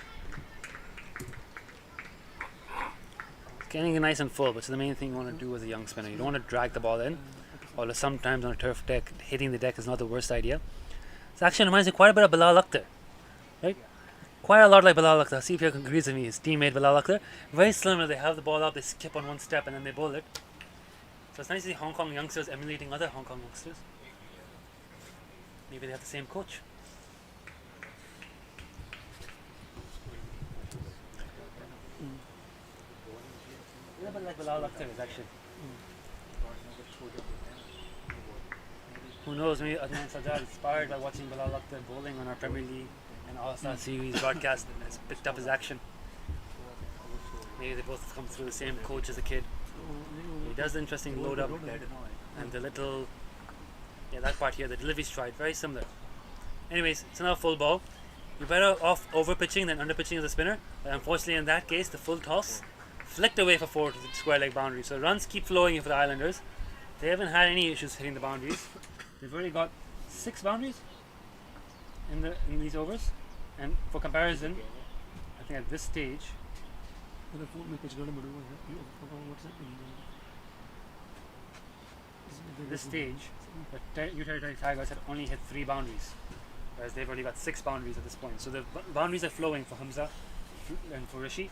Getting it nice and full, which is the main thing you want to do as a young spinner. You don't want to drag the ball in, although sometimes on a turf deck, hitting the deck is not the worst idea. This actually reminds me quite a bit of Bilal Akhtar, right? Quite a lot like Bilal Akhtar. See if you agrees with me. His teammate Bilal Akhtar. Very similar. They have the ball up, they skip on one step, and then they bowl it. So it's nice to see Hong Kong youngsters emulating other Hong Kong youngsters. Maybe they have the same coach. A little bit like Bilal Akhtar is actually. Who knows, maybe Adnan Sajjad, inspired by watching Bilal Akhtar bowling on our Premier League and All-Star Series broadcast, has picked up his action. Maybe they both come through the same coach as a kid. He does the interesting load up and the little, that part here, the delivery stride, very similar. Anyways, it's now full ball. You're better off over pitching than under pitching as a spinner, but unfortunately in that case, the full toss flicked away for 4 to the square leg boundary. So runs keep flowing in for the Islanders. They haven't had any issues hitting the boundaries. They've already got 6 boundaries in these overs. And for comparison, I think at this stage, the U13 Tigers had only hit 3 boundaries, whereas they've already got 6 boundaries at this point. So the boundaries are flowing for Hamza and for Rishi.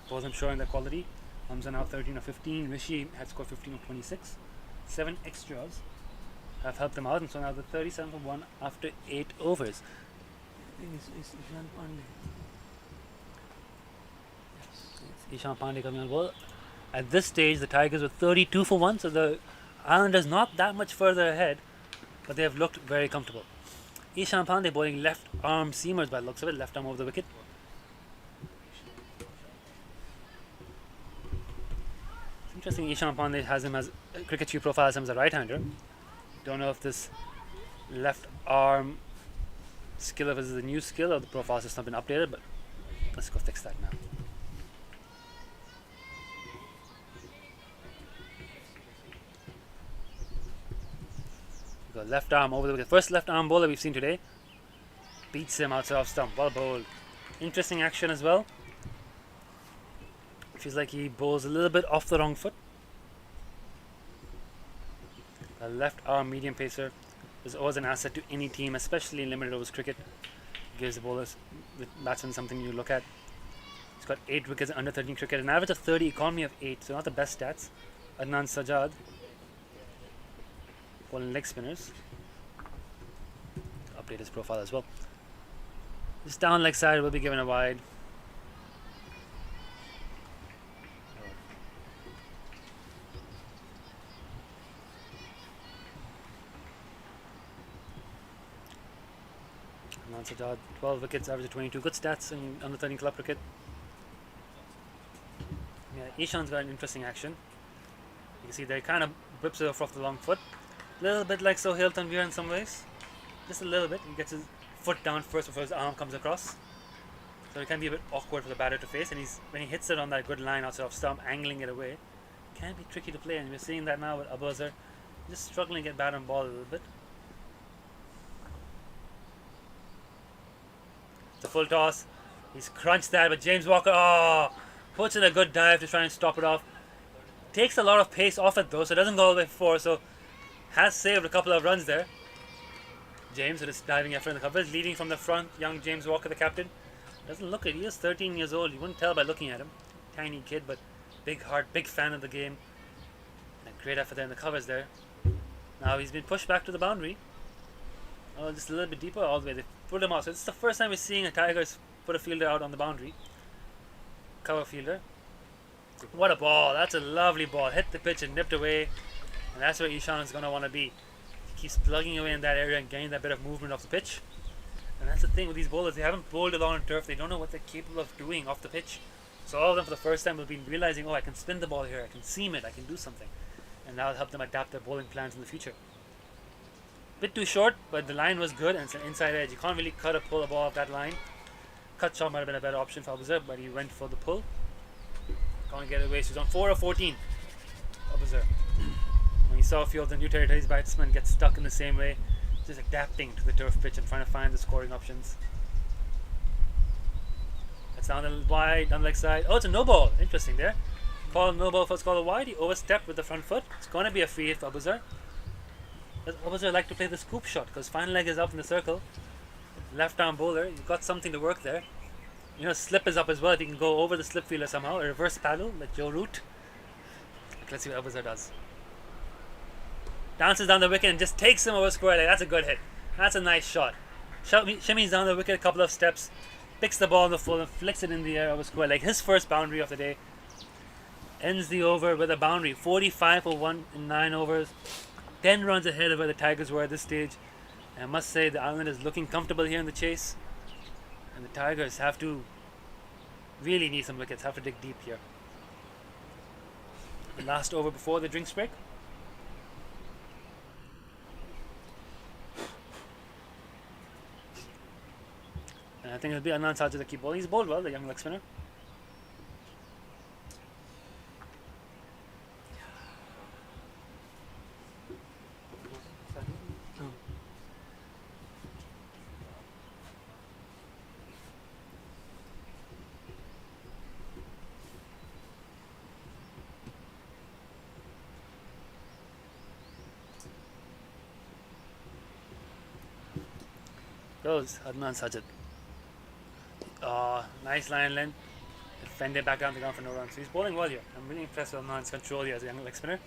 Both of them showing their quality. Hamza now 13 of 15. Rishi had scored 15 of 26. 7 extras have helped them out, and so now they're 37 for 1 after 8 overs. Ishan Pandey coming on board. At this stage, the Tigers were 32 for 1, so the Islanders not that much further ahead, but they have looked very comfortable. Ishan Pandey bowling left arm seamers by the looks of it, left arm over the wicket. It's interesting, Ishan Pandey has him as Cricket View profile as him as a right-hander. Don't know if this left arm skill of his is a new skill or the profile has not been updated, but let's go fix that now. We got left arm over the wicket. First left arm bowler we've seen today. Beats him outside off stump. Well bowled. Interesting action as well. Feels like he bowls a little bit off the wrong foot. A left arm medium pacer is always an asset to any team, especially in limited overs cricket. Gives the bowlers, the batsmen, something you look at. He's got 8 wickets in under 13 cricket, an average of 30, economy of 8, so not the best stats. Adnan Sajjad, bowling leg spinners. Update his profile as well. This down leg side will be given a wide. Sajjad, 12 wickets, average of 22. Good stats in under 13 club cricket. Yeah, Ishan's got an interesting action. You can see there he kind of whips it off the long foot. A little bit like Sohail Tanvir in some ways. Just a little bit. He gets his foot down first before his arm comes across. So it can be a bit awkward for the batter to face. And when he hits it on that good line outside off stump, angling it away, it can be tricky to play. And we're seeing that now with Abazar. Just struggling to get bat on ball a little bit. It's a full toss. He's crunched that, but James Walker, puts in a good dive to try and stop it off. Takes a lot of pace off it though, so it doesn't go all the way for 4. So has saved a couple of runs there. James with his diving effort in the coverage, leading from the front. Young James Walker, the captain, doesn't look it. He is 13 years old. You wouldn't tell by looking at him. Tiny kid, but big heart, big fan of the game. And great effort there in the covers there. Now he's been pushed back to the boundary. Oh, just a little bit deeper all the way. They pulled him out. So it's the first time we're seeing a Tigers put a fielder out on the boundary. Cover fielder. What a ball. That's a lovely ball. Hit the pitch and nipped away. And that's where Ishan is going to want to be. He keeps plugging away in that area and getting that bit of movement off the pitch. And that's the thing with these bowlers. They haven't bowled a lot on turf. They don't know what they're capable of doing off the pitch. So all of them for the first time will be realizing, oh, I can spin the ball here. I can seam it. I can do something. And that'll help them adapt their bowling plans in the future. Bit too short, but the line was good and it's an inside edge. You can't really cut or pull a ball off that line. Cut shot might have been a better option for Abuzar, but he went for the pull. Can't get away. So he's on 4 or 14. Abuzar. When he saw a few of the new territories batsmen get stuck in the same way, just adapting to the turf pitch and trying to find the scoring options. That's down the wide, down the leg side. Oh, it's a no ball. Interesting there. Call no ball, first call a wide. He overstepped with the front foot. It's going to be a free hit for Abuzar. Does Abuzar like to play the scoop shot? Because final leg is up in the circle. Left arm bowler, you've got something to work there. You know, slip is up as well. If you can go over the slip fielder somehow, a reverse paddle like Joe Root. Let's see what Abuzar does. Dances down the wicket and just takes him over square leg. That's a good hit. That's a nice shot. Shimmies down the wicket a couple of steps, picks the ball in the full and flicks it in the air over square leg. His first boundary of the day. Ends the over with a boundary. 45 for 1 in 9 overs. 10 runs ahead of where the Tigers were at this stage. And I must say the Islanders looking comfortable here in the chase. And the Tigers have to really need some wickets, have to dig deep here. The last over before the drinks break. And I think it'll be Adnan Sajjad to keep bowling. He's bowled well, the young leg spinner. Goes Adnan Sajjad. Nice line length. Defended back down the ground for no runs. So he's bowling well here. I'm really impressed with Adnan's control here as a young leg spinner.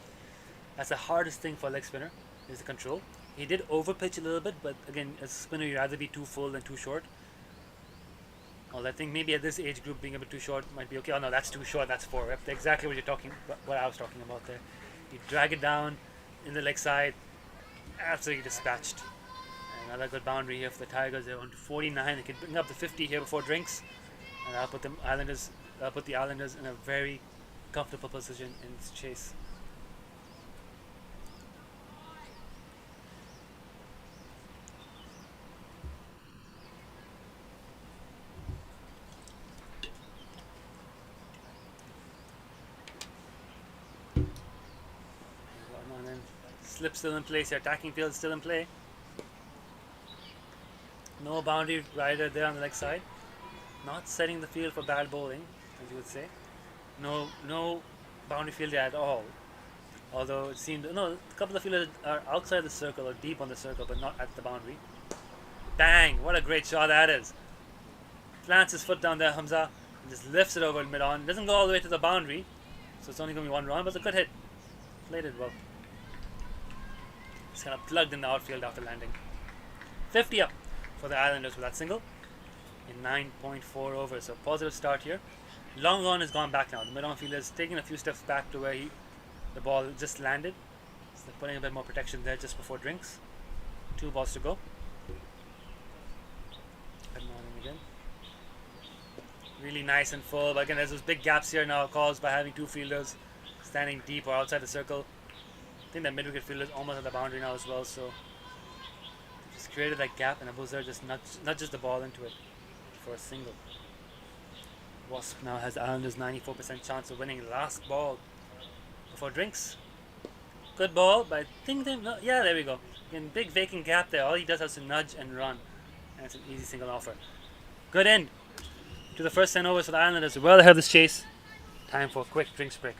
That's the hardest thing for a leg spinner, is the control. He did overpitch a little bit, but again, as a spinner, you'd rather be too full than too short. Well, I think maybe at this age group, being a bit too short might be okay. Oh no, that's too short. That's 4. That's exactly what what I was talking about there. You drag it down in the leg side, absolutely dispatched. Another good boundary here for the Tigers. They're on to 49. They can bring up the 50 here before drinks, and that'll put the Islanders in a very comfortable position in this chase. Slip still in place. Your attacking field is still in play. No boundary rider there on the leg side. Not setting the field for bad bowling, as you would say. No boundary field at all. Although it seemed a couple of fielders are outside the circle or deep on the circle, but not at the boundary. Bang! What a great shot that is. Plants his foot down there, Hamza, and just lifts it over mid-on. Doesn't go all the way to the boundary, so it's only going to be one run, but it's a good hit. Played it well. Just kind of plugged in the outfield after landing. 50 up for the Islanders with that single in 9.4 overs. So positive start here. Long on has gone back now. The mid-on fielder is taking a few steps back to where the ball just landed. So they're putting a bit more protection there just before drinks. 2 balls to go. Good morning again. Really nice and full, but again there's those big gaps here now caused by having 2 fielders standing deep or outside the circle. I think that mid-wicket fielder is almost at the boundary now as well, so just created that gap and Abu Zar just nudges the ball into it for a single. Wasp now has Islanders' 94% chance of winning last ball before drinks. Good ball, but I think yeah, there we go. Again, big vacant gap there. All he does is to nudge and run, and it's an easy single offer. Good end to the first 10 overs for the Islanders. Well ahead of this chase. Time for a quick drinks break.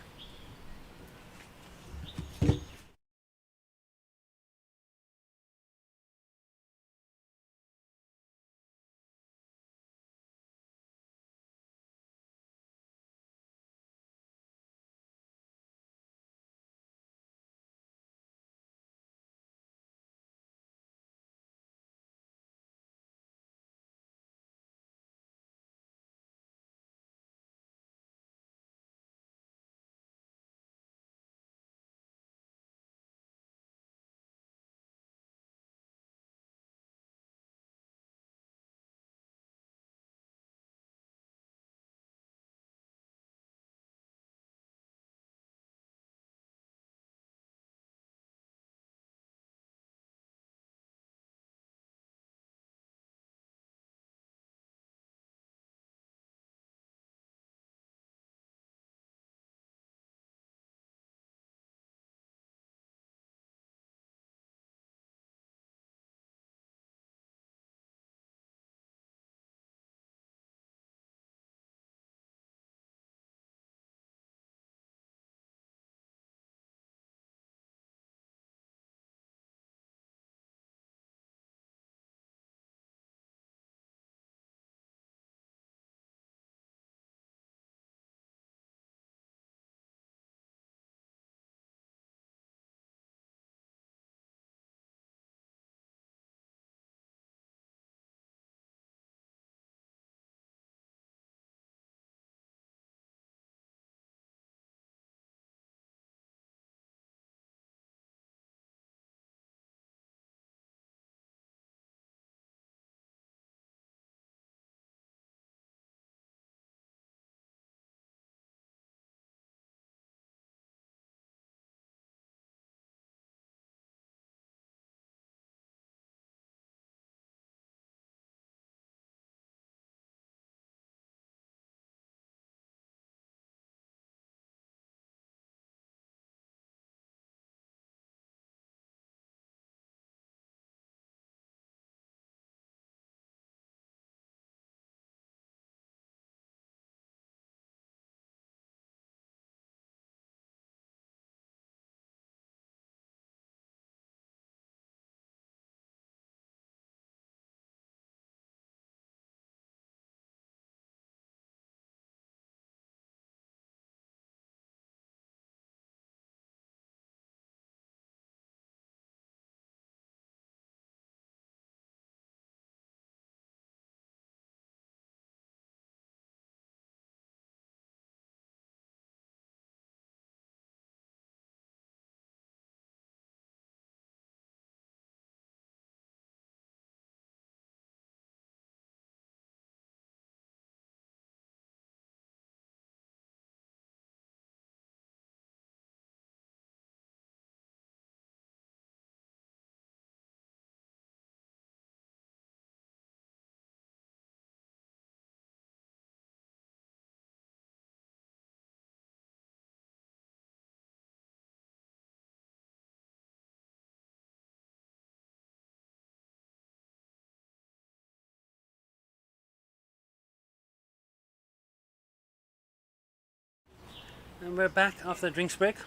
And we're back after the drinks break.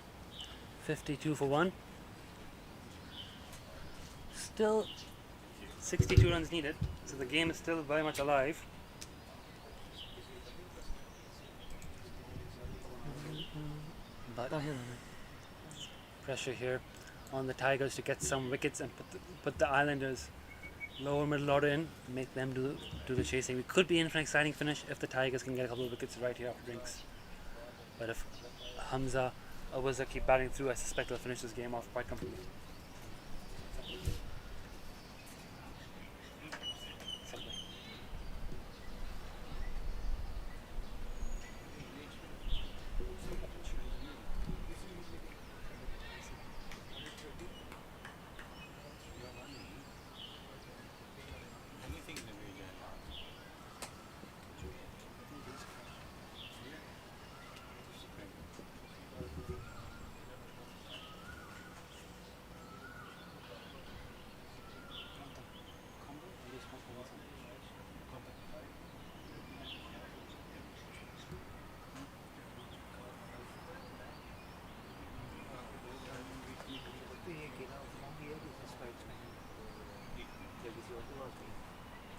52 for 1. Still 62 runs needed, so the game is still very much alive. But pressure here on the Tigers to get some wickets and put the Islanders lower middle order in, make them do the chasing. We could be in for an exciting finish if the Tigers can get a couple of wickets right here after drinks. But if Hamza or Wizard keep batting through, I suspect they'll finish this game off quite comfortably.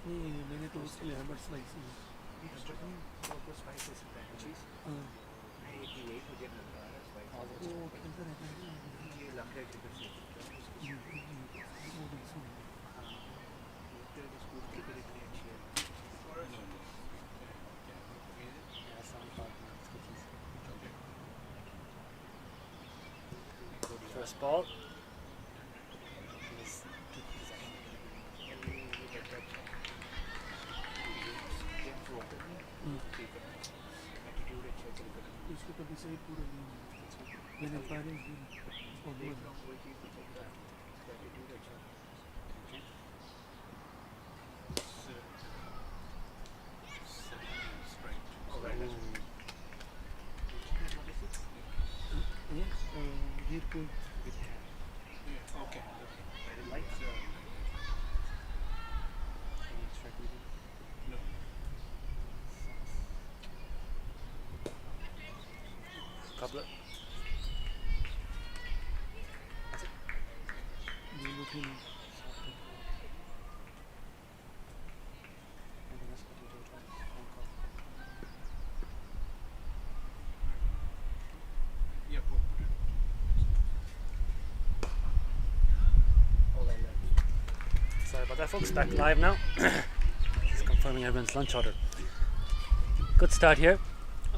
नहीं मैंने तो उसके लिए herbal slice First ball. इसको कभी सही पूरा नहीं मैंने फायरिंग की Couple. Sorry about that, folks. Back live now. Just confirming everyone's lunch order. Good start here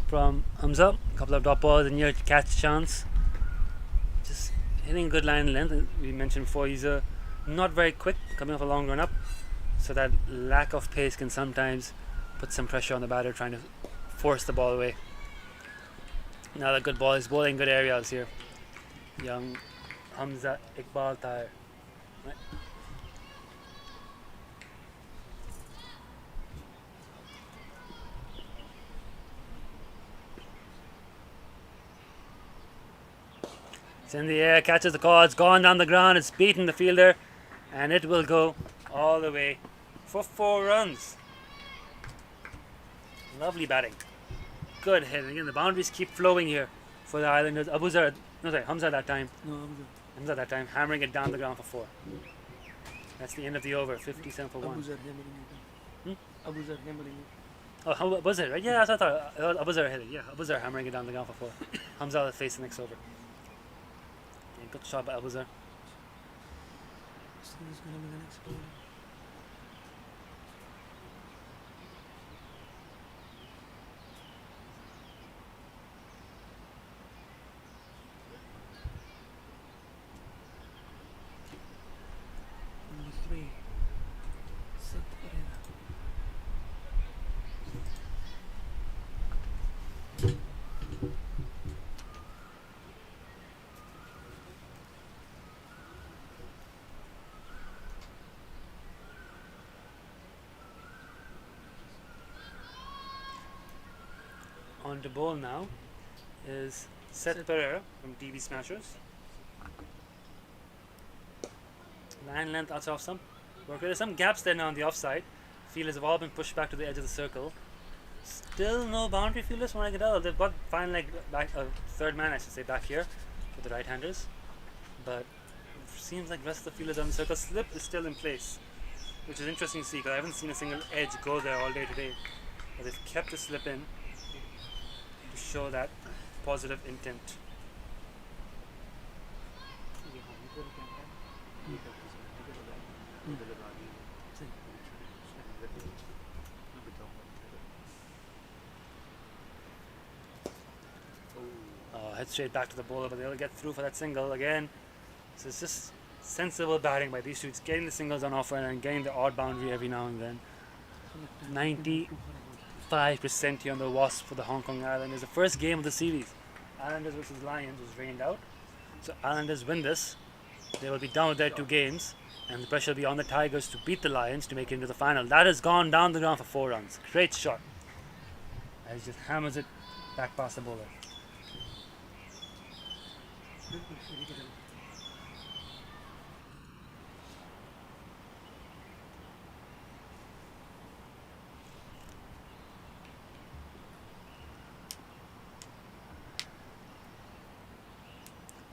from Hamza. A couple of dot balls, a near catch chance. Just hitting a good line and length. We mentioned before, he's not very quick, coming off a long run up. So that lack of pace can sometimes put some pressure on the batter trying to force the ball away. Another good ball. He's bowling good areas here. Young Hamza Iqbal Tahir. Right. It's in the air, catches the call, it's gone down the ground, it's beaten the fielder, and it will go all the way for 4 runs. Lovely batting. Good hit. Again, the boundaries keep flowing here for the Islanders. Hamza that time. Hamza that time, hammering it down the ground for 4. That's the end of the over, 57 for 1. Abuzar hammering it. Oh, Abuzar, right? Yeah, that's what I thought. Abuzar hit it. Yeah, Abuzar hammering it down the ground for 4. Hamza will face the next over. Good shot by Abuzar. This is going to be the next ball. Number 3. Seth Pereira. On the ball now is Seth Pereira from TV Smashers. Line length outside off some. There's some gaps there now on the offside. Fielders have all been pushed back to the edge of the circle. Still no boundary fielders from what I can tell. They've got fine like back third man, I should say, back here with the right-handers, but it seems like rest of the fielders on the circle. Slip is still in place, which is interesting to see because I haven't seen a single edge go there all day today. But they've kept the slip in to show that positive intent. Head straight back to the bowler, but they'll get through for that single again. So it's just sensible batting by these two. It's getting the singles on offer and getting the odd boundary every now and then. 95% here on the Wasp for the Hong Kong Islanders. The first game of the series, Islanders versus Lions, was rained out. So Islanders win this, they will be done with their 2 games, and the pressure will be on the Tigers to beat the Lions to make it into the final. That has gone down the ground for 4 runs. Great shot. As he just hammers it back past the bowler.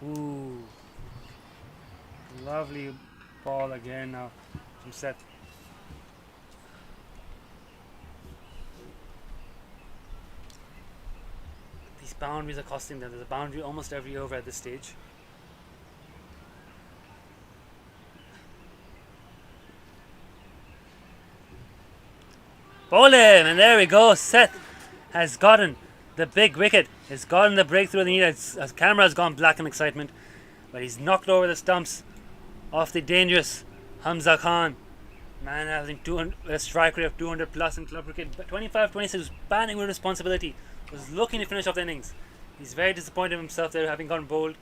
Ooh, lovely ball again now from Seth. These boundaries are costing them. There's a boundary almost every over at this stage. Bowl him, and there we go. Seth has gotten the big wicket. He's gotten the breakthrough the need. His camera has gone black in excitement, but he's knocked over the stumps off the dangerous Hamza Khan. Man having a strike rate of 200 plus in club cricket. 25-26 was banning with responsibility. Was looking to finish off the innings. He's very disappointed in himself there, having gone bowled.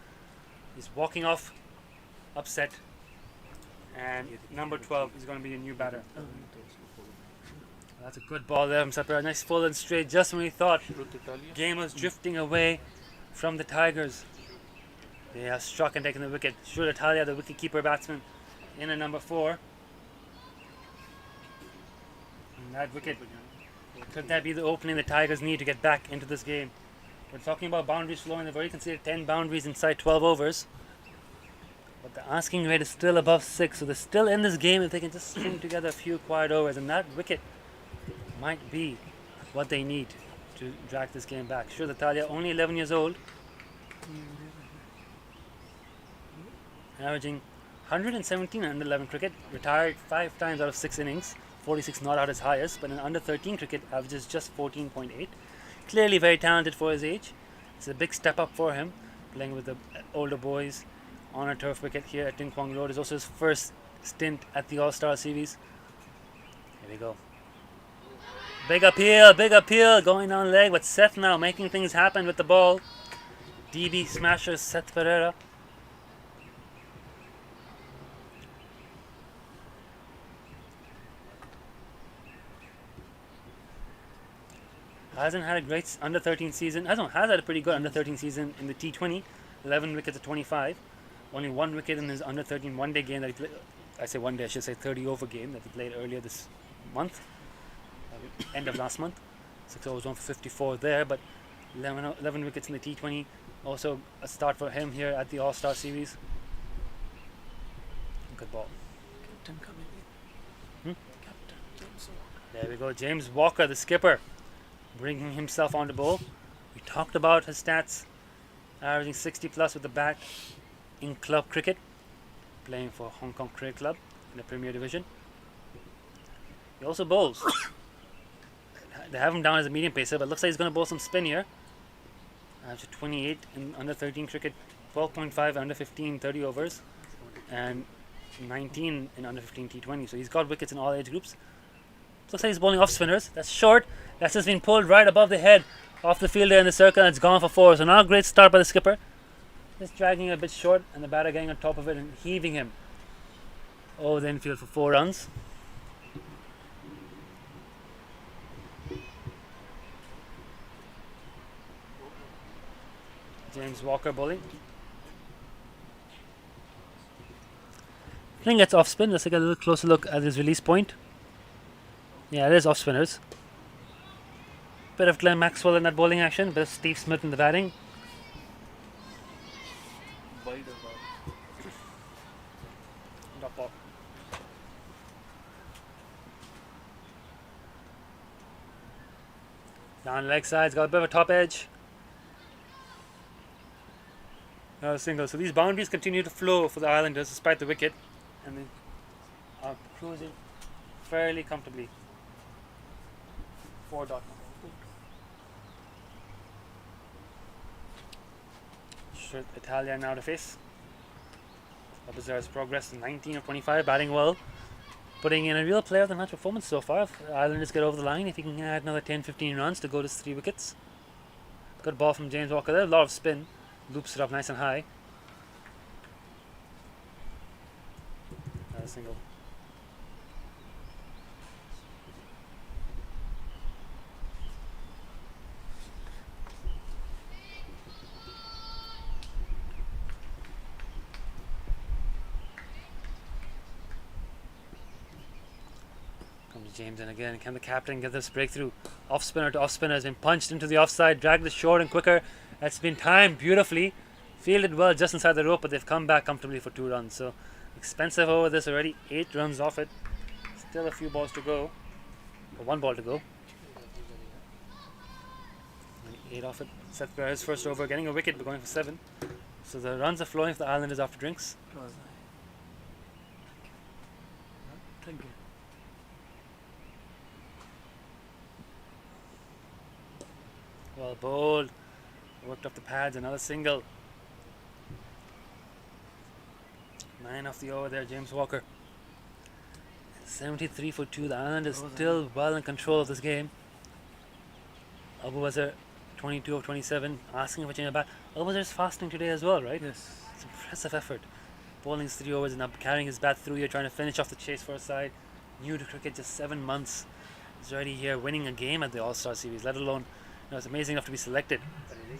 He's walking off, upset. And number 12 is going to be a new batter. That's a good ball there from Sapir. Nice full and straight, just when we thought game was drifting away from the Tigers. They have struck and taken the wicket. Shrut Italia, the wicket-keeper batsman, in at number 4. And that wicket, could that be the opening the Tigers need to get back into this game? We're talking about boundaries flowing. They've already conceded 10 boundaries inside 12 overs. But the asking rate is still above 6, so they're still in this game if they can just string together a few quiet overs. And that wicket might be what they need to drag this game back. Sure, Italia, only 11 years old, averaging 117 in under 11 cricket, retired 5 times out of 6 innings, 46 not out his highest, but in under 13 cricket averages just 14.8. Clearly very talented for his age. It's a big step up for him, playing with the older boys on a turf wicket here at Ting Kwang Road. It's also his first stint at the All-Star Series. Here we go. Big appeal, going on leg, but Seth now making things happen with the ball. DB smasher Seth Pereira. Hasn't had a great under 13 season. Has had a pretty good under 13 season in the T20. 11 wickets at 25. Only 1 wicket in his under 13 one-day game that he played. I say one day, I should say 30 over game that he played earlier this month. End of last month. 6 overs, 1 for 54 there, but 11 wickets in the T20. Also a start for him here at the All-Star Series. Good ball. Captain coming in. Captain James Walker. There we go. James Walker, the skipper, bringing himself on the bowl. We talked about his stats. Averaging 60 plus with the bat in club cricket. Playing for Hong Kong Cricket Club in the Premier Division. He also bowls. They have him down as a medium pacer, but looks like he's going to bowl some spin here. After 28 in under 13 cricket, 12.5 under 15 30 overs, and 19 in under 15 T20. So he's got wickets in all age groups. Looks like he's bowling off spinners. That's short. That's just been pulled right above the head off the fielder in the circle, and it's gone for 4. So now a great start by the skipper. Just dragging a bit short, and the batter getting on top of it and heaving him over the infield for 4 runs. James Walker bowling. I think it's off spin. Let's take a little closer look at his release point. Yeah, it is off spinners. Bit of Glenn Maxwell in that bowling action, bit of Steve Smith in the batting. Wide of ball. Drop ball. Down leg sides, got a bit of a top edge. Another single. So these boundaries continue to flow for the Islanders despite the wicket, and they are cruising fairly comfortably. 4 dot. Should Italia now to face. Observes progress to 19 of 25, batting well, putting in a real player of the match performance so far. If the Islanders get over the line, if he can add another 10-15 runs to go to 3 wickets. Good ball from James Walker there, a lot of spin, loops it up nice and high. Another single. James in again. Can the captain get this breakthrough? Off spinner to off spinner has been punched into the offside, dragged this short and quicker. That's been timed beautifully. Fielded well just inside the rope, but they've come back comfortably for 2 runs. So expensive over this already. 8 runs off it. Still a few balls to go. Or 1 ball to go. And 8 off it. Seth Perez first over, getting a wicket, but going for 7. So the runs are flowing for the Islanders after drinks. Thank you. Well bowled, worked off the pads, another single. 9 off the over there, James Walker. 73 for 2, the Islanders still well in control of this game. Abu Wazir, 22 of 27, asking for change of bat. Abu Wazir's fasting today as well, right? Yes. It's impressive effort. Bowling 3 overs and up carrying his bat through here, trying to finish off the chase for a side. New to cricket, just 7 months. He's already here winning a game at the All-Star Series, let alone, it's amazing enough to be selected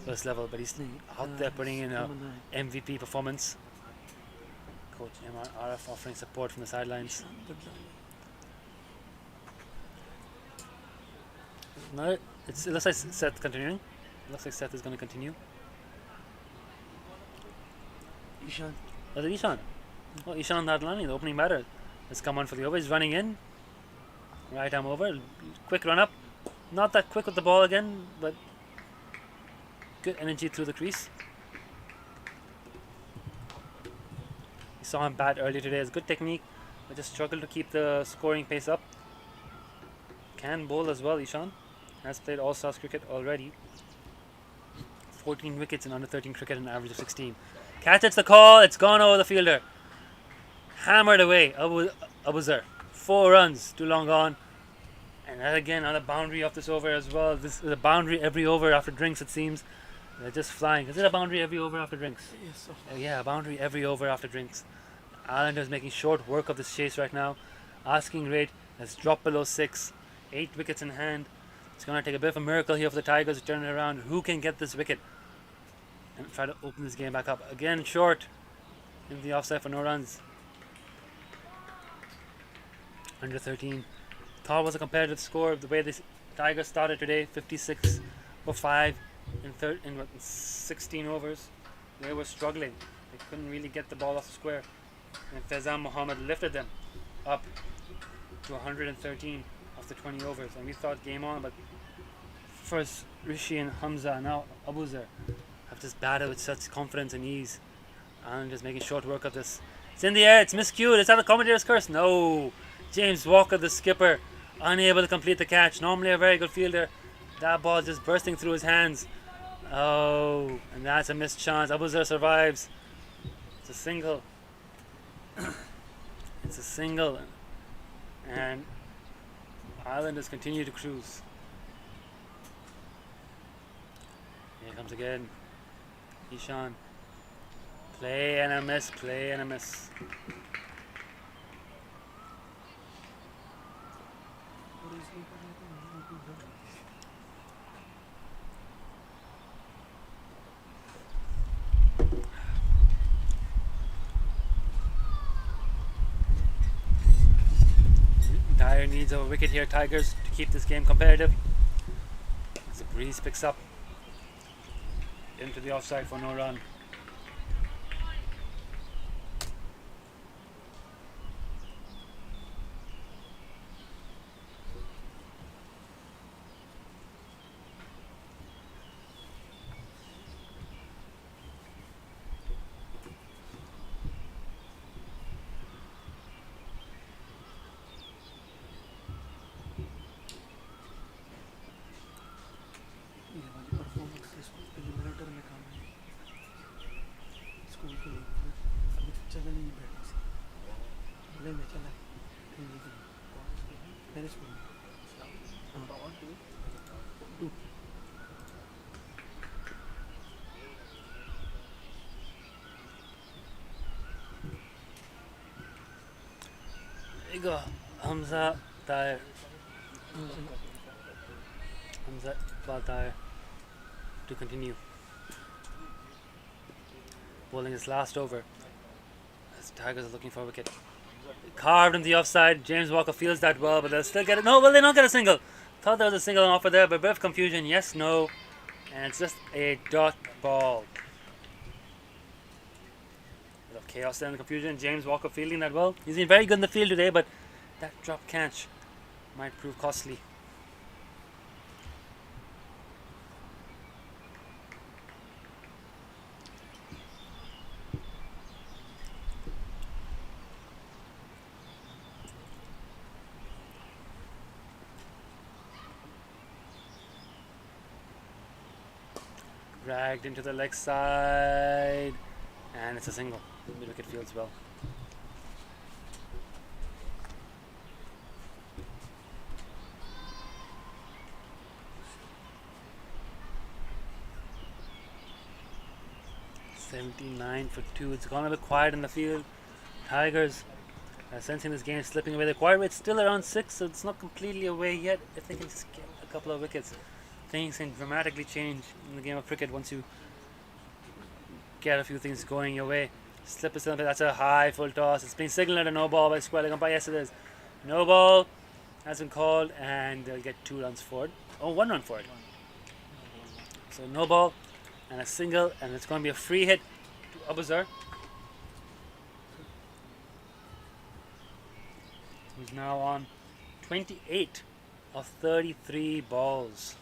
for this level, but he's out there putting in a MVP performance. Coach MRF offering support from the sidelines. No, it looks like Seth continuing. It looks like Seth is going to continue. Ishan. Oh, the Ishan. Oh, Ishan Nadlani, the opening batter, has come on for the over. He's running in. Right arm over. Quick run up. Not that quick with the ball again, but good energy through the crease. We saw him bat earlier today. It's good technique, but just struggled to keep the scoring pace up. Can bowl as well, Ishan. Has played All-Stars cricket already. 14 wickets in under 13 cricket, an average of 16. Catch, it's the call. It's gone over the fielder. Hammered away. Abuzar. 4 runs. Too long gone. And that again, another boundary off this over as well. This is a boundary every over after drinks, it seems. They're just flying. Is it a boundary every over after drinks? Yes. Yeah, a boundary every over after drinks. Islanders making short work of this chase right now. Asking rate has dropped below 6. 8 wickets in hand. It's going to take a bit of a miracle here for the Tigers to turn it around. Who can get this wicket and try to open this game back up? Again, short in the offside for no runs. Under 13. Thought was a competitive score. The way the Tigers started today, 56 for 5 in 16 overs. They were struggling. They couldn't really get the ball off the square. And Faizan Mohammed lifted them up to 113 after 20 overs. And we thought game on, but first Rishi and Hamza, now Abuzar, have just batted with such confidence and ease. And just making short work of this. It's in the air, it's miscued. Is that the commentator's curse? No. James Walker, the skipper, unable to complete the catch. Normally a very good fielder. That ball just bursting through his hands. Oh, and that's a missed chance. Abuzar survives. It's a single. It's a single. And Islanders continue to cruise. Here comes again. Ishan. Play and a miss, play and a miss. Dire needs of a wicket here, Tigers, to keep this game competitive. Reese picks up into the offside for no run. ये वाली performance मिलिटर में काम है school के लिए अभी चला नहीं बैठा से बोले मैं चला खेलने के लिए मेरे स्कूल में हाँ to There you go. Hamza Tahir. Hamza Iqbal Tahir to continue. Bowling his last over. As Tigers are looking for a wicket. Carved in the offside. James Walker feels that well, but they'll still get it. No, well, they don't get a single. Thought there was a single offer there, but a bit of confusion. Yes, no. And it's just a dot ball. Bit of chaos there and confusion. James Walker fielding that well. He's been very good in the field today, but that drop catch might prove costly. Dragged into the leg side, and it's a single. The wicket fields well. $79 for 2. It's gone a bit quiet in the field. Tigers are sensing this game slipping away. The quiet rate's still around 6, so it's not completely away yet. If they can just get a couple of wickets, things can dramatically change in the game of cricket once you get a few things going your way. Slip is that's a high full toss. It's been signalled a no ball by square leg umpire. Yes, it is. No ball has been called, and they'll get 2 runs for it. Oh, 1 run for it. So no ball and a single, and it's going to be a free hit to Abuzar, who's now on 28 of 33 balls.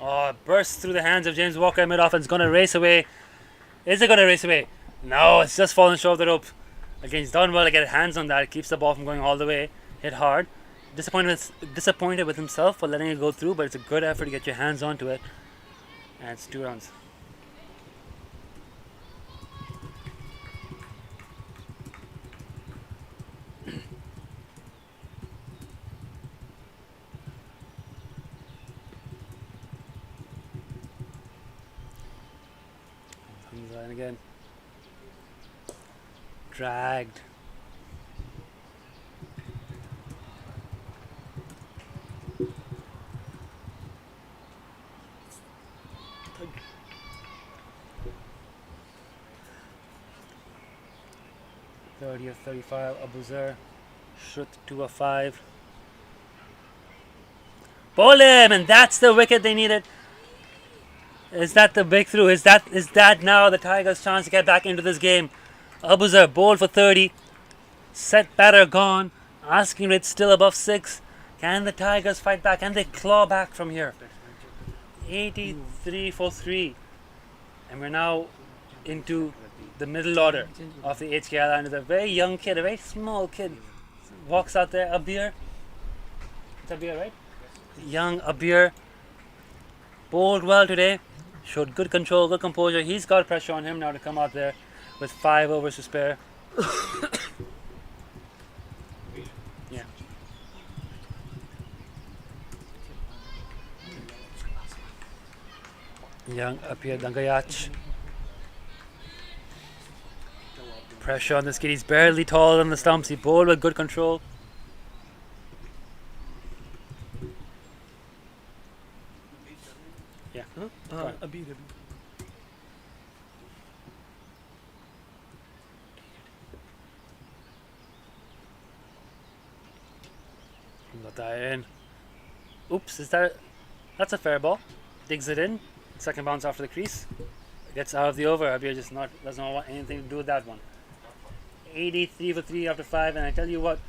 Oh, bursts through the hands of James Walker mid-off and it's going to race away. Is it going to race away? No, it's just fallen short of the rope. Again, he's done well to get hands on that. It keeps the ball from going all the way. Hit hard. Disappointed with himself for letting it go through, but it's a good effort to get your hands onto it. And it's 2 runs. And again, dragged. Thirty of 35. Abuzar, Shrut 2 of 5. Bowl him, and that's the wicket they needed. Is that the breakthrough? Is that now the Tigers' chance to get back into this game? Abuzar bowled for 30. Set batter gone. Asking rate still above 6. Can the Tigers fight back? Can they claw back from here? 83 for 3. And we're now into the middle order of the HKR line. There's a very young kid, a very small kid. Walks out there. Abir. It's Abir, right? Young Abir. Bowled well today. Showed good control, good composure. He's got pressure on him now to come out there with 5 overs to spare. Yeah. Young Apir Dangayach. Pressure on this kid. He's barely taller than the stumps. He bowled with good control. Yeah. Abhi. Got that in. Oops, that's a fair ball. Digs it in. Second bounce after the crease. Gets out of the over. Abir just does not want anything to do with that one. 83 for 3 after 5, and I tell you what,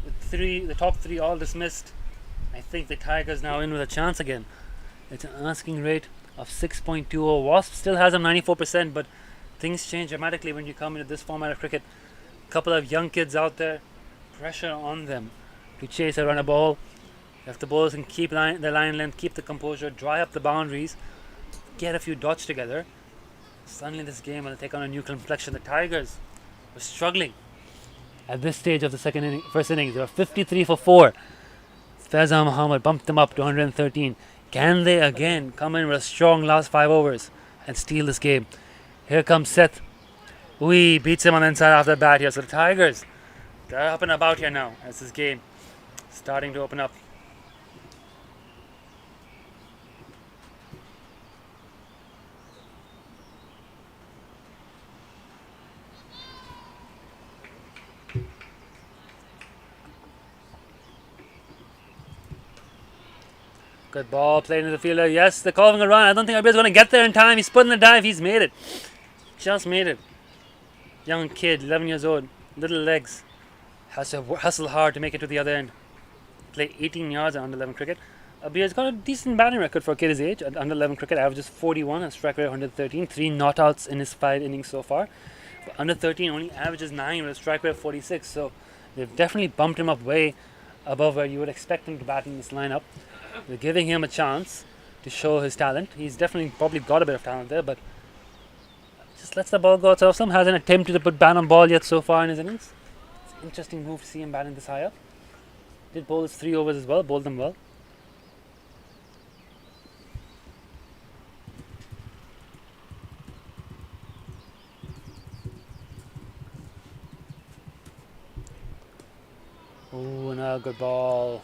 with the top 3 all dismissed, I think the Tigers now in with a chance again. It's an asking rate of 6.20. Wasp still has them 94%, but things change dramatically when you come into this format of cricket. A couple of young kids out there, pressure on them to chase and run a ball. If the bowlers can keep their line length, keep the composure, dry up the boundaries, get a few dots together, suddenly this game will take on a new complexion. The Tigers were struggling at this stage of the first innings. They were 53 for 4. Faizan Muhammad bumped them up to 113. Can they again come in with a strong last 5 overs and steal this game? Here comes Seth. Beats him on the inside after the bat here. So the Tigers, they're up and about here now as this game starting to open up. Good ball played into the fielder. Yes, they're calling a run. I don't think Abir's going to get there in time. He's putting the dive. He's made it. Just made it. Young kid, 11 years old. Little legs. Has to hustle hard to make it to the other end. Play 18 yards at under 11 cricket. Abir's got a decent batting record for a kid his age. At under 11 cricket, averages 41 and strike rate 113. 3 not outs in his 5 innings so far. But under 13 only averages 9 with a strike rate of 46. So they've definitely bumped him up way above where you would expect him to bat in this lineup. They're giving him a chance to show his talent. He's definitely probably got a bit of talent there, but just lets the ball go outside of some. Hasn't attempted to put ban on ball yet so far in his innings. It's an interesting move to see him batting this high up. Did bowl his 3 overs as well, bowled them well. Oh, another good ball.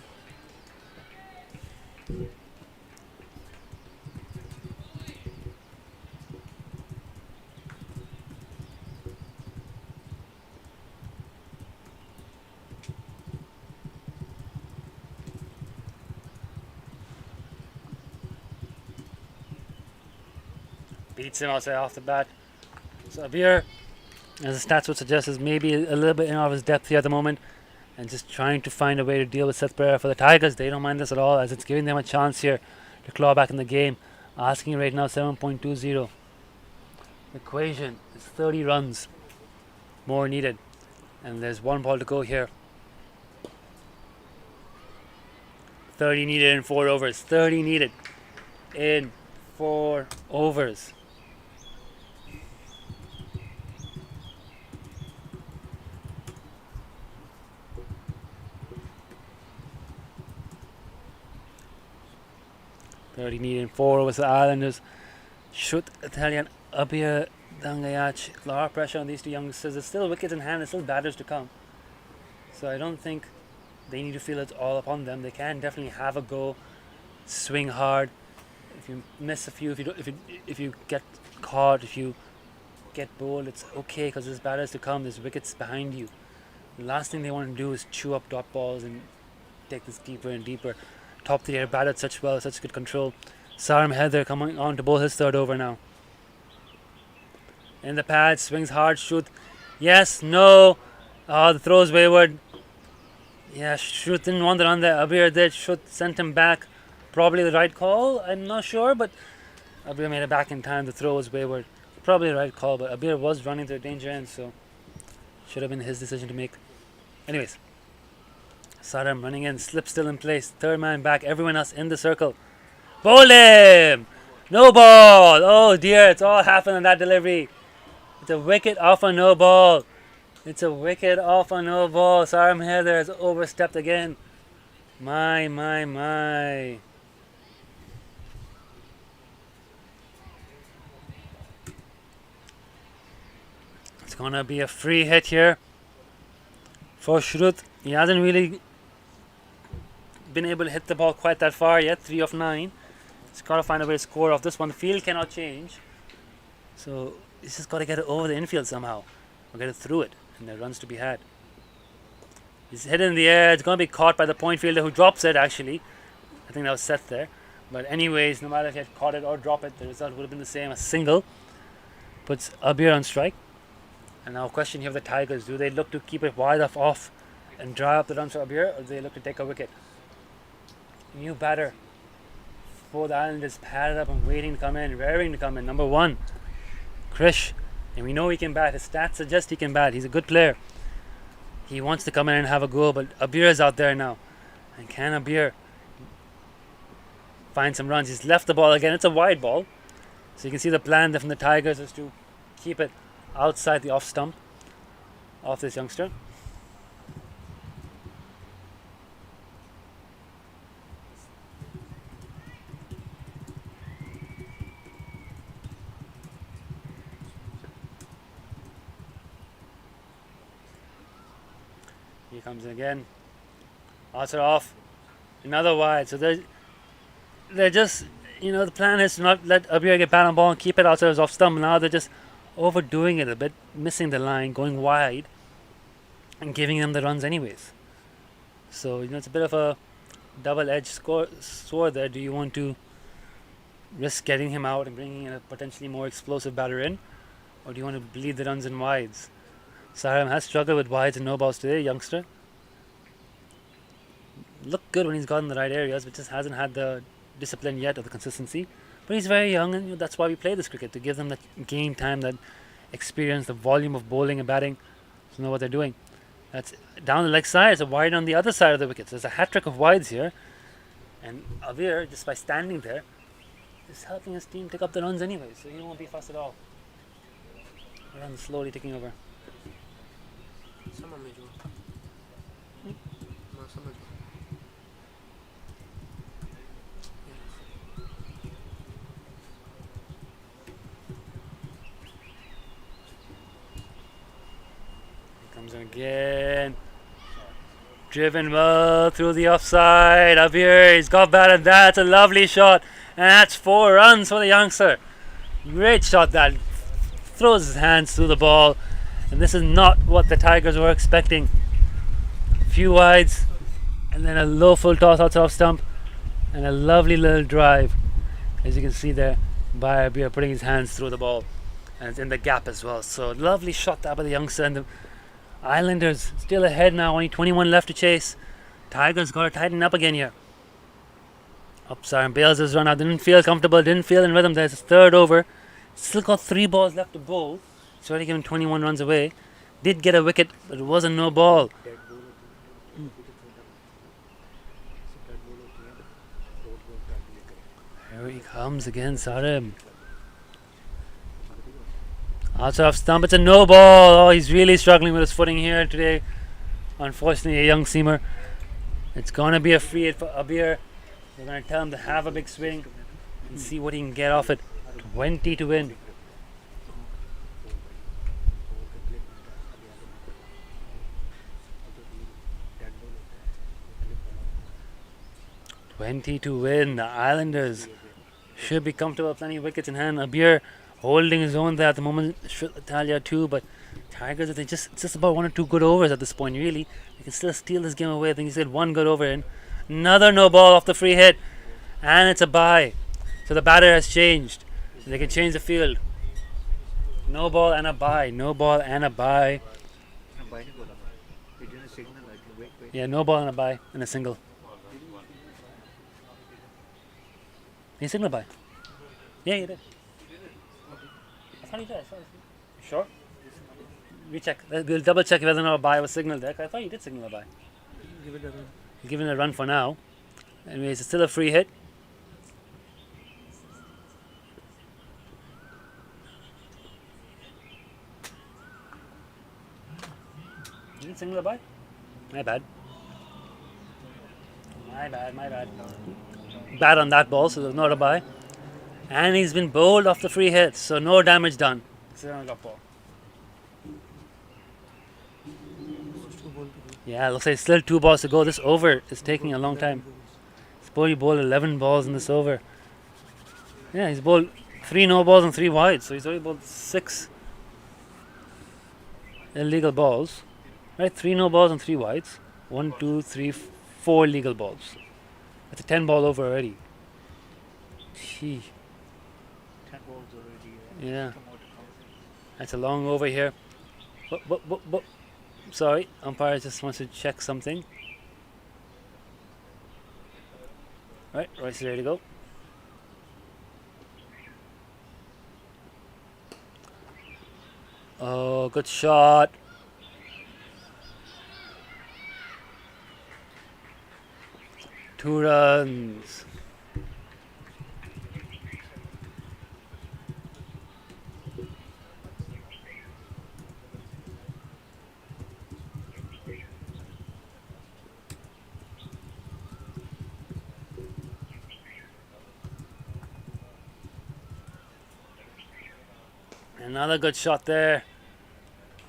Beats him outside off the bat. So Abir, as the stats would suggest, is maybe a little bit in off his depth here at the moment, and just trying to find a way to deal with Seth Pereira. For the Tigers, they don't mind this at all, as it's giving them a chance here to claw back in the game. Asking right now 7.20. The equation is 30 runs more needed, and there's 1 ball to go here. 30 needed in 4 overs. 30 needed in 4 overs. Needed in 4 overs. The Islanders should Italian Abir Dangayach. A lot of pressure on these 2 youngsters. There's still wickets in hand. There's still batters to come. So I don't think they need to feel it's all upon them. They can definitely have a go, swing hard. If you miss a few, if you get caught, if you get bowled, it's okay because there's batters to come. There's wickets behind you. The last thing they want to do is chew up dot balls and take this deeper and deeper. Top 3 are batted such good control. Sarim Heather coming on to bowl his 3rd over now. In the pad, swings hard, shoot. Yes, no. The throw's wayward. Yeah, Shruth didn't want the run there. Abir did. Shruth sent him back. Probably the right call. I'm not sure, but Abir made it back in time. The throw was wayward. Probably the right call, but Abir was running to the danger end, so should have been his decision to make. Anyways. Saram running in, slip still in place, 3rd man back, everyone else in the circle. Bowl him! No ball! Oh dear, it's all happened in that delivery. It's a wicket off a no ball. It's a wicket off a no ball. Saram Heather has overstepped again. My. It's gonna be a free hit here for Shruth. He hasn't really been able to hit the ball quite that far yet. 3 of 9. He's got to find a way to score off this one. The field cannot change, so he's just got to get it over the infield somehow, or get it through it, and there are runs to be had. He's hit in the air. It's going to be caught by the point fielder who drops it, actually. I think that was set there. But anyways, no matter if he had caught it or dropped it, the result would have been the same. A single puts Abir on strike. And now question here of the Tigers. Do they look to keep it wide off and dry up the runs for Abir, or do they look to take a wicket? New batter for the Islanders, padded up and waiting to come in, raring to come in. Number 1, Krish. And we know he can bat. His stats suggest he can bat. He's a good player. He wants to come in and have a go, but Abir is out there now. And can Abir find some runs? He's left the ball again. It's a wide ball. So you can see the plan there from the Tigers is to keep it outside the off stump of this youngster. He comes in again. Outside off. Another wide. So they're just, the plan is to not let Abir get bat on ball and keep it outside his off stump. Now they're just overdoing it a bit, missing the line, going wide, and giving them the runs anyways. So, it's a bit of a double-edged sword there. Do you want to risk getting him out and bringing in a potentially more explosive batter in? Or do you want to bleed the runs in wides? Saram has struggled with wides and no balls today, youngster. Looked good when he's got in the right areas, but just hasn't had the discipline yet or the consistency. But he's very young, and that's why we play this cricket, to give them that game time, that experience, the volume of bowling and batting, to know what they're doing. That's down the leg side. It's a wide on the other side of the wickets. There's a hat-trick of wides here. And Avir, just by standing there, is helping his team take up the runs anyway, so he won't be fussed at all. Runs slowly taking over. Comes in again. Driven well through the offside. Abir, he's got batted. That's a lovely shot. And that's 4 runs for the youngster. Great shot that. Throws his hands through the ball. And this is not what the Tigers were expecting. Few wides. And then a low full toss outside off stump. And a lovely little drive. As you can see there, by Abir putting his hands through the ball. And it's in the gap as well. So lovely shot there by the youngster. And the Islanders still ahead now, only 21 left to chase. Tigers got to tighten up again here. Upside and Bales has run out, didn't feel comfortable, didn't feel in rhythm. There's his 3rd over. Still got 3 balls left to bowl. It's already given 21 runs away. Did get a wicket, but it wasn't no ball. Here he comes again, Sarim. Outside off stump, it's a no ball. Oh, he's really struggling with his footing here today. Unfortunately, a young seamer. It's going to be a free hit for Abir. We're going to tell him to have a big swing and see what he can get off it. 20 to win. The Islanders should be comfortable, plenty of wickets in hand. Abir holding his own there at the moment. Italia too, but Tigers, it's just about 1 or 2 good overs at this point, really. They can still steal this game away. I think he's got 1 good over in. Another no ball off the free hit. And it's a bye. So the batter has changed. They can change the field. No ball and a bye. No ball and a bye. Yeah, no ball and a bye and a single. He signaled bye. Yeah, he did. I thought he did. Sure? Recheck. We'll double check whether or not a bye was signaled there. I thought he did signal a bye. Give it a run. Give it a run for now. Anyways, it's still a free hit. You didn't signal a bye? My bad. My bad. Bad on that ball, so there's not a bye. And he's been bowled off the free hit, so no damage done. Ball. Yeah, looks like still 2 balls to go. This over is taking a long time. He's probably bowled 11 balls in this over. Yeah, he's bowled 3 no balls and 3 wide, so he's already bowled 6 illegal balls. Right, 3 no balls and 3 wides. 1, 2, 3, 4 legal balls. That's a 10 ball over already. Gee. 10 balls already. Yeah. Come out to come. That's a long over here. But. Sorry, umpire just wants to check something. Right, Royce is ready to go. Oh, good shot. Two runs. Another good shot there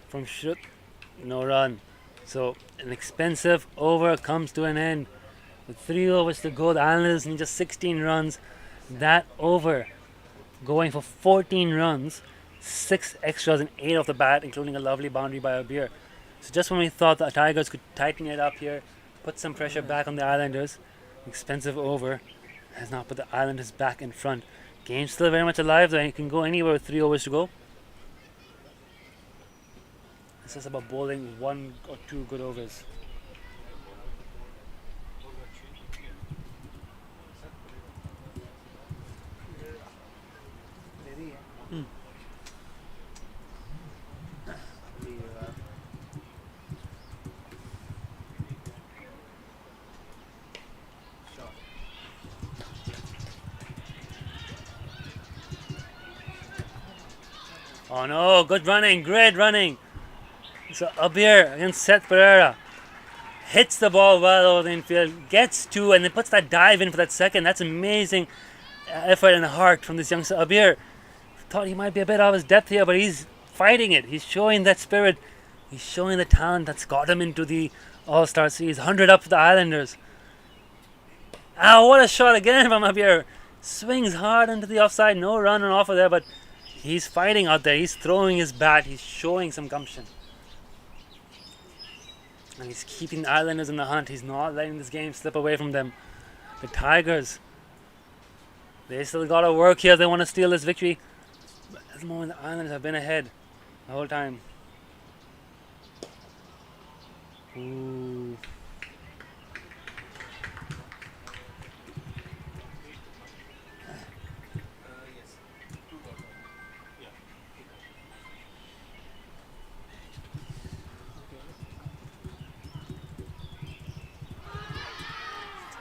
from Shrut. No run. So an expensive over comes to an end. With 3 overs to go, the Islanders need just 16 runs. That over going for 14 runs, 6 extras and 8 off the bat, including a lovely boundary by Abir. So just when we thought the Tigers could tighten it up here, put some pressure back on the Islanders, expensive over has not put the Islanders back in front. Game's still very much alive though, and it can go anywhere with 3 overs to go. It's just about bowling 1 or 2 good overs. Ready, yeah? Hmm. Oh no, good running, great running. So Abir against Seth Pereira. Hits the ball well over the infield, gets 2 and then puts that dive in for that second. That's amazing effort and heart from this youngster. Abir thought he might be a bit out of his depth here, but he's fighting it. He's showing that spirit. He's showing the talent that's got him into the All-Star Series. 100 up for the Islanders. Ah, what a shot again from Abir. Swings hard into the offside. No run on offer there, but he's fighting out there. He's throwing his bat. He's showing some gumption. And he's keeping the Islanders in the hunt. He's not letting this game slip away from them. The Tigers, they still got to work here. They want to steal this victory. But at the moment, the Islanders have been ahead the whole time. Ooh.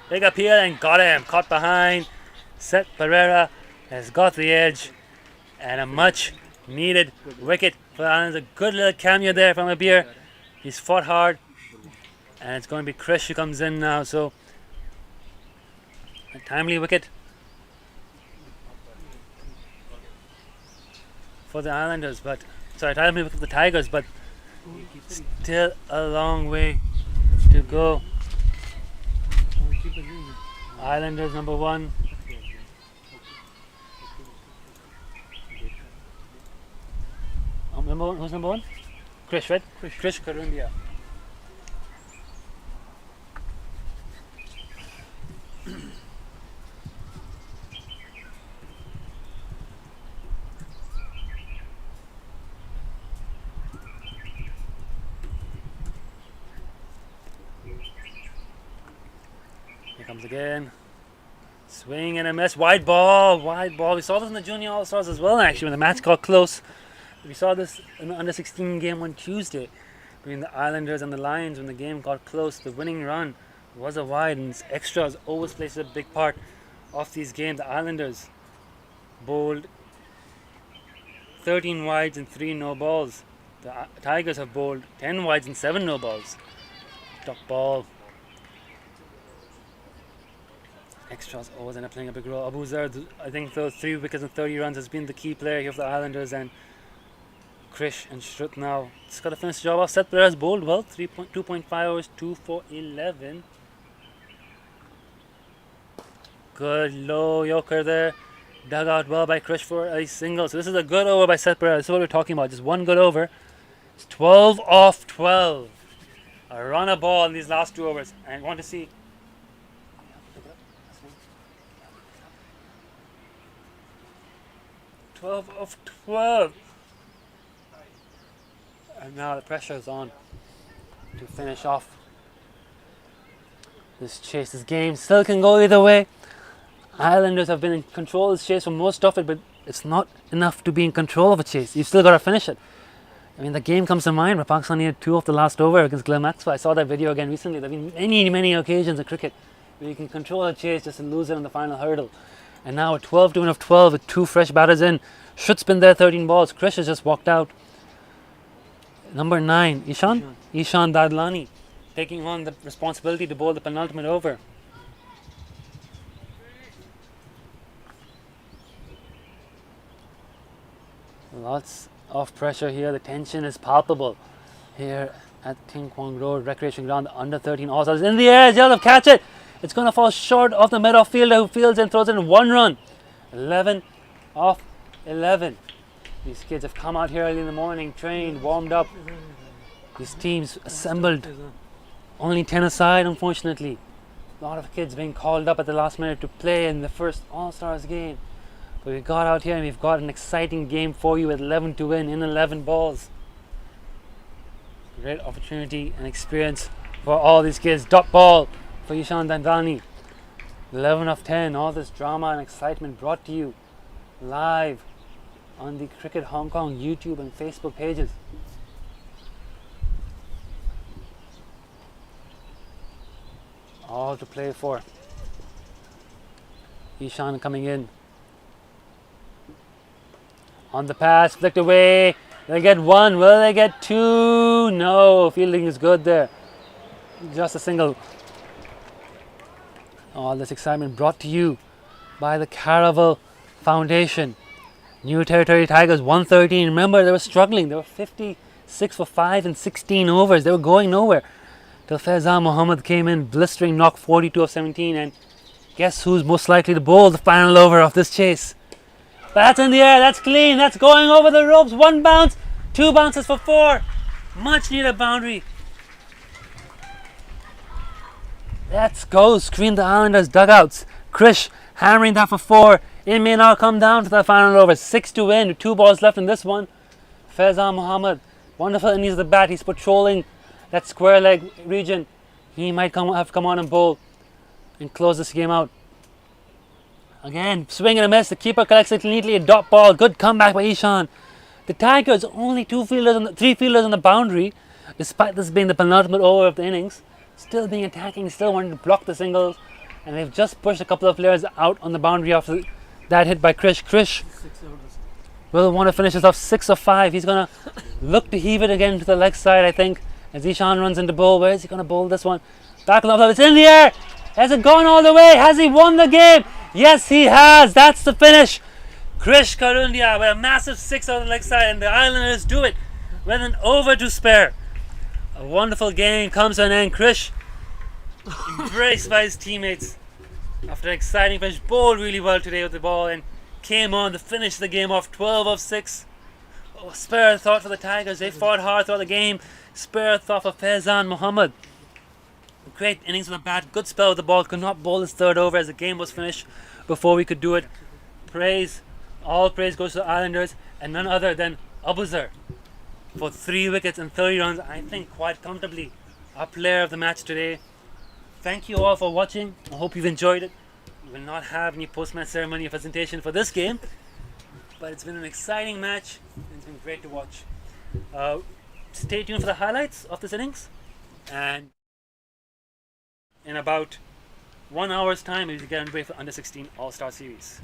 Big appeal and got him. Caught behind. Seth Pereira has got the edge. And a much needed wicket for the Islanders. A good little cameo there from Abir. He's fought hard. And it's going to be Krish who comes in now. So a timely wicket for the Islanders. Timely wicket for the Tigers. But still a long way to go. Islanders number 1. Number 1, who's number 1? Krish, right? Krish Karundia. Here comes again. Swing and a miss. Wide ball. We saw this in the Junior All-Stars as well, actually, when the match got close. We saw this in the Under 16 game on Tuesday between the Islanders and the Lions. When the game got close, the winning run was a wide, and extras always plays a big part of these games. The Islanders bowled 13 wides and 3 no balls. The Tigers have bowled 10 wides and 7 no balls. Top ball. Extras always end up playing a big role. Abu Zard, I think those 3 wickets and 30 runs, has been the key player here for the Islanders, and Krish and Shrut now just got to finish the job off. Seth Pereira's bowled well, 2.5 overs, 2 for 11. Good low yorker there. Dug out well by Krish for a single. So this is a good over by Seth Pereira. This is what we're talking about. Just one good over. It's 12 off 12. a runner ball in these last 2 overs. I want to see 12 of 12. And now the pressure is on to finish off this chase. This game still can go either way. Islanders have been in control of this chase for most of it, but it's not enough to be in control of a chase. You've still got to finish it. I mean, the game comes to mind where Pakistan needed 2 off the last over against Glenn Maxwell. I saw that video again recently. There have been many occasions in cricket where you can control a chase just to lose it on the final hurdle. And now a 12 to win of 12 with 2 fresh batters in. Should been there 13 balls. Krish has just walked out. Number 9, Ishan Dadlani, taking on the responsibility to bowl the penultimate over. Lots of pressure here. The tension is palpable here at King Kwong Road Recreation Ground. The under 13 all stars in the air. Yellow, catch it. It's going to fall short of the mid-off fielder who fields and throws in 1 run. 11 of 11. These kids have come out here early in the morning, trained, warmed up. These teams assembled. Only 10 aside, unfortunately. A lot of kids being called up at the last minute to play in the first All-Stars game. But we got out here and we've got an exciting game for you with 11 to win in 11 balls. Great opportunity and experience for all these kids. Dot ball for Ishan Dandani. 11 of 10. All this drama and excitement brought to you live on the Cricket Hong Kong YouTube and Facebook pages. All to play for. Ishan coming in. On the pass, flicked away. They get 1. Will they get 2? No, fielding is good there. Just a single. All this excitement brought to you by the Caravel Foundation. New Territory Tigers 113. Remember, they were struggling. They were 56 for 5 in 16 overs. They were going nowhere. Till Faizan Mohammed came in, blistering knock 42 of 17. And guess who's most likely to bowl the final over of this chase? That's in the air. That's clean. That's going over the ropes. 1 bounce. 2 bounces for 4. Much needed boundary. Let's go. Scream the Islanders dugouts. Krish hammering that for 4. It may now come down to the final over. 6 to win with 2 balls left in this one. Faizan Mohammed, wonderful innings of the bat. He's patrolling that square leg region. He might have come on and bowl and close this game out. Again, swing and a miss. The keeper collects it neatly. A dot ball. Good comeback by Ishan. The Tigers only 3 fielders on the boundary, despite this being the penultimate over of the innings. Still being attacking, still wanting to block the singles, and they've just pushed a couple of players out on the boundary after that hit by Krish. Krish will want to finish this off 6 of 5. He's going to look to heave it again to the leg side, I think, as Ishan runs into bowl. Where is he going to bowl this one? Back love, it's in the air. Has it gone all the way? Has he won the game? Yes, he has. That's the finish. Krish Karundia with a massive 6 on the leg side, and the Islanders do it with an over to spare. A wonderful game comes to an end. Krish embraced by his teammates after an exciting finish. Bowled really well today with the ball and came on to finish the game off 12 of 6. Oh, spare thought for the Tigers. They fought hard throughout the game. Spare thought for Faizan Mohammed. Great innings with the bat. Good spell with the ball. Could not bowl his 3rd over as the game was finished before we could do it. All praise goes to the Islanders and none other than Abuzar for 3 wickets and 30 runs. I think quite comfortably our player of the match today. Thank you all for watching. I hope you've enjoyed it. We will not have any post-match ceremony or presentation for this game, but it's been an exciting match and it's been great to watch. Stay tuned for the highlights of this innings, and in about 1 hour's time we'll get underway for Under 16 All-Star Series.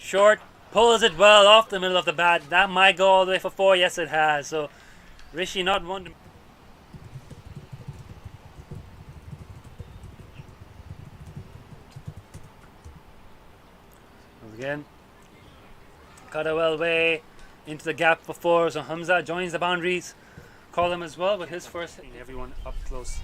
Short, pulls it well off the middle of the bat. That might go all the way for 4. Yes, it has. So Rishi not one to... Again, Caravel way into the gap for 4. So Hamza joins the boundaries. Call him as well, but his first hitting everyone up close.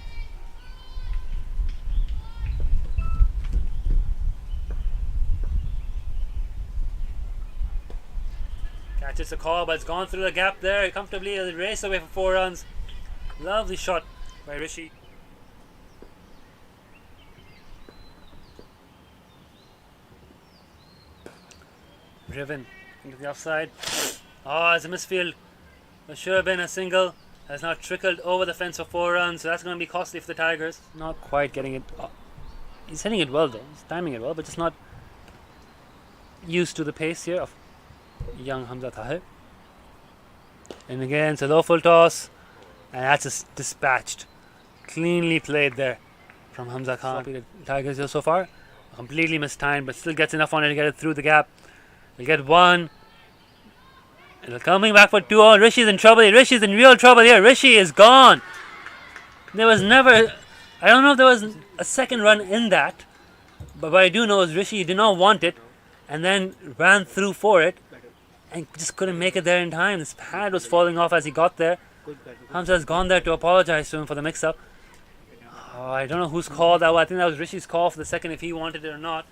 Catches the call, but it's gone through the gap there comfortably. It'll race away for 4 runs. Lovely shot by Rishi. Driven into the offside. Oh, it's a misfield. There should have been a single. Has now trickled over the fence for 4 runs, so that's going to be costly for the Tigers. Not quite getting it. He's hitting it well though. He's timing it well, but just not used to the pace here of young Hamza Tahir. And again, it's a low full toss, and that's just dispatched. Cleanly played there from Hamza Khan. The Tigers here so far. Completely mistimed, but still gets enough on it to get it through the gap. He'll get 1. It'll coming back for 2. Oh, Rishi's in trouble. Rishi's in real trouble here. Rishi is gone. There was never... I don't know if there was a second run in that, but what I do know is Rishi did not want it and then ran through for it and just couldn't make it there in time. His pad was falling off as he got there. Hamza has gone there to apologize to him for the mix-up. Oh, I don't know whose call that was. I think that was Rishi's call for the second, if he wanted it or not.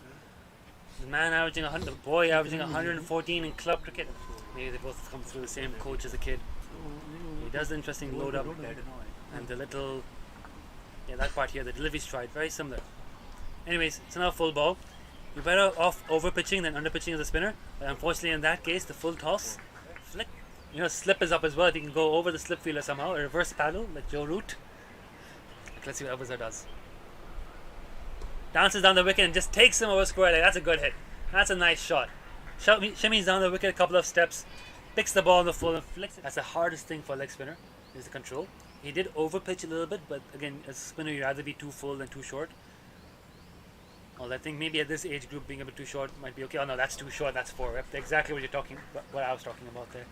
The man averaging 100, the boy averaging 114 in club cricket. Maybe they both come through the same coach as a kid. He does the interesting load up and the little, yeah, that part here, the delivery stride, very similar. Anyways, it's now full ball. You're better off over pitching than under pitching as a spinner. But unfortunately, in that case, the full toss, flick, slip is up as well. If you can go over the slip fielder somehow, a reverse paddle like Joe Root. Let's see what Abuzar does. Dances down the wicket and just takes him over square leg. That's a good hit. That's a nice shot. Shimmies down the wicket a couple of steps, picks the ball on the full and flicks it. That's the hardest thing for a leg spinner, is the control. He did over pitch a little bit, but again, as a spinner, you'd rather be too full than too short. Well, I think maybe at this age group, being a bit too short might be okay. Oh no, that's too short. That's 4. Exactly what you're talking, what I was talking about there.